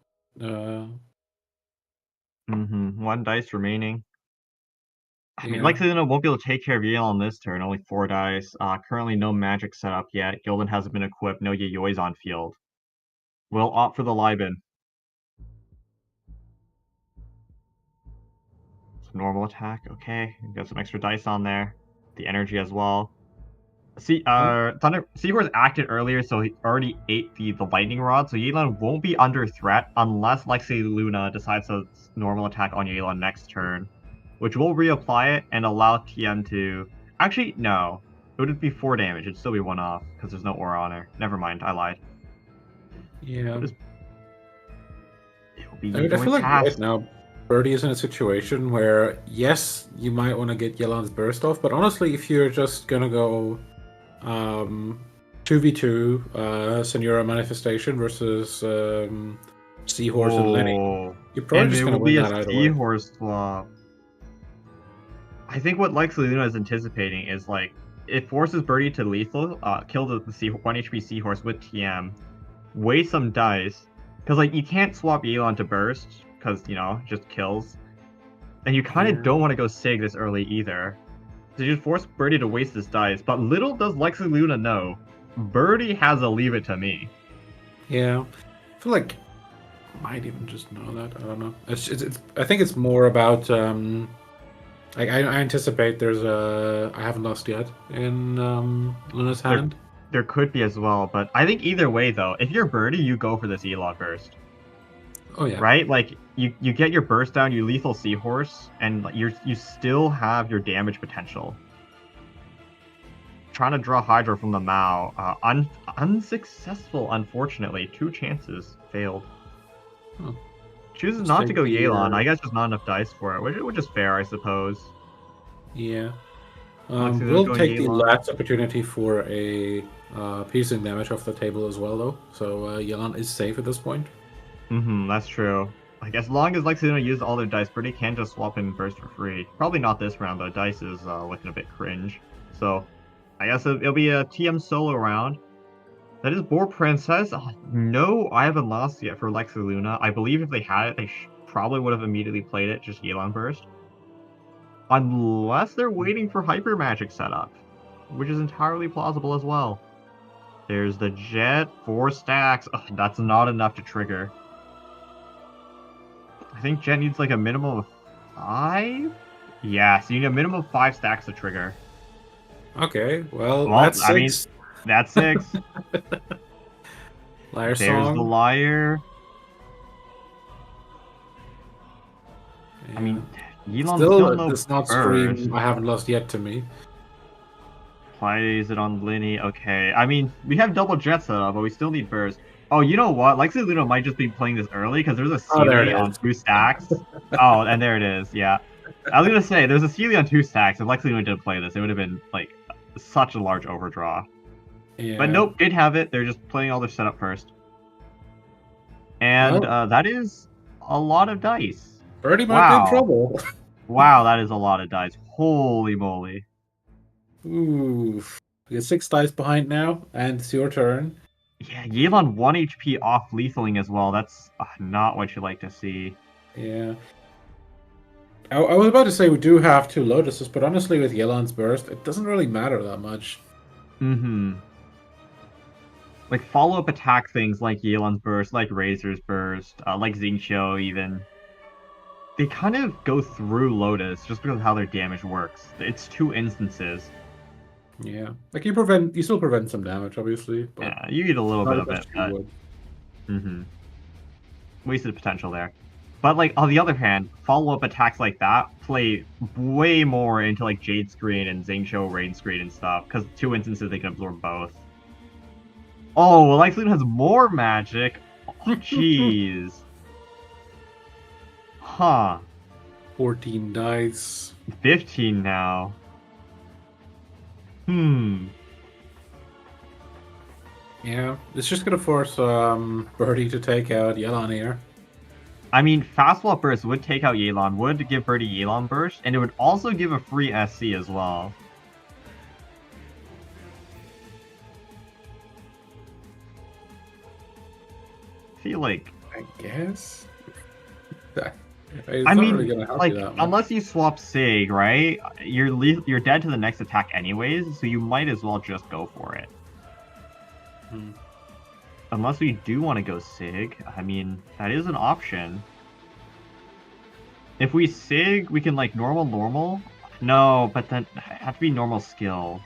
One dice remaining. I mean, Yeah. Lexi Luna won't be able to take care of Yelan this turn, only 4 dice. Currently no magic set up yet. Gildan hasn't been equipped, no Yayoi's on field. We'll opt for the Liben. Normal attack, okay. Got some extra dice on there. The energy as well. Seahorse acted earlier, so he already ate the lightning rod, so Yelan won't be under threat unless Lexi Luna decides to normal attack on Yelan next turn, which will reapply it and allow TM to... Actually, no. It would be 4 damage. It'd still be 1 off, because there's no aura on her. Never mind, I lied. Yeah. It will be I feel like right now, Birdie is in a situation where, yes, you might want to get Yelan's burst off, but honestly, if you're just gonna go 2v2 Senora Manifestation versus Seahorse and Lenny, you're probably just gonna win that either way. Seahorse swap. I think what Lexi Luna is anticipating is like it forces Birdie to lethal, kill the 1 HP Seahorse with TM, waste some dice, because like you can't swap Yelan to burst because just kills, and you kind of don't want to go Sig this early either. So you just force Birdie to waste this dice, but little does Lexi Luna know, Birdie has a leave it to me. Yeah, I feel like I might even just know that. I don't know. I think it's more about like I anticipate there's a I haven't lost yet in Luna's hand. There could be as well, but I think either way though, if you're Birdie, you go for this Elon burst. Oh yeah. Right? Like you get your burst down, you lethal Seahorse, and you still have your damage potential. Trying to draw Hydro from the Mao, unsuccessful unfortunately. 2 chances failed. Huh. Chooses not to go Yelan. I guess there's not enough dice for it, which is fair, I suppose. Yeah. We'll take the last opportunity for a piercing damage off the table as well, though. So Yelan is safe at this point. That's true. Like, as long as Lexi Luna uses all their dice, Birdie can just swap in burst for free. Probably not this round, though. Dice is looking a bit cringe. So, I guess it'll be a TM solo round. That is Boar Princess. No, I haven't lost yet for Lexi Luna. I believe if they had it, they probably would have immediately played it, just Yelan burst. Unless they're waiting for Hyper Magic setup, which is entirely plausible as well. There's the Jet, 4 stacks. Ugh, that's not enough to trigger. I think Jet needs like a minimum of 5? Yeah, so you need a minimum of 5 stacks to trigger. Okay, well that's 6. I mean, that's 6. Liar There's Song. the Liar. Yeah. I mean, Yelan still no does not scream I haven't lost yet to me. Plays it on Linny. Okay, I mean, we have double Jet set up, but we still need burst. Oh, you know what? Lexi Luna might just be playing this early because there's a Sealy on 2 stacks. Oh, and there it is. Yeah, I was gonna say there's a Sealy on 2 stacks. If Lexi Luna did play this, it would have been like such a large overdraw. Yeah. But nope, did have it. They're just playing all their setup first, and that is a lot of dice. Birdie might be in trouble. Wow, that is a lot of dice. Holy moly. Ooh. We get 6 dice behind now, and it's your turn. Yeah, Yelan 1 HP off lethaling as well. That's not what you like to see. Yeah. I was about to say we do have two Lotuses, but honestly, with Yelan's Burst, it doesn't really matter that much. Mm-hmm. Like follow-up attack things like Yelan's Burst, like Razor's Burst, like Xingqiu even. They kind of go through Lotus just because of how their damage works. It's two instances. Yeah, like you still prevent some damage, obviously, but Yeah, you get a little bit not as of much it, as you but would. wasted potential there. But like on the other hand, follow-up attacks like that play way more into like Jade Screen and Xingqiu Rain Screen and stuff, because two instances they can absorb both. Oh, well, Lexi has more magic. Oh, jeez. Huh. 14 dice. 15 now. Hmm. Yeah, it's just gonna force Birdie to take out Yelan here. I mean, Fast Swap Burst would take out Yelan, would give Birdie Yelan Burst, and it would also give a free SC as well. I feel like... I guess. I mean, really gonna help like, you that much. unless you swap Sig, right? You're dead to the next attack anyways, so you might as well just go for it. Unless we do want to go Sig, I mean, that is an option. If we Sig, we can, like, normal? No, but then it has to be normal skill.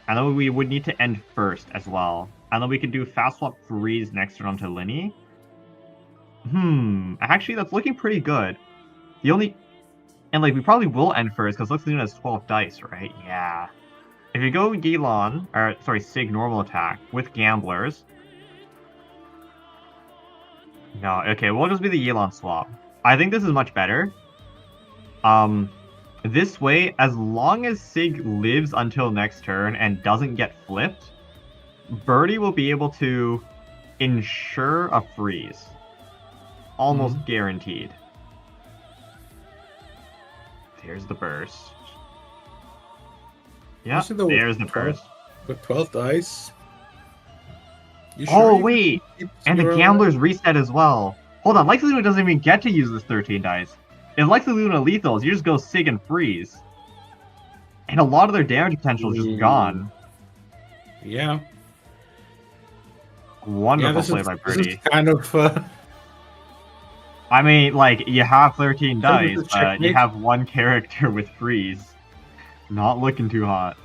And then we would need to end first as well. And then we could do Fast Swap Freeze next turn onto Linny. Actually, that's looking pretty good. The only... And, like, we probably will end first, because Lexi has 12 dice, right? Yeah. If you go Yelan, or, sorry, Sig normal attack, with Gamblers... No, okay, we'll just be the Yelan swap. I think this is much better. This way, as long as Sig lives until next turn and doesn't get flipped, Birdie will be able to ensure a freeze. Almost guaranteed. There's the burst. Yeah, there's the burst. With 12 dice. Oh, wait! And the Gambler's reset as well. Hold on, Lexi Luna doesn't even get to use this 13 dice. If Lexi Luna lethals, you just go Sig and freeze. And a lot of their damage potential is just gone. Yeah. Wonderful play by Birdie. This is kind of... I mean, like, you have 13 dice, but you have one character with freeze. Not looking too hot.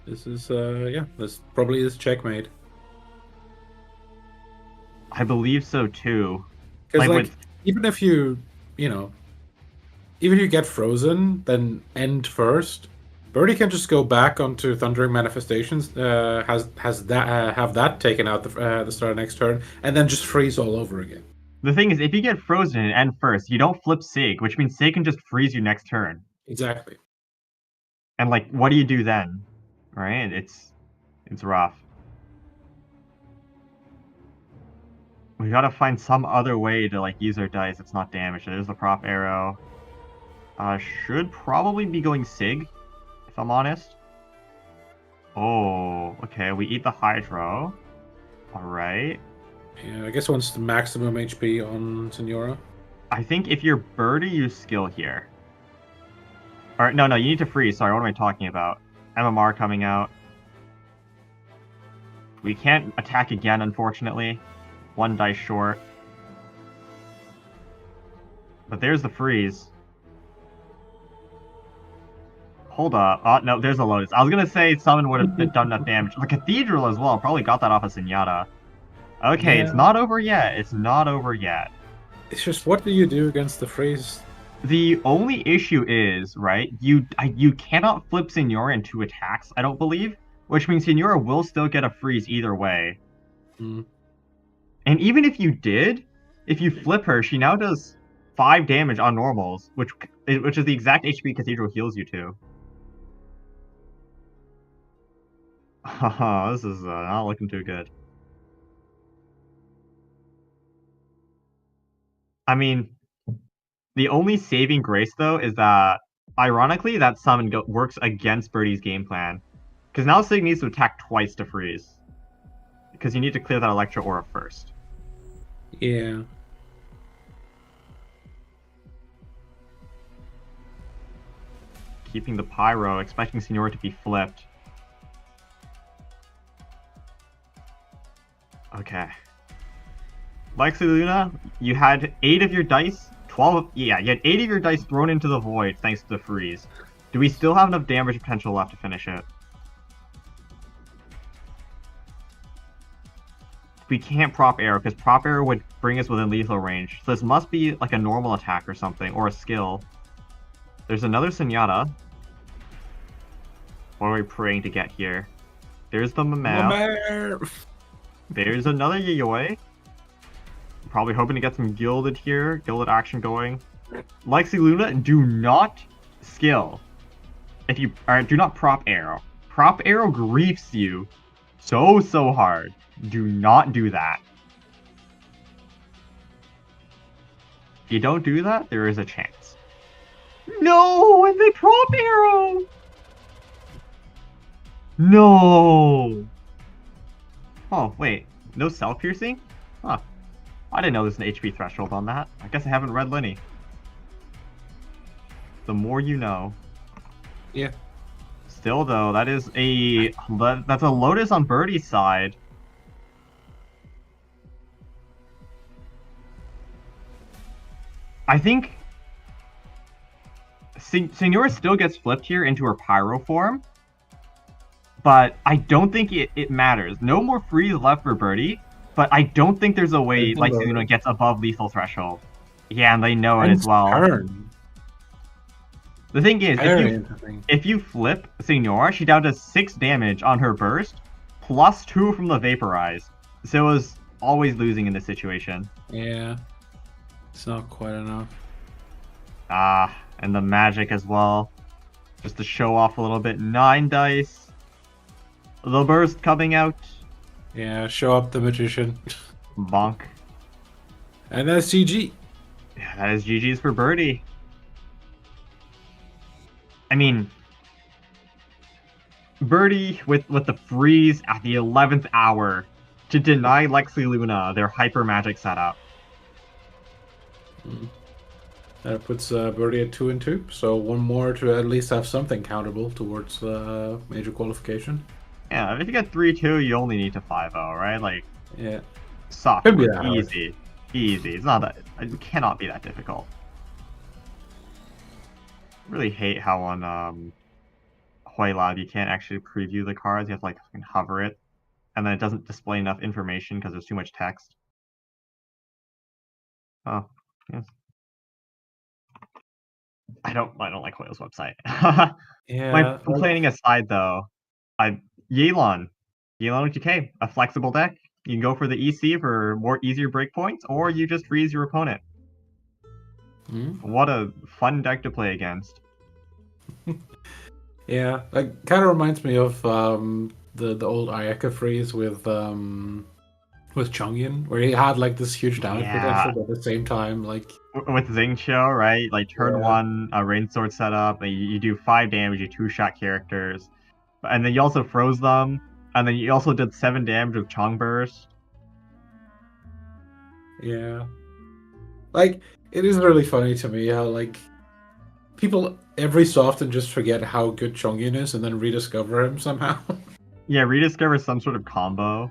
This is, yeah, this probably is checkmate. I believe so, too. Because, like, even if you know, even if you get frozen, then end first, Birdie can just go back onto Thundering Manifestations, have that taken out the start of next turn, and then just freeze all over again. The thing is, if you get frozen and end first, you don't flip Sig, which means Sig can just freeze you next turn. Exactly. And, like, what do you do then? Right? It's rough. We gotta find some other way to, like, use our dice that's not damaged. There's the prop arrow. Should probably be going Sig, if I'm honest. Oh, okay, we eat the Hydro. Alright. Yeah, I guess once the maximum HP on Senora. I think if you're Birdie, you skill here. Alright, no, you need to freeze. Sorry, what am I talking about? MMR coming out. We can't attack again, unfortunately. One dice short. But there's the freeze. Hold up. Oh, no, there's a Lotus. I was gonna say Summon would have done enough damage. The Cathedral as well. Probably got that off of Zenyatta. Okay, yeah. It's not over yet. It's not over yet. It's just, what do you do against the freeze? The only issue is, right, you cannot flip Senora in 2 attacks, I don't believe. Which means Senora will still get a freeze either way. And even if you did, if you flip her, she now does 5 damage on normals, which is the exact HP Cathedral heals you to. Haha, this is not looking too good. I mean, the only saving grace, though, is that, ironically, that summon works against Birdie's game plan. Because now Sig needs to attack twice to freeze. because you need to clear that Electro Aura first. Yeah. Keeping the Pyro, expecting Senior to be flipped. Okay. Lexi Luna, you had 8 of your dice, 12 yeah, you had 8 of your dice thrown into the void thanks to the freeze. Do we still have enough damage potential left to finish it? We can't prop arrow, because prop arrow would bring us within lethal range. So this must be like a normal attack or something, or a skill. There's another Senjata. What are we praying to get here? There's the Mammoth. There's another Yayoi. Probably hoping to get some gilded here, gilded action going. Lexi Luna, do not skill. If you do not prop arrow. Prop arrow griefs you so hard. Do not do that. If you don't do that, there is a chance. No, and they prop arrow. No. Oh wait, no self piercing? Huh. I didn't know there's an HP threshold on that. I guess I haven't read Lenny. The more you know. Yeah. Still though, that's a Lotus on Birdie's side. I think Senora still gets flipped here into her Pyro form, but I don't think it matters. No more freeze left for Birdie, but I don't think there's a way like Senora gets above lethal threshold. Yeah, and they know it as well. Turn. The thing is, if you flip Senora, she down to 6 damage on her burst, plus 2 from the Vaporize. So it was always losing in this situation. Yeah. It's not quite enough. Ah, and the magic as well. Just to show off a little bit. 9 dice. The burst coming out. Yeah, show up the magician. Bonk. And that's GG. Yeah, that is GG's for Birdie. I mean, Birdie with the freeze at the 11th hour to deny Lexi Luna their hyper magic setup. That puts Birdie at 2-2, so one more to at least have something countable towards major qualification. Yeah, if you get 3-2, you only need to 5-0, right? Like, yeah, soft, easy, easy. It's not that it cannot be that difficult. I really hate how on Hoylab you can't actually preview the cards. You have to like hover it, and then it doesn't display enough information because there's too much text. Oh, yes. I don't like Hoyle's website. yeah. My complaining aside, though, Yelan with GK, a flexible deck. You can go for the EC for more easier breakpoints, or you just freeze your opponent. What a fun deck to play against. Yeah, it kind of reminds me of the old Ayaka freeze with Chongyun, where he had like this huge damage potential, but at the same time, like with Xingqiu, right? Like turn 1, a Rain Sword setup, you do 5 damage, you 2-shot characters, and then you also froze them, and then you also did 7 damage with Chong Burst. Yeah, like it is really funny to me how like people every so often just forget how good Chongyun is and then rediscover him somehow. Yeah, rediscover some sort of combo.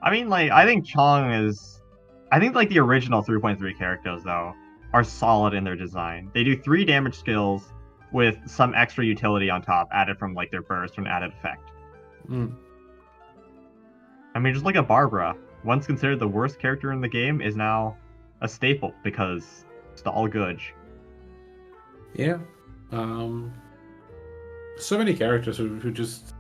I mean, like, I think like the original 3.3 characters, though, are solid in their design. They do 3 damage skills with some extra utility on top, added from, like, their burst or an added effect. I mean, just like a Barbara, once considered the worst character in the game, is now a staple, because it's all good. Yeah. So many characters who just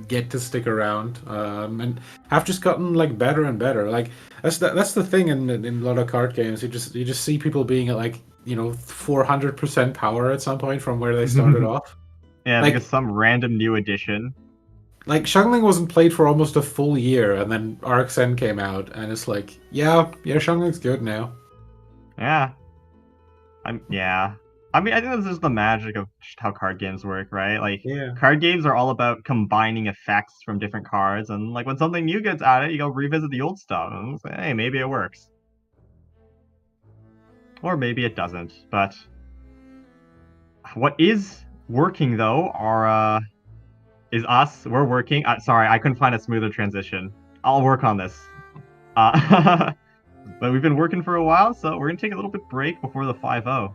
get to stick around and have just gotten like better and better. Like that's the thing in a lot of card games. You just see people being at like 400% power at some point from where they started off. Yeah, like some random new addition. Like Xiangling wasn't played for almost a full year, and then RxN came out, and it's like, yeah, Xiangling's good now. Yeah. I mean, I think this is the magic of just how card games work, right? Like, Yeah. card games are all about combining effects from different cards, and like when something new gets added, you go revisit the old stuff and say, hey, maybe it works. Or maybe it doesn't. But what is working though is us. We're working. Sorry, I couldn't find a smoother transition. I'll work on this. But we've been working for a while, so we're gonna take a little bit break before the 5-0.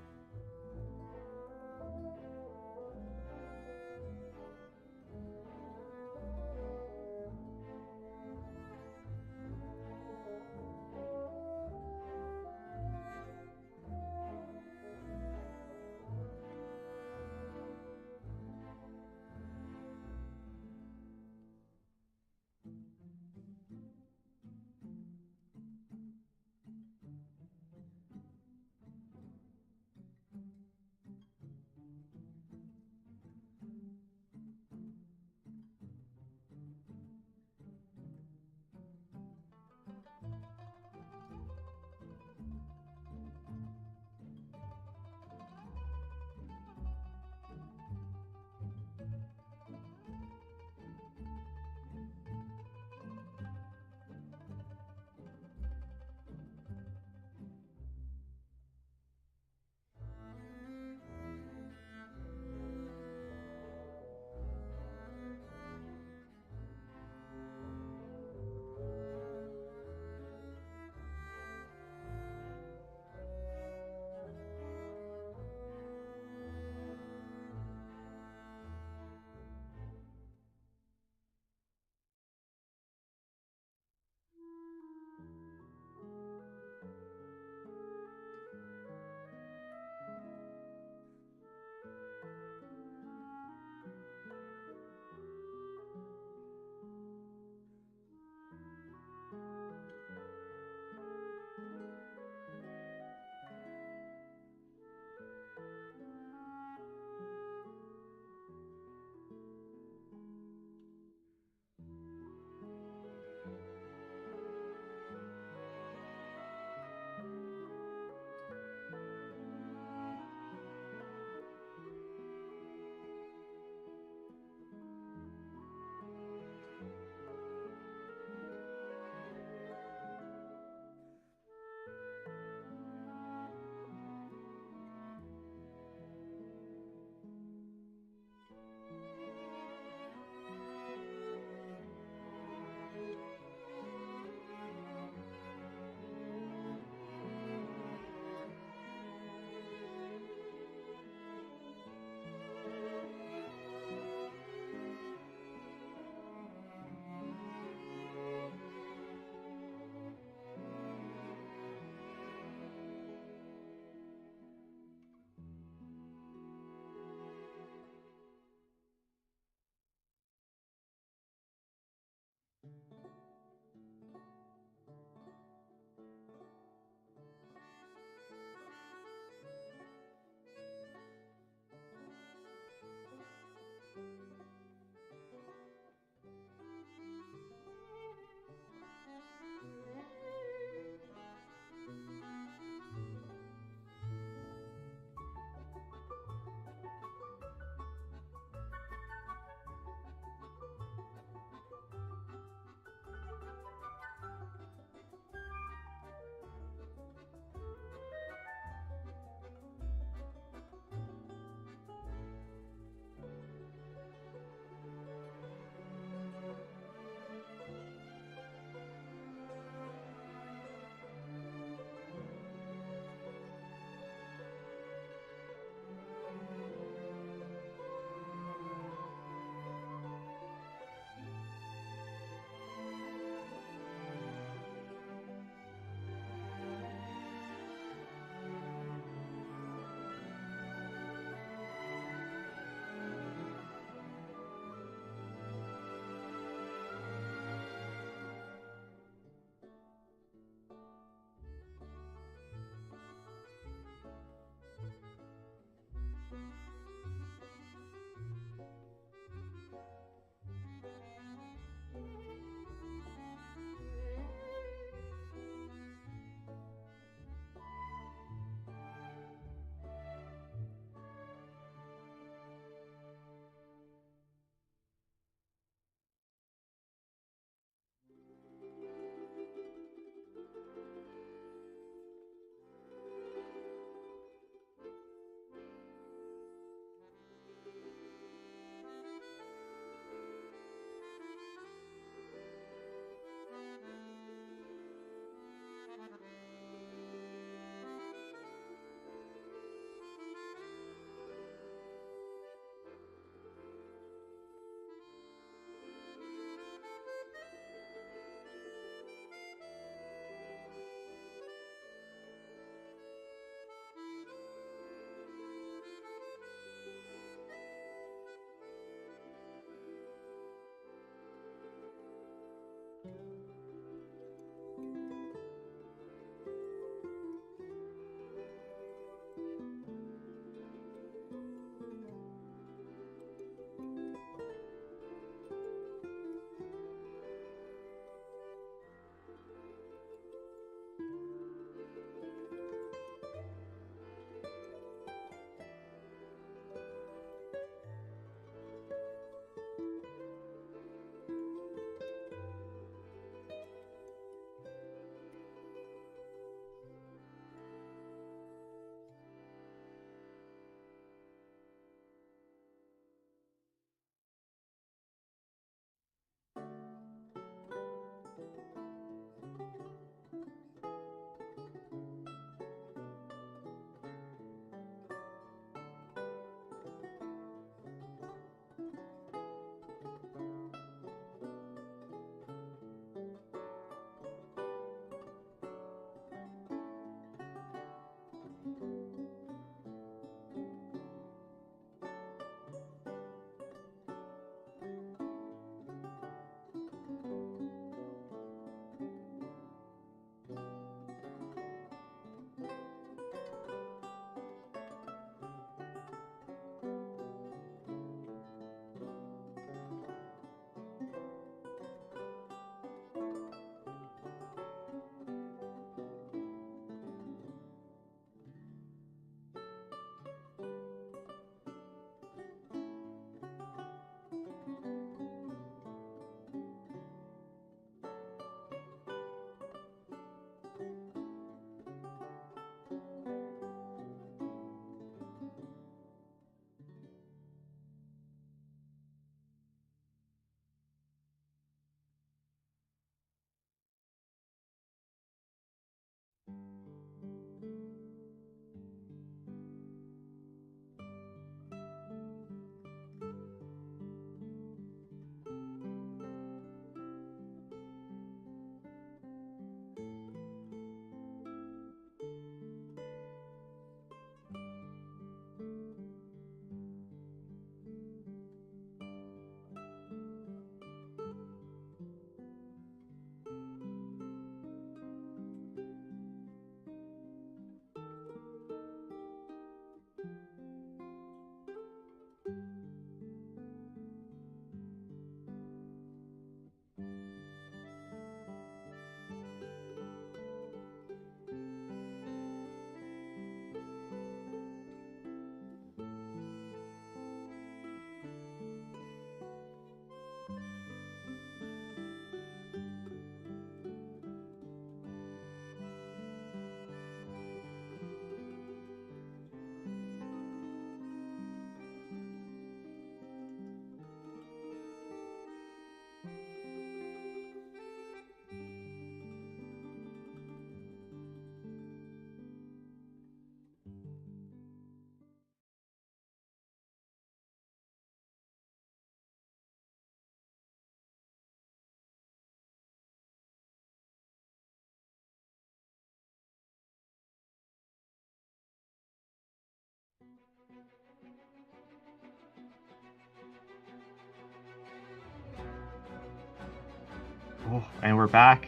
Oh, and we're back.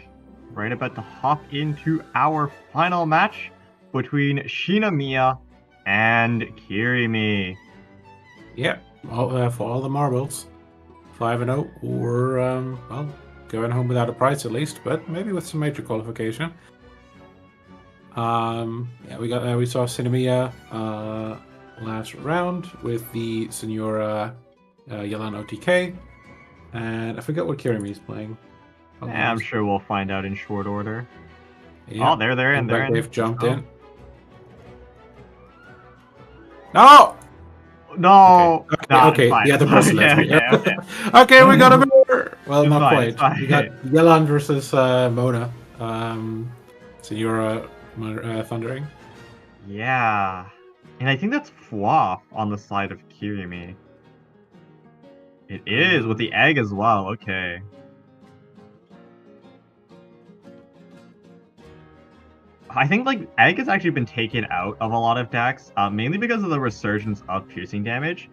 Right about to hop into our final match between Shamia and Kirimi. Yeah, for all the marbles, 5-0, or well, going home without a prize at least, but maybe with some major qualification. Yeah, we saw Cinemia last round with the Senora Yelan OTK, and I forget what Kirimi's playing. I'm sure we'll find out in short order. Yeah, Oh, they're in. They're in. they've jumped in. No! No! Okay, Nah, okay. fine, The other person left me. okay. Okay, we got a mirror! Well, It's not fine, it's quite. We got fine. Yelan versus Mona. Senora Thundering. Yeah. And I think that's Fluff on the side of Kirimi. It is, with the egg as well, okay. I think like egg has actually been taken out of a lot of decks, mainly because of the resurgence of piercing damage.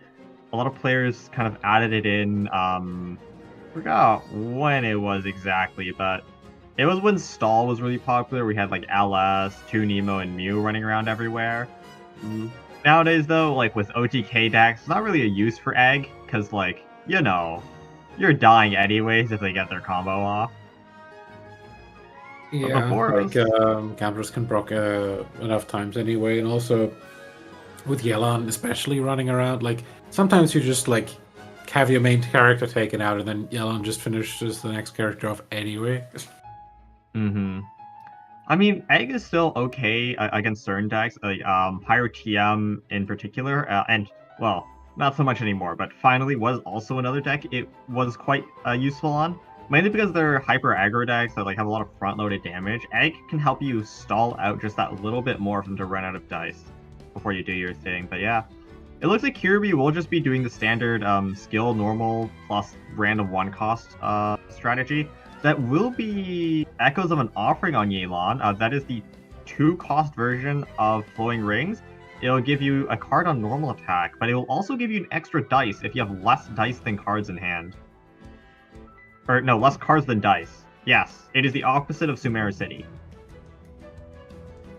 A lot of players kind of added it in. Forgot when it was exactly, but it was when Stall was really popular. We had like LS, 2 Nemo, and Mew running around everywhere. Nowadays, though, like with OTK decks, it's not really a use for egg because, like, you know, you're dying anyways if they get their combo off. Yeah, like Gamblers can proc enough times anyway, and also with Yelan, especially running around, like sometimes you just like have your main character taken out, and then Yelan just finishes the next character off anyway. I mean, egg is still okay against certain decks, like Pyro TM in particular, and well, not so much anymore. But finally, was also another deck it was quite useful on. Mainly because they're hyper aggro decks that like have a lot of front-loaded damage. Egg can help you stall out just that little bit more for them to run out of dice before you do your thing. But yeah, it looks like Kirby will just be doing the standard skill normal plus random 1-cost strategy. That will be Echoes of an Offering on Yelan. That is the 2-cost version of Flowing Rings. It'll give you a card on normal attack, but it will also give you an extra dice if you have less dice than cards in hand. Or no, less cards than dice. Yes, it is the opposite of Sumeru City.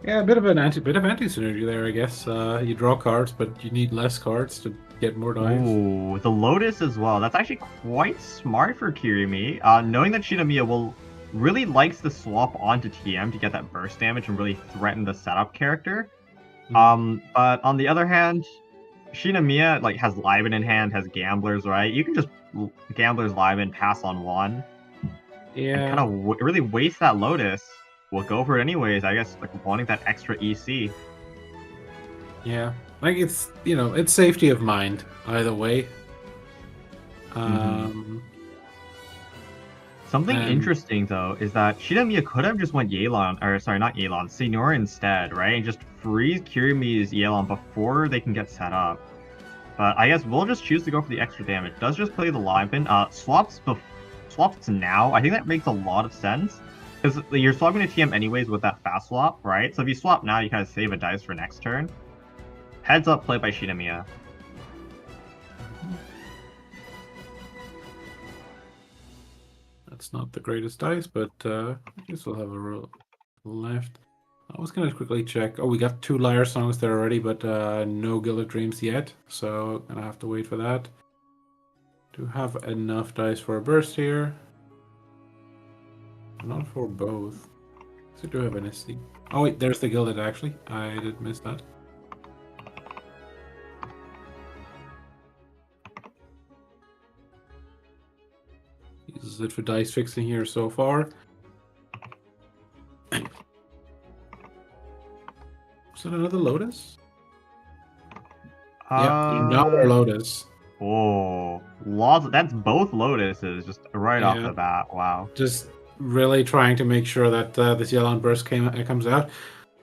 Yeah, a bit of anti synergy there, I guess. You draw cards, but you need less cards to get more dice. Ooh, the Lotus as well. That's actually quite smart for Kirimi. Knowing that Shinamiya really likes to swap onto TM to get that burst damage and really threaten the setup character. But on the other hand, Shinamiya like has Liven in hand, has Gamblers, right? You can just Gamblers Liven, pass on 1. Yeah. And kind of really waste that Lotus. We'll go for it anyways, I guess, like wanting that extra EC. Yeah. Like it's it's safety of mind either way. Something interesting though is that Shinamiya could have just went Yelan, or sorry, not Yelan, Senor instead, right? And just freeze Kirimi's Yelan before they can get set up. But I guess we'll just choose to go for the extra damage. Does just play the Liven. Swaps now. I think that makes a lot of sense. Because you're swapping to TM anyways with that fast swap, right? So if you swap now, you kind of save a dice for next turn. Heads up play by Shinamiya. That's not the greatest dice, but I guess we'll have a roll left. I was gonna quickly check. Oh, we got 2 Liar songs there already, but no Gilded Dreams yet, so gonna have to wait for that. Do have enough dice for a burst here. Not for both. So do have an SC. Oh wait, there's the Gilded actually. I did miss that. Uses it for dice fixing here so far. Is it another Lotus? Yeah, another Lotus. Oh, that's both Lotuses just right off the bat. Wow. Just really trying to make sure that this Yelan Burst comes out.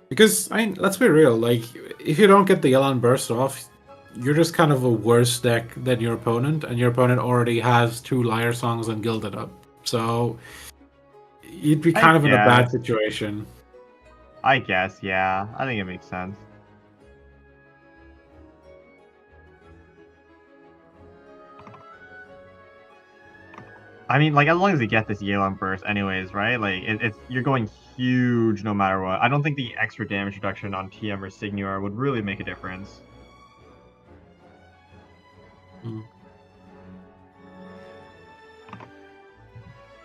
Because, I mean, let's be real, like, if you don't get the Yelan Burst off, you're just kind of a worse deck than your opponent, and your opponent already has 2 Liar Songs and Gilded up. So, you'd be kind of in a bad situation. I guess, yeah. I think it makes sense. I mean, like, as long as you get this Yelan burst anyways, right? Like, it's you're going huge no matter what. I don't think the extra damage reduction on TM or Signor would really make a difference. Mm.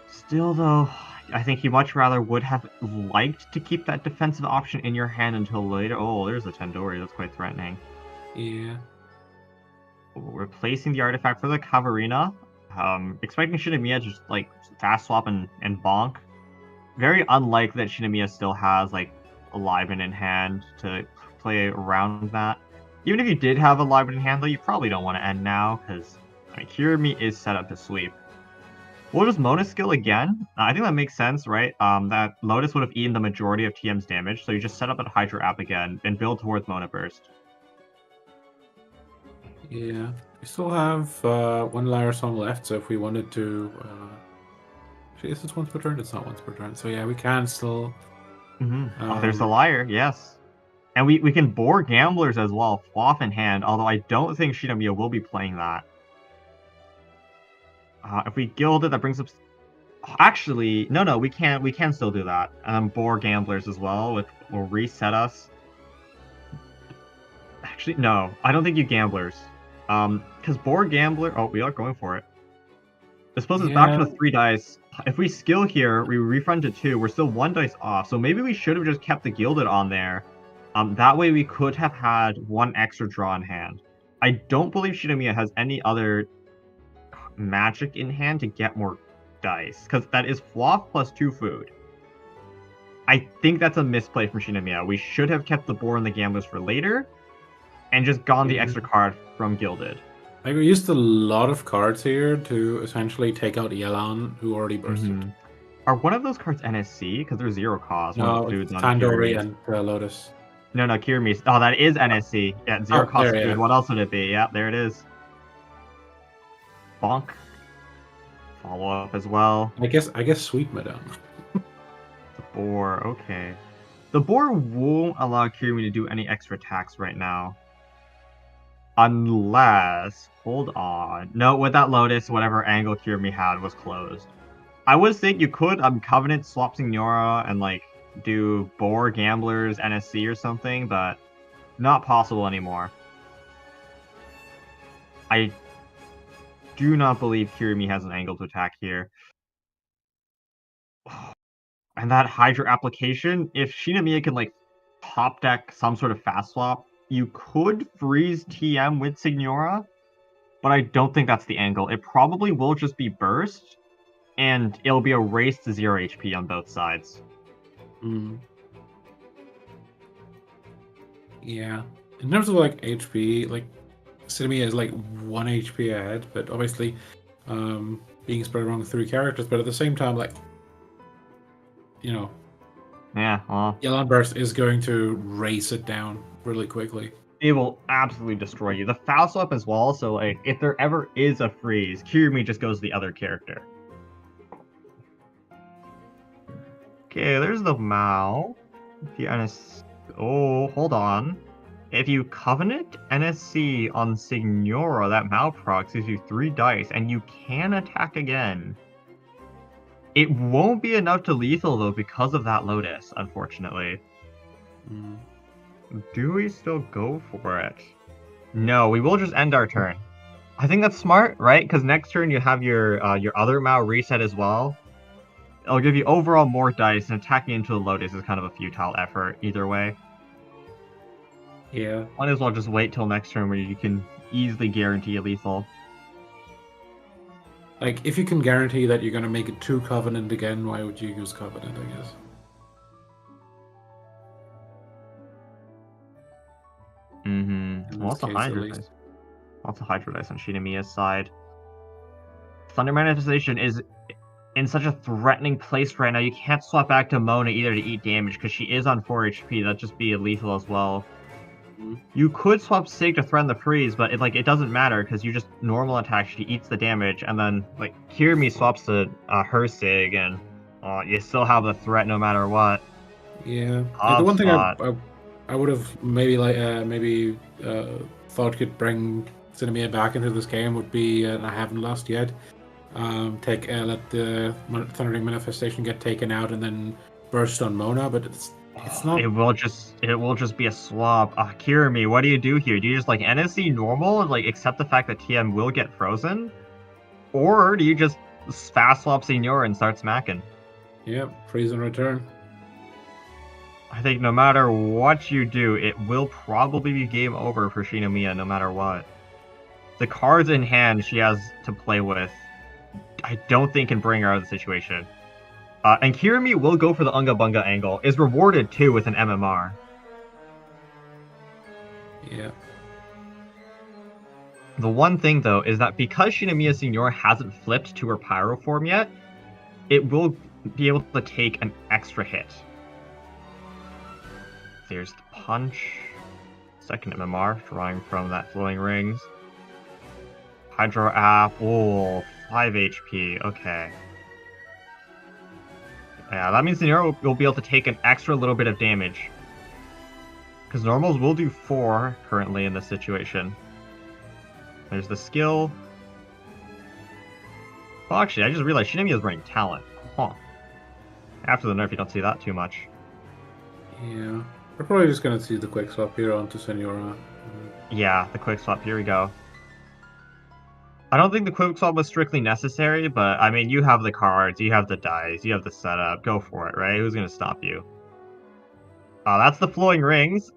Still, though, I think you much rather would have liked to keep that defensive option in your hand until later. Oh, there's a Tandori. That's quite threatening. Yeah. Replacing the artifact for the Cavarina. Expecting Shinamiya to just, like, fast swap and bonk. Very unlikely that Shinamiya still has, like, a Liven in hand to play around that. Even if you did have a Liven in hand, though, you probably don't want to end now, because Kirimi is set up to sweep. What was Mona's skill again? I think that makes sense, right? That Lotus would have eaten the majority of TM's damage, so you just set up a Hydra app again and build towards Mona Burst. Yeah. We still have one Lyra song left, so if we wanted to... Actually, is this once per turn? It's not once per turn. So yeah, we can still... Oh, there's the Liar, yes. And we can bore Gamblers as well, off in hand, although I don't think Shinamiya will be playing that. If we guild it, that brings up... Actually, no, we can still do that. And then bore Gamblers as well, which will reset us. Actually, no, I don't think you Gamblers. Because bore Gambler... Oh, we are going for it. I suppose it's back to the 3 dice. If we skill here, we refund to 2, we're still 1 dice off, so maybe we should have just kept the Gilded on there. That way we could have had 1 extra draw in hand. I don't believe Shinamiya has any other magic in hand to get more dice, because that is Fluff plus 2 food. I think that's a misplay from Shinamiya. We should have kept the Boar and the Gamblers for later, and just gone the extra card from Gilded. Like, we used a lot of cards here to essentially take out Yelan, who already bursted. Are one of those cards NSC? Because they're 0 cost. No, it's Tandori and Lotus. No, Kirimi. Oh, that is NSC. Yeah, 0 cost food. What else would it be? Yeah, there it is. Bonk. Follow up as well. I guess Sweet Madame. The Boar, okay. The Boar won't allow Kirimi to do any extra attacks right now. Unless... Hold on. No, with that Lotus, whatever angle Kirimi had was closed. I would think you could Covenant swap Signora and, like, do Boar, Gamblers, NSC or something, but not possible anymore. I do not believe Kirimi has an angle to attack here. And that Hydra application, if Shinamiya can, like, top deck some sort of fast swap, you could freeze TM with Signora, but I don't think that's the angle. It probably will just be burst, and it'll be a race to 0 HP on both sides. Yeah. In terms of, like, HP, like, Shinamiya is, like, 1 HP ahead, but obviously being spread among 3 characters, but at the same time, like, you know... Yeah, well... Yelan Burst is going to race it down really quickly. It will absolutely destroy you. The foul swap as well, so, like, if there ever is a freeze, Kirimi just goes to the other character. Okay, there's the Mao. Oh, hold on. If you Covenant NSC on Signora, that Mao procs gives you 3 dice, and you can attack again. It won't be enough to lethal, though, because of that Lotus, unfortunately. Do we still go for it? No, we will just end our turn. I think that's smart, right? Because next turn you have your other Mao reset as well. It'll give you overall more dice, and attacking into the Lotus is kind of a futile effort either way. Yeah. Might as well just wait till next turn where you can easily guarantee a lethal. Like, if you can guarantee that you're going to make it 2 Covenant again, why would you use Covenant, I guess? Lots of Hydra dice. Lots of Hydra dice on Shinamiya's side. Thunder Manifestation is in such a threatening place right now. You can't swap back to Mona either to eat damage because she is on 4 HP. That'd just be lethal as well. You could swap Sig to threaten the freeze, but it doesn't matter because you just normal attack. She eats the damage, and then like Kirimi swaps to her Sig, and you still have the threat no matter what. Yeah. The one thing I would have maybe thought could bring Shinamiya back into this game would be, and I haven't lost yet, Let the Thundering Manifestation get taken out and then burst on Mona, but it's not. It will just be a swap. Kirimi, what do you do here? Do you just like NSC normal and like accept the fact that TM will get frozen? Or do you just fast swap Senior and start smacking? Yep, freeze and return. I think no matter what you do, it will probably be game over for Shinomiya no matter what. The cards in hand she has to play with, I don't think can bring her out of the situation. And Kirimi will go for the Unga Bunga angle, is rewarded too with an MMR. Yeah. The one thing though is that because Shinomiya Senior hasn't flipped to her Pyro form yet, it will be able to take an extra hit. There's the punch. Second MMR, drawing from that Flowing Rings. Hydro App. Oh, 5 HP. Okay. Yeah, that means Senior will be able to take an extra little bit of damage. Because normals will do 4 currently in this situation. There's the skill. Well, actually, I just realized Shinomiya is running Talent. Huh. After the nerf, you don't see that too much. Yeah. We're probably just going to see the quick swap here onto Senora. Yeah, the quick swap. Here we go. I don't think the quick swap was strictly necessary, but I mean, you have the cards, you have the dice, you have the setup. Go for it, right? Who's going to stop you? That's the Flowing Rings.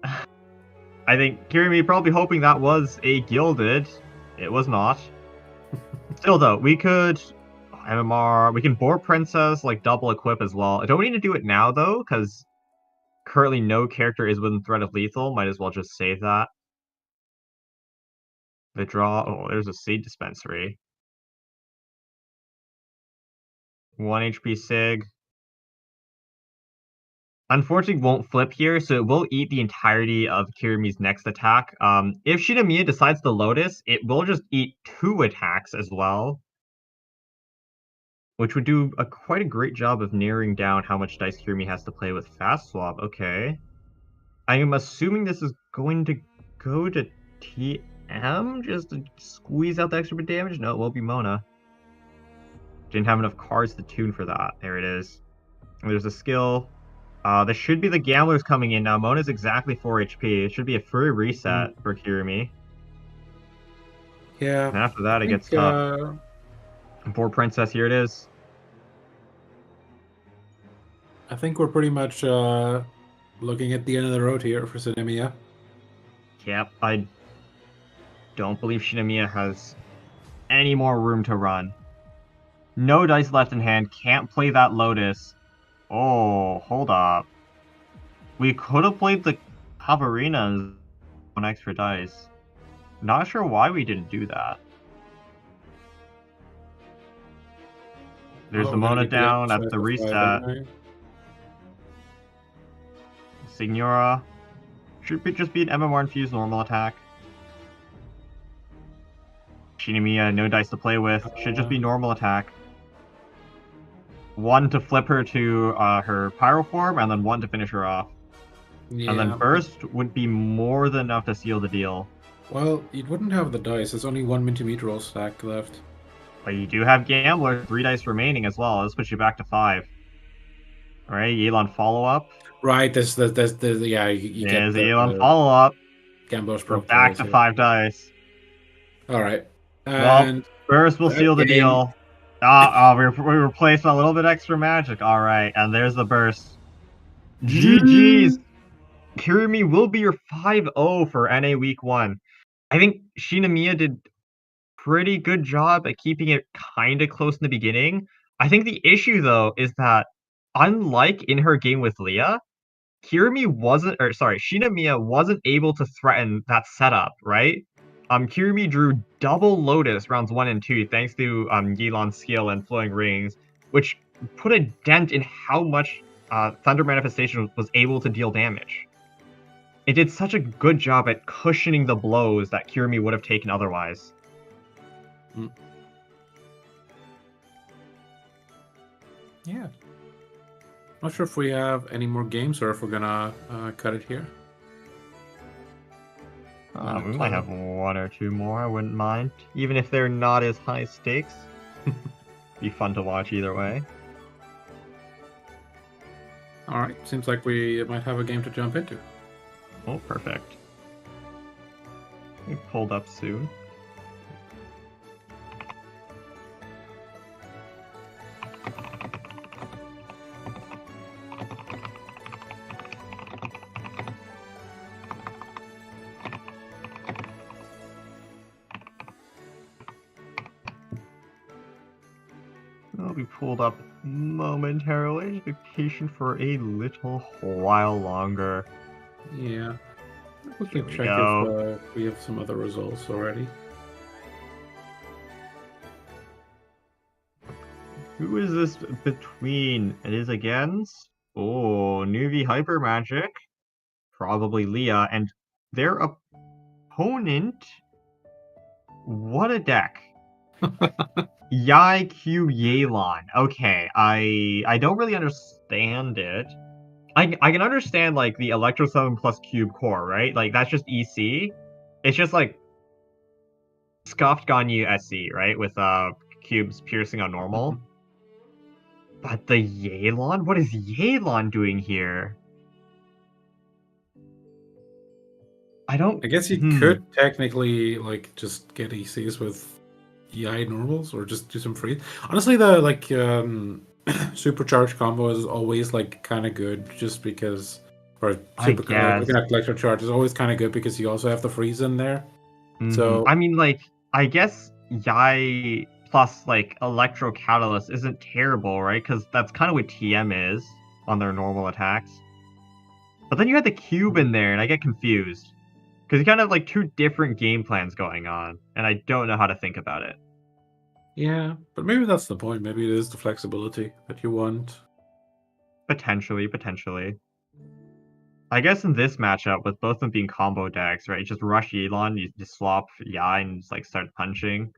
I think Kirimi probably hoping that was a gilded. It was not. Still, though, we could MMR. We can Boar Princess, like double equip as well. I don't need to do it now though, because currently no character is within threat of lethal. Might as well just save that. The draw. Oh, there's a Seed Dispensary. 1 HP Sig. Unfortunately, won't flip here, so it will eat the entirety of Kirimi's next attack. If Shinomiya decides to Lotus, it will just eat 2 attacks as well, which would do quite a great job of narrowing down how much dice Kirimi has to play with Fast Swap. Okay. I am assuming this is going to go to TM just to squeeze out the extra bit damage? No, it will be Mona. Didn't have enough cards to tune for that. There it is. There's a skill. There should be the Gamblers coming in now. Mona's exactly 4 HP. It should be a free reset for Kirimi. Yeah. And after that, it gets tough. Poor Princess, here it is. I think we're pretty much looking at the end of the road here for Shinomiya. Yep, I don't believe Shinomiya has any more room to run. No dice left in hand, can't play that Lotus. Oh, hold up. We could have played the Cavarina on extra dice. Not sure why we didn't do that. There's the Mona down, that's the reset. Signora. Should just be an MMR infused normal attack. Shinomiya, no dice to play with. Should just be normal attack. 1 to flip her to her Pyro form, and then 1 to finish her off. Yeah. And then Burst would be more than enough to seal the deal. Well, you wouldn't have the dice. There's only 1 Minty stack left. But you do have Gambler, 3 dice remaining as well. Let's put you back to 5. Alright, Yelan follow-up. Right, there's yeah, you get the Yelan follow-up. Gambler's We're back to 5 dice. Alright. Well, Burst will seal the deal. We replaced a little bit extra magic. Alright, and there's the Burst. GG's! Kirimi will be your 5-0 for NA Week 1. I think Shinomiya did pretty good job at keeping it kind of close in the beginning. I think the issue, though, is that unlike in her game with Leah, Shinomiya wasn't able to threaten that setup, right? Kirimi drew double Lotus rounds 1 and 2 thanks to Yelan's skill and Flowing Rings, which put a dent in how much Thunder Manifestation was able to deal damage. It did such a good job at cushioning the blows that Kirimi would have taken otherwise. Yeah. Not sure if we have any more games or if we're gonna cut it here. We might have 1 or 2 more, I wouldn't mind. Even if they're not as high stakes. Be fun to watch either way. All right, seems like we might have a game to jump into. Oh, perfect. We pulled up soon. Well, we pulled up momentarily. Be patient for a little while longer. Yeah. Quickly Here we check go. if we have some other results already. Who is this between? It is against. Oh, Nuvi Hyper Magic. Probably Leah. And their opponent. What a deck. Yai Q Yelan. Okay, I don't really understand it. I can understand like the Electro 7 plus Cube Core, right? Like that's just EC. It's just like scuffed Ganyu SC, right? With cubes piercing on normal. But the Yelan? What is Yelan doing here? I don't. I guess you could technically like just get ECs with EI normals or just do some free. Honestly, the like supercharged combo is always like kind of good just because, or I super guess. looking at electro charge is always kind of good because you also have the freeze in there. So I mean, like, I guess Yai plus like Electro Catalyst isn't terrible, right? Because that's kind of what TM is on their normal attacks. But then you had the cube in there, and I get confused. Because you kind of have like two different game plans going on, and I don't know how to think about it. yeah, but maybe that's the point. Maybe it is the flexibility that you want. Potentially, potentially. I guess in this matchup, with both of them being combo decks, right? You just rush Elon, you just swap Yai and just like start punching.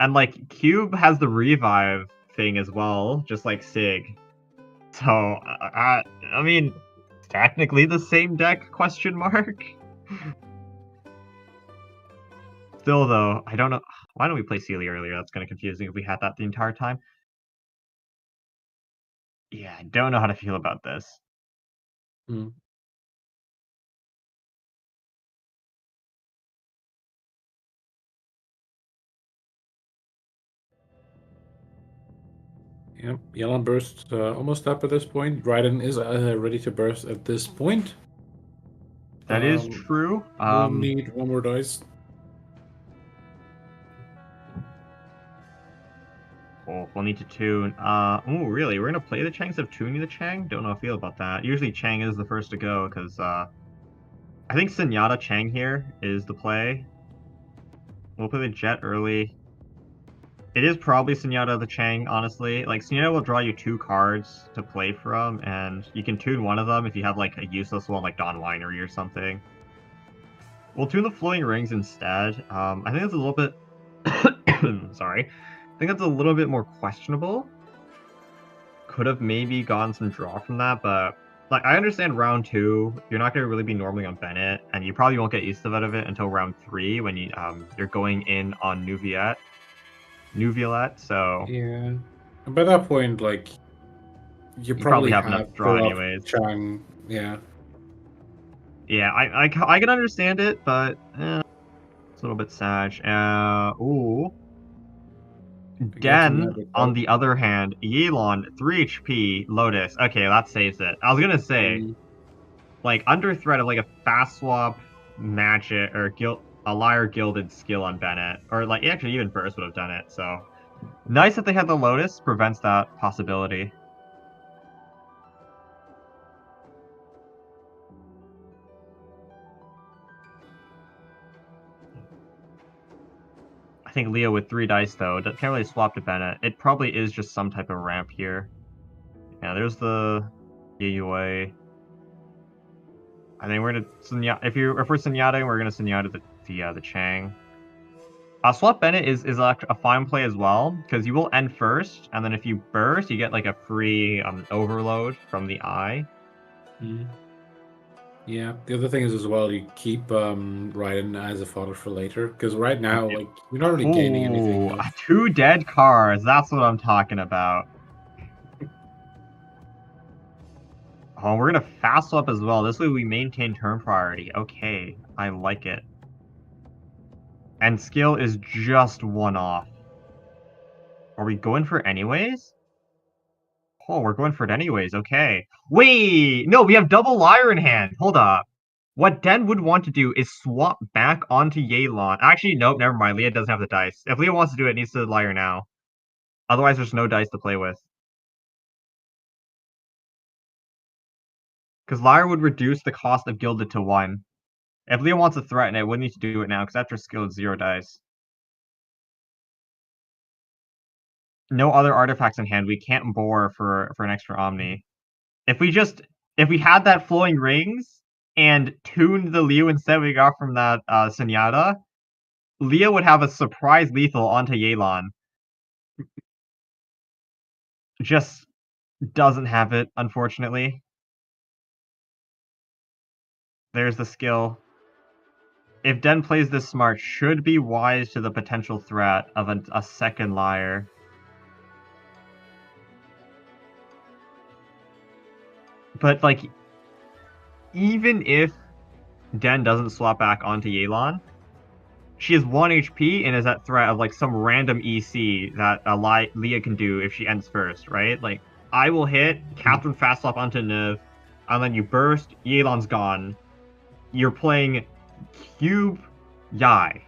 And like Cube has the revive thing as well, just like Sig. So I mean, technically the same deck? Question mark. Still though, I don't know. Why don't we play Sealy earlier? That's kind of confusing if we had that the entire time. Yeah, I don't know how to feel about this. Hmm. Yep, Yellow burst almost up at this point. Raiden is ready to burst at this point. That is true. We'll need one more dice. Oh, we'll need to tune. Oh, really? We're gonna play the Chang instead of tuning the Chang? Don't know how I feel about that. Usually Chang is the first to go, because, I think Senyata Chang here is the play. We'll play the Jet early. It is probably Senyata the Chang, honestly. Like, Senyata will draw you 2 cards to play from, and you can tune one of them if you have, like, a useless one, like Don Winery or something. We'll tune the Flowing Rings instead. I think that's a little bit... Sorry. I think that's a little bit more questionable. Could have maybe gotten some draw from that, but like I understand round 2, you're not gonna really be normally on Bennett, and you probably won't get used out of it until round 3 when you're going in on Neuvillette, so Yeah. And by that point, like, you you probably probably have enough have draw pull up anyways. Chang. Yeah. Yeah, I can understand it, but it's a little bit sad. Ooh. Against some Den, magic on out. the other hand, Yelan, 3 HP, Lotus. Okay, that saves it. I was gonna say, like under threat of like a fast swap magic or a liar gilded skill on Bennett, or like actually even Burst would have done it. So nice that they had the Lotus, prevents that possibility. I think Leah with 3 dice though can't really swap to Bennett. It probably is just some type of ramp here. Yeah, there's the AUA. I think we're gonna if we're Senyata, we're gonna Senyata the Chang. Swap Bennett is a fine play as well, because you will end first, and then if you burst, you get like a free overload from the eye. Yeah. The other thing is as well, you keep Raiden as a fodder for later, because right now, like, you're not really gaining anything. Ooh, 2 dead cards. That's what I'm talking about. Oh, we're gonna fast swap as well. This way we maintain turn priority. Okay, I like it. And skill is just 1 off. Are we going for it anyways? Oh, we're going for it anyways. Okay. Wait! No, we have double Liar in hand. Hold up. What Den would want to do is swap back onto Yelan. Actually, nope, never mind. Leah doesn't have the dice. If Leah wants to do it, it needs to Liar now. Otherwise, there's no dice to play with. Because Liar would reduce the cost of Gilded to 1. If Leah wants to threaten it, we need to do it now, because after skill, it's 0 dice. No other artifacts in hand. We can't bore for an extra Omni. If we had that flowing rings and tuned the Liu instead we got from that Senyata, Leah would have a surprise lethal onto Yelan. Just doesn't have it, unfortunately. There's the skill. If Den plays this smart, should be wise to the potential threat of a second Liar. But, like, even if Den doesn't swap back onto Yelan, she has 1 HP and is at threat of, like, some random EC that Leah can do if she ends first, right? Like, I will hit, Catherine fast swap onto Neuv, and then you burst, Yelan's gone. You're playing Cube Yai.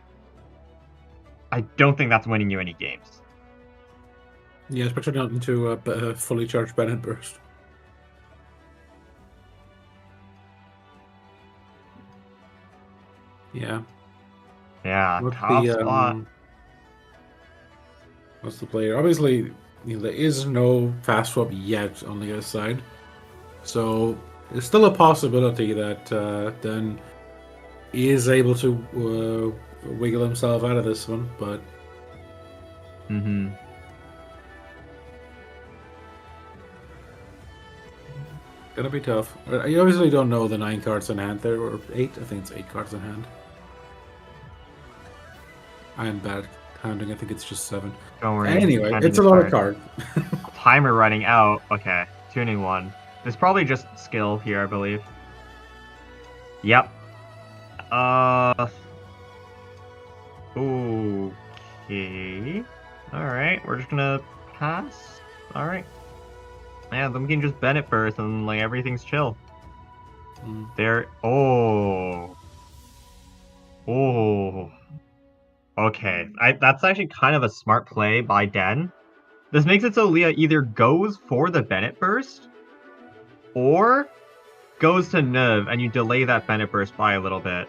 I don't think that's winning you any games. Yeah, especially not into a fully charged Bennett burst. Yeah. Yeah, What's tough the spot. what's the player? Obviously, there is no fast swap yet on the other side, so there's still a possibility that Den is able to wiggle himself out of this one, but Mm-hmm. gonna be tough. I obviously don't know the 9 cards in hand there, or 8. I think it's 8 cards in hand. I am bad at counting. I think it's just 7. Don't worry. Anyway, Counting it's a is lot of hard. cards. Timer running out. Okay, tuning 1. There's probably just skill here, I believe. Yep. Okay. Alright, we're just gonna pass. Alright. Yeah, then we can just Bennett first and, like, everything's chill. There. Oh. Oh. Okay. That's actually kind of a smart play by Den. This makes it so Leah either goes for the Bennett burst or goes to Neuv and you delay that Bennett burst by a little bit.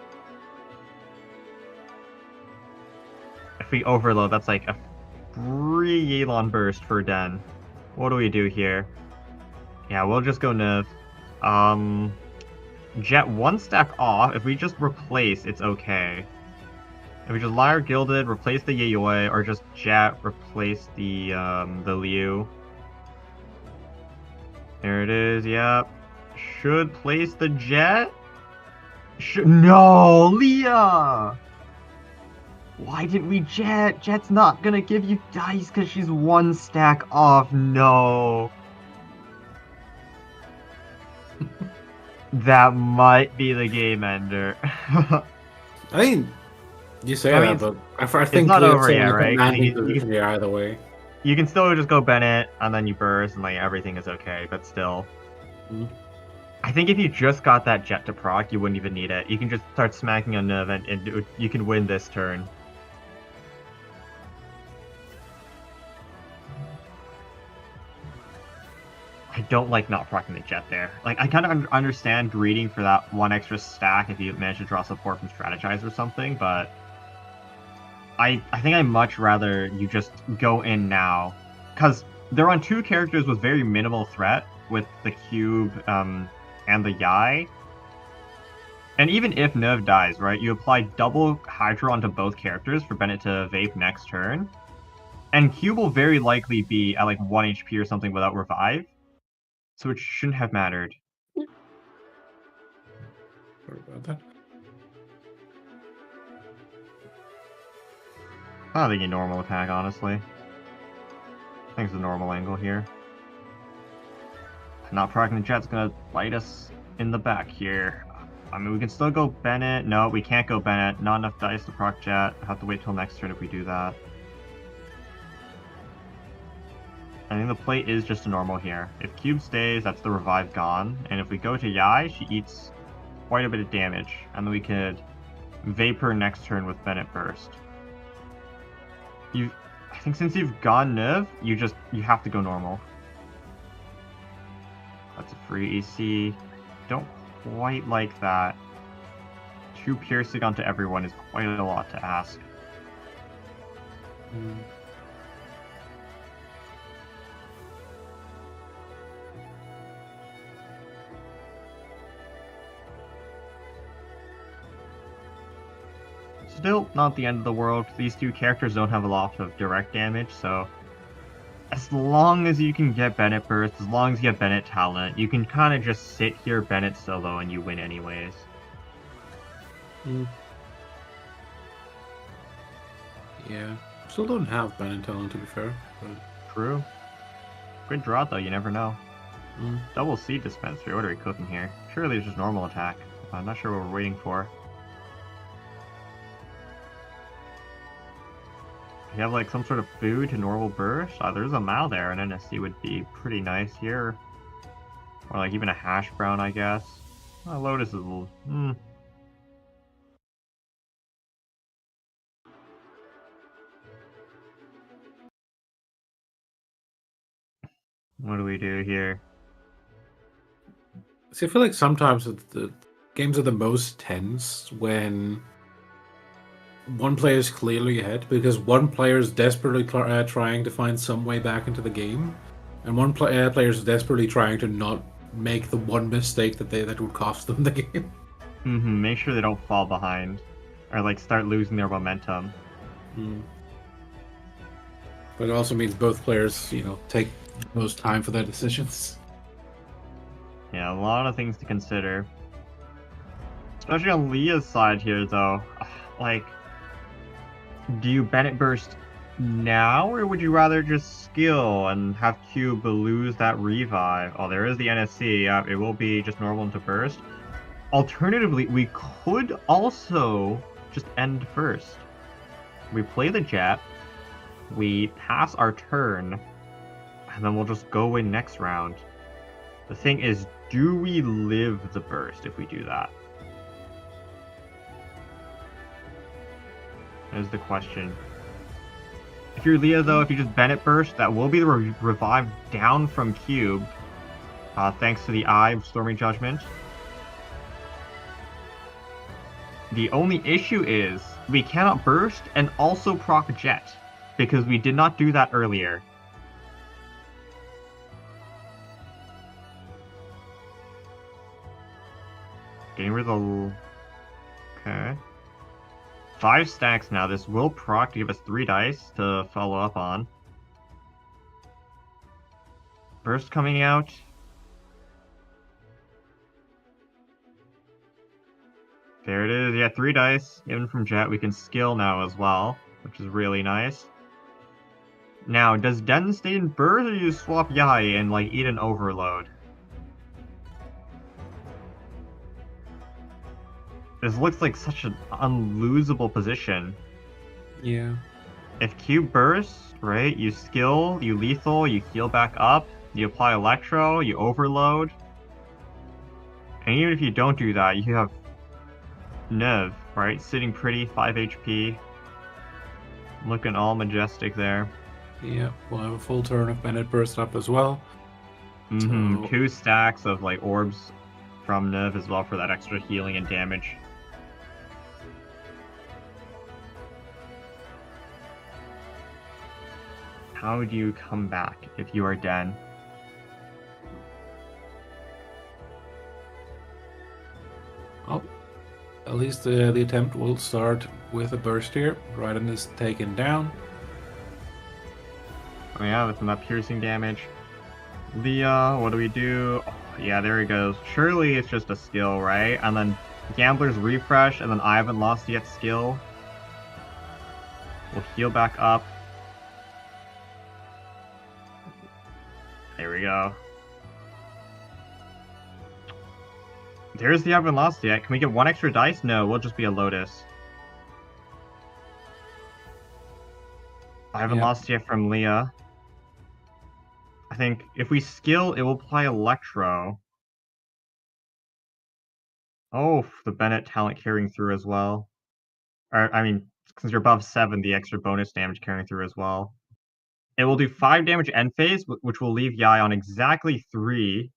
If we overload, that's like a free Yelan burst for Den. What do we do here? Yeah, we'll just go Neuv. Jet 1 stack off. If we just replace, it's okay. If we just Liar Gilded, replace the Yayoi, or just Jet, replace the Liu. There it is, yep. Should place the Jet? No, Leah! Why didn't we Jet? Jet's not gonna give you dice because she's 1 stack off. No. That might be the game ender. I mean, you say I mean, that, but I think it's not it's over yet, in a right? commanding position here either way. You can still just go Bennett, and then you burst, and like everything is okay, but still. Mm. I think if you just got that Jet to proc, you wouldn't even need it. You can just start smacking on Neuv, and you can win this turn. I don't like not proccing the Jet there. Like, I kind of understand greeting for that 1 extra stack if you manage to draw support from Strategize or something, but I think I'd much rather you just go in now. Because they're on 2 characters with very minimal threat, with the Cube and the Yai. And even if Neuv dies, right, you apply double Hydra onto both characters for Bennett to vape next turn. And Cube will very likely be at like 1 HP or something without revive. So it shouldn't have mattered. Sorry about that. I think a normal attack, honestly. I think it's a normal angle here. Not proccing the jet's gonna bite us in the back here. I mean, we can still go Bennett. No, we can't go Bennett. Not enough dice to proc jet. I'll have to wait till next turn if we do that. I think the play is just a normal here. If Cube stays, that's the revive gone. And if we go to Yai, she eats quite a bit of damage. And then we could Vapor next turn with Bennett Burst. I think since you've gone Neuv, you have to go normal. That's a free EC. Don't quite like that. 2 piercing onto everyone is quite a lot to ask. Still not the end of the world. These 2 characters don't have a lot of direct damage, so as long as you can get Bennett Burst, as long as you get Bennett Talent, you can kind of just sit here Bennett solo and you win anyways. Yeah, still don't have Bennett Talent to be fair. But... True. Good draw though, you never know. Double seed dispensary, what are we cooking here? Surely it's just normal attack. I'm not sure what we're waiting for. You have like some sort of food to normal burst? There's a Mao there, an NSC would be pretty nice here. Or like even a hash brown, I guess. Lotus is a little... What do we do here? See, I feel like sometimes the games are the most tense when one player is clearly ahead because one player is desperately trying to find some way back into the game, and one player is desperately trying to not make the one mistake that would cost them the game. Make sure they don't fall behind, or like start losing their momentum. But it also means both players, take the most time for their decisions. Yeah, a lot of things to consider. Especially on Leah's side here, though. Like, do you Bennett Burst now, or would you rather just skill and have Cube lose that revive? Oh, there is the NSC. It will be just normal into burst. Alternatively, we could also just end first. We play the jet, we pass our turn, and then we'll just go in next round. The thing is, do we live the burst if we do that? Is the question. If you're Leah, though, if you just Bennett Burst, that will be the revive down from Cube. Thanks to the Eye of Stormy Judgment. The only issue is we cannot burst and also proc jet, because we did not do that earlier. Getting rid of the... Okay. 5 stacks now. This will proc to give us 3 dice to follow up on. Burst coming out. There it is. Yeah, 3 dice. Given from Jet. We can skill now as well, which is really nice. Now, does Den stay in Burst, or do you swap Yai and like eat an overload? This looks like such an unlosable position. Yeah. If Cube bursts, right, you skill, you lethal, you heal back up, you apply Electro, you overload. And even if you don't do that, you have Neuv, right, sitting pretty, 5 HP. Looking all majestic there. Yeah, we'll have a full turn of Bennett Burst up as well. So... 2 stacks of like orbs from Neuv as well for that extra healing and damage. How do you come back if you are Den? Well, at least the attempt will start with a burst here. Raiden is taken down. Oh yeah, with some piercing damage. Leah, what do we do? Oh, yeah, there he goes. Surely it's just a skill, right? And then Gambler's Refresh, and then I haven't lost yet skill. We'll heal back up. There we go. There's the I haven't lost yet. Can we get one extra dice? No, we'll just be a Lotus. I haven't lost yet from Leah. I think if we skill, it will apply Electro. Oh, the Bennett talent carrying through as well. Or, I mean, since you're above 7, the extra bonus damage carrying through as well. It will do 5 damage end phase, which will leave Yai on exactly 3.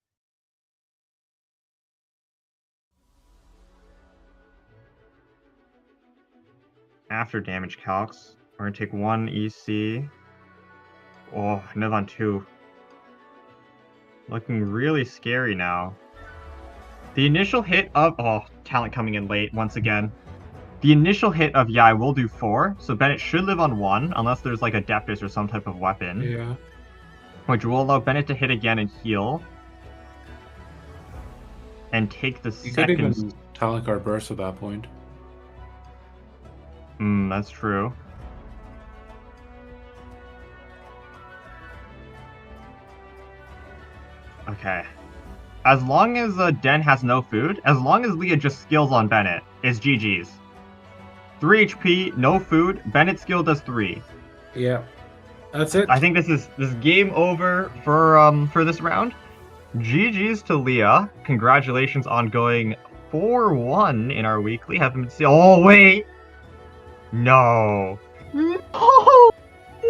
After damage calcs, we're going to take 1 EC. Oh, Nev on 2. Looking really scary now. The initial hit of... Oh, talent coming in late once again. The initial hit of Yai will do 4, so Bennett should live on 1, unless there's like a Adeptus or some type of weapon. Yeah. Which will allow Bennett to hit again and heal. And take the You second... could even talent card burst at that point. That's true. Okay. As long as Den has no food, as long as Leah just skills on Bennett, it's GG's. 3 HP, no food, Bennett's skill does 3. Yeah. That's it. I think this is game over for this round. GG's to Leah. Congratulations on going 4-1 in our weekly. Haven't seen. Oh wait, no, no,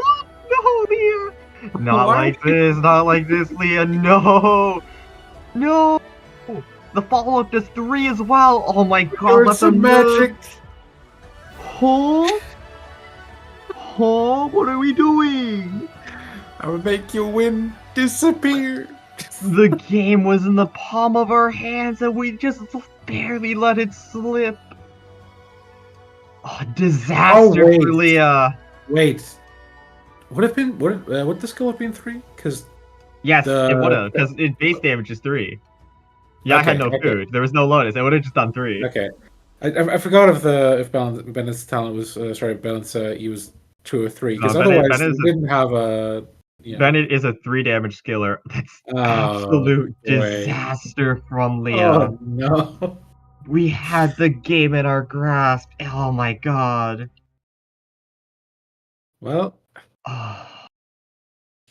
no, Leah. Not like this. Not like this, Leah. No, no. The follow up does 3 as well. Oh my god, that's some magic. Oh, oh, what are we doing? I will make your win disappear. The game was in the palm of our hands and we just barely let it slip. Oh, disaster for Leah. Wait. Would the skill have been 3? Because yes, it would have, because base damage is 3. Yeah, I had no food. There was no Lotus. I would have just done 3. Okay. I forgot if Bennett's talent was Bennett's he was 2 or 3, because otherwise he didn't have a. Yeah. Bennett is a 3 damage skiller. That's absolute disaster from Leah. Oh no. We had the game in our grasp. Oh my god. Well.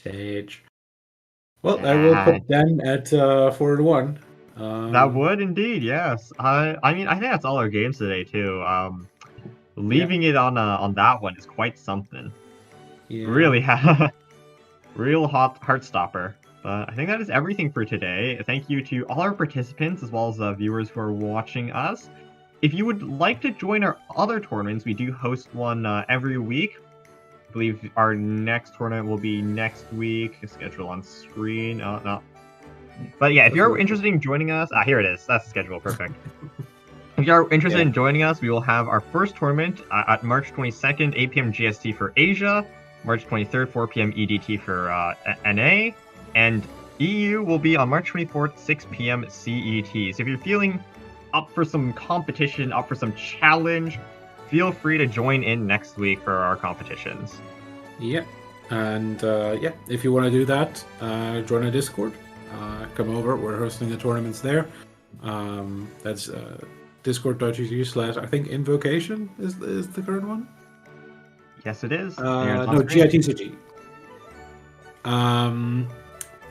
Sage. Well, I will put Den at 4-1. That would indeed, yes. I mean, I think that's all our games today too. Leaving it on that one is quite something. Yeah. Really, real heart stopper. But I think that is everything for today. Thank you to all our participants as well as viewers who are watching us. If you would like to join our other tournaments, we do host one every week. I believe our next tournament will be next week. Schedule on screen. No. But yeah, if you're interested in joining us, here it is. That's the schedule. Perfect. If you're interested in joining us, we will have our first tournament at March 22nd, 8 p.m. GST for Asia, March 23rd, 4 p.m. EDT for NA, and EU will be on March 24th, 6 p.m. CET. So if you're feeling up for some competition, up for some challenge, feel free to join in next week for our competitions. Yeah, and if you want to do that, join our Discord. Come over. We're hosting the tournaments there. That's discord.gg/ I think Invokation is the current one. Yes, it is. No, GITCG.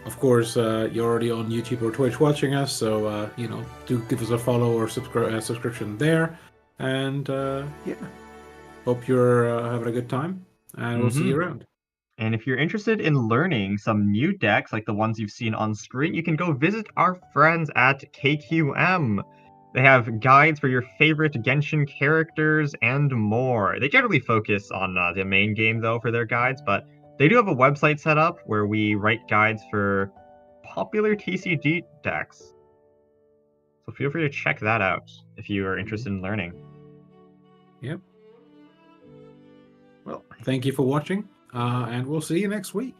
Of course, you're already on YouTube or Twitch watching us, so do give us a follow or subscription there. And hope you're having a good time, and we'll see you around. And if you're interested in learning some new decks like the ones you've seen on screen, you can go visit our friends at KQM. They have guides for your favorite Genshin characters and more. They generally focus on the main game, though, for their guides, but they do have a website set up where we write guides for popular TCG decks. So feel free to check that out if you are interested in learning. Yep. Well, thank you for watching, and we'll see you next week.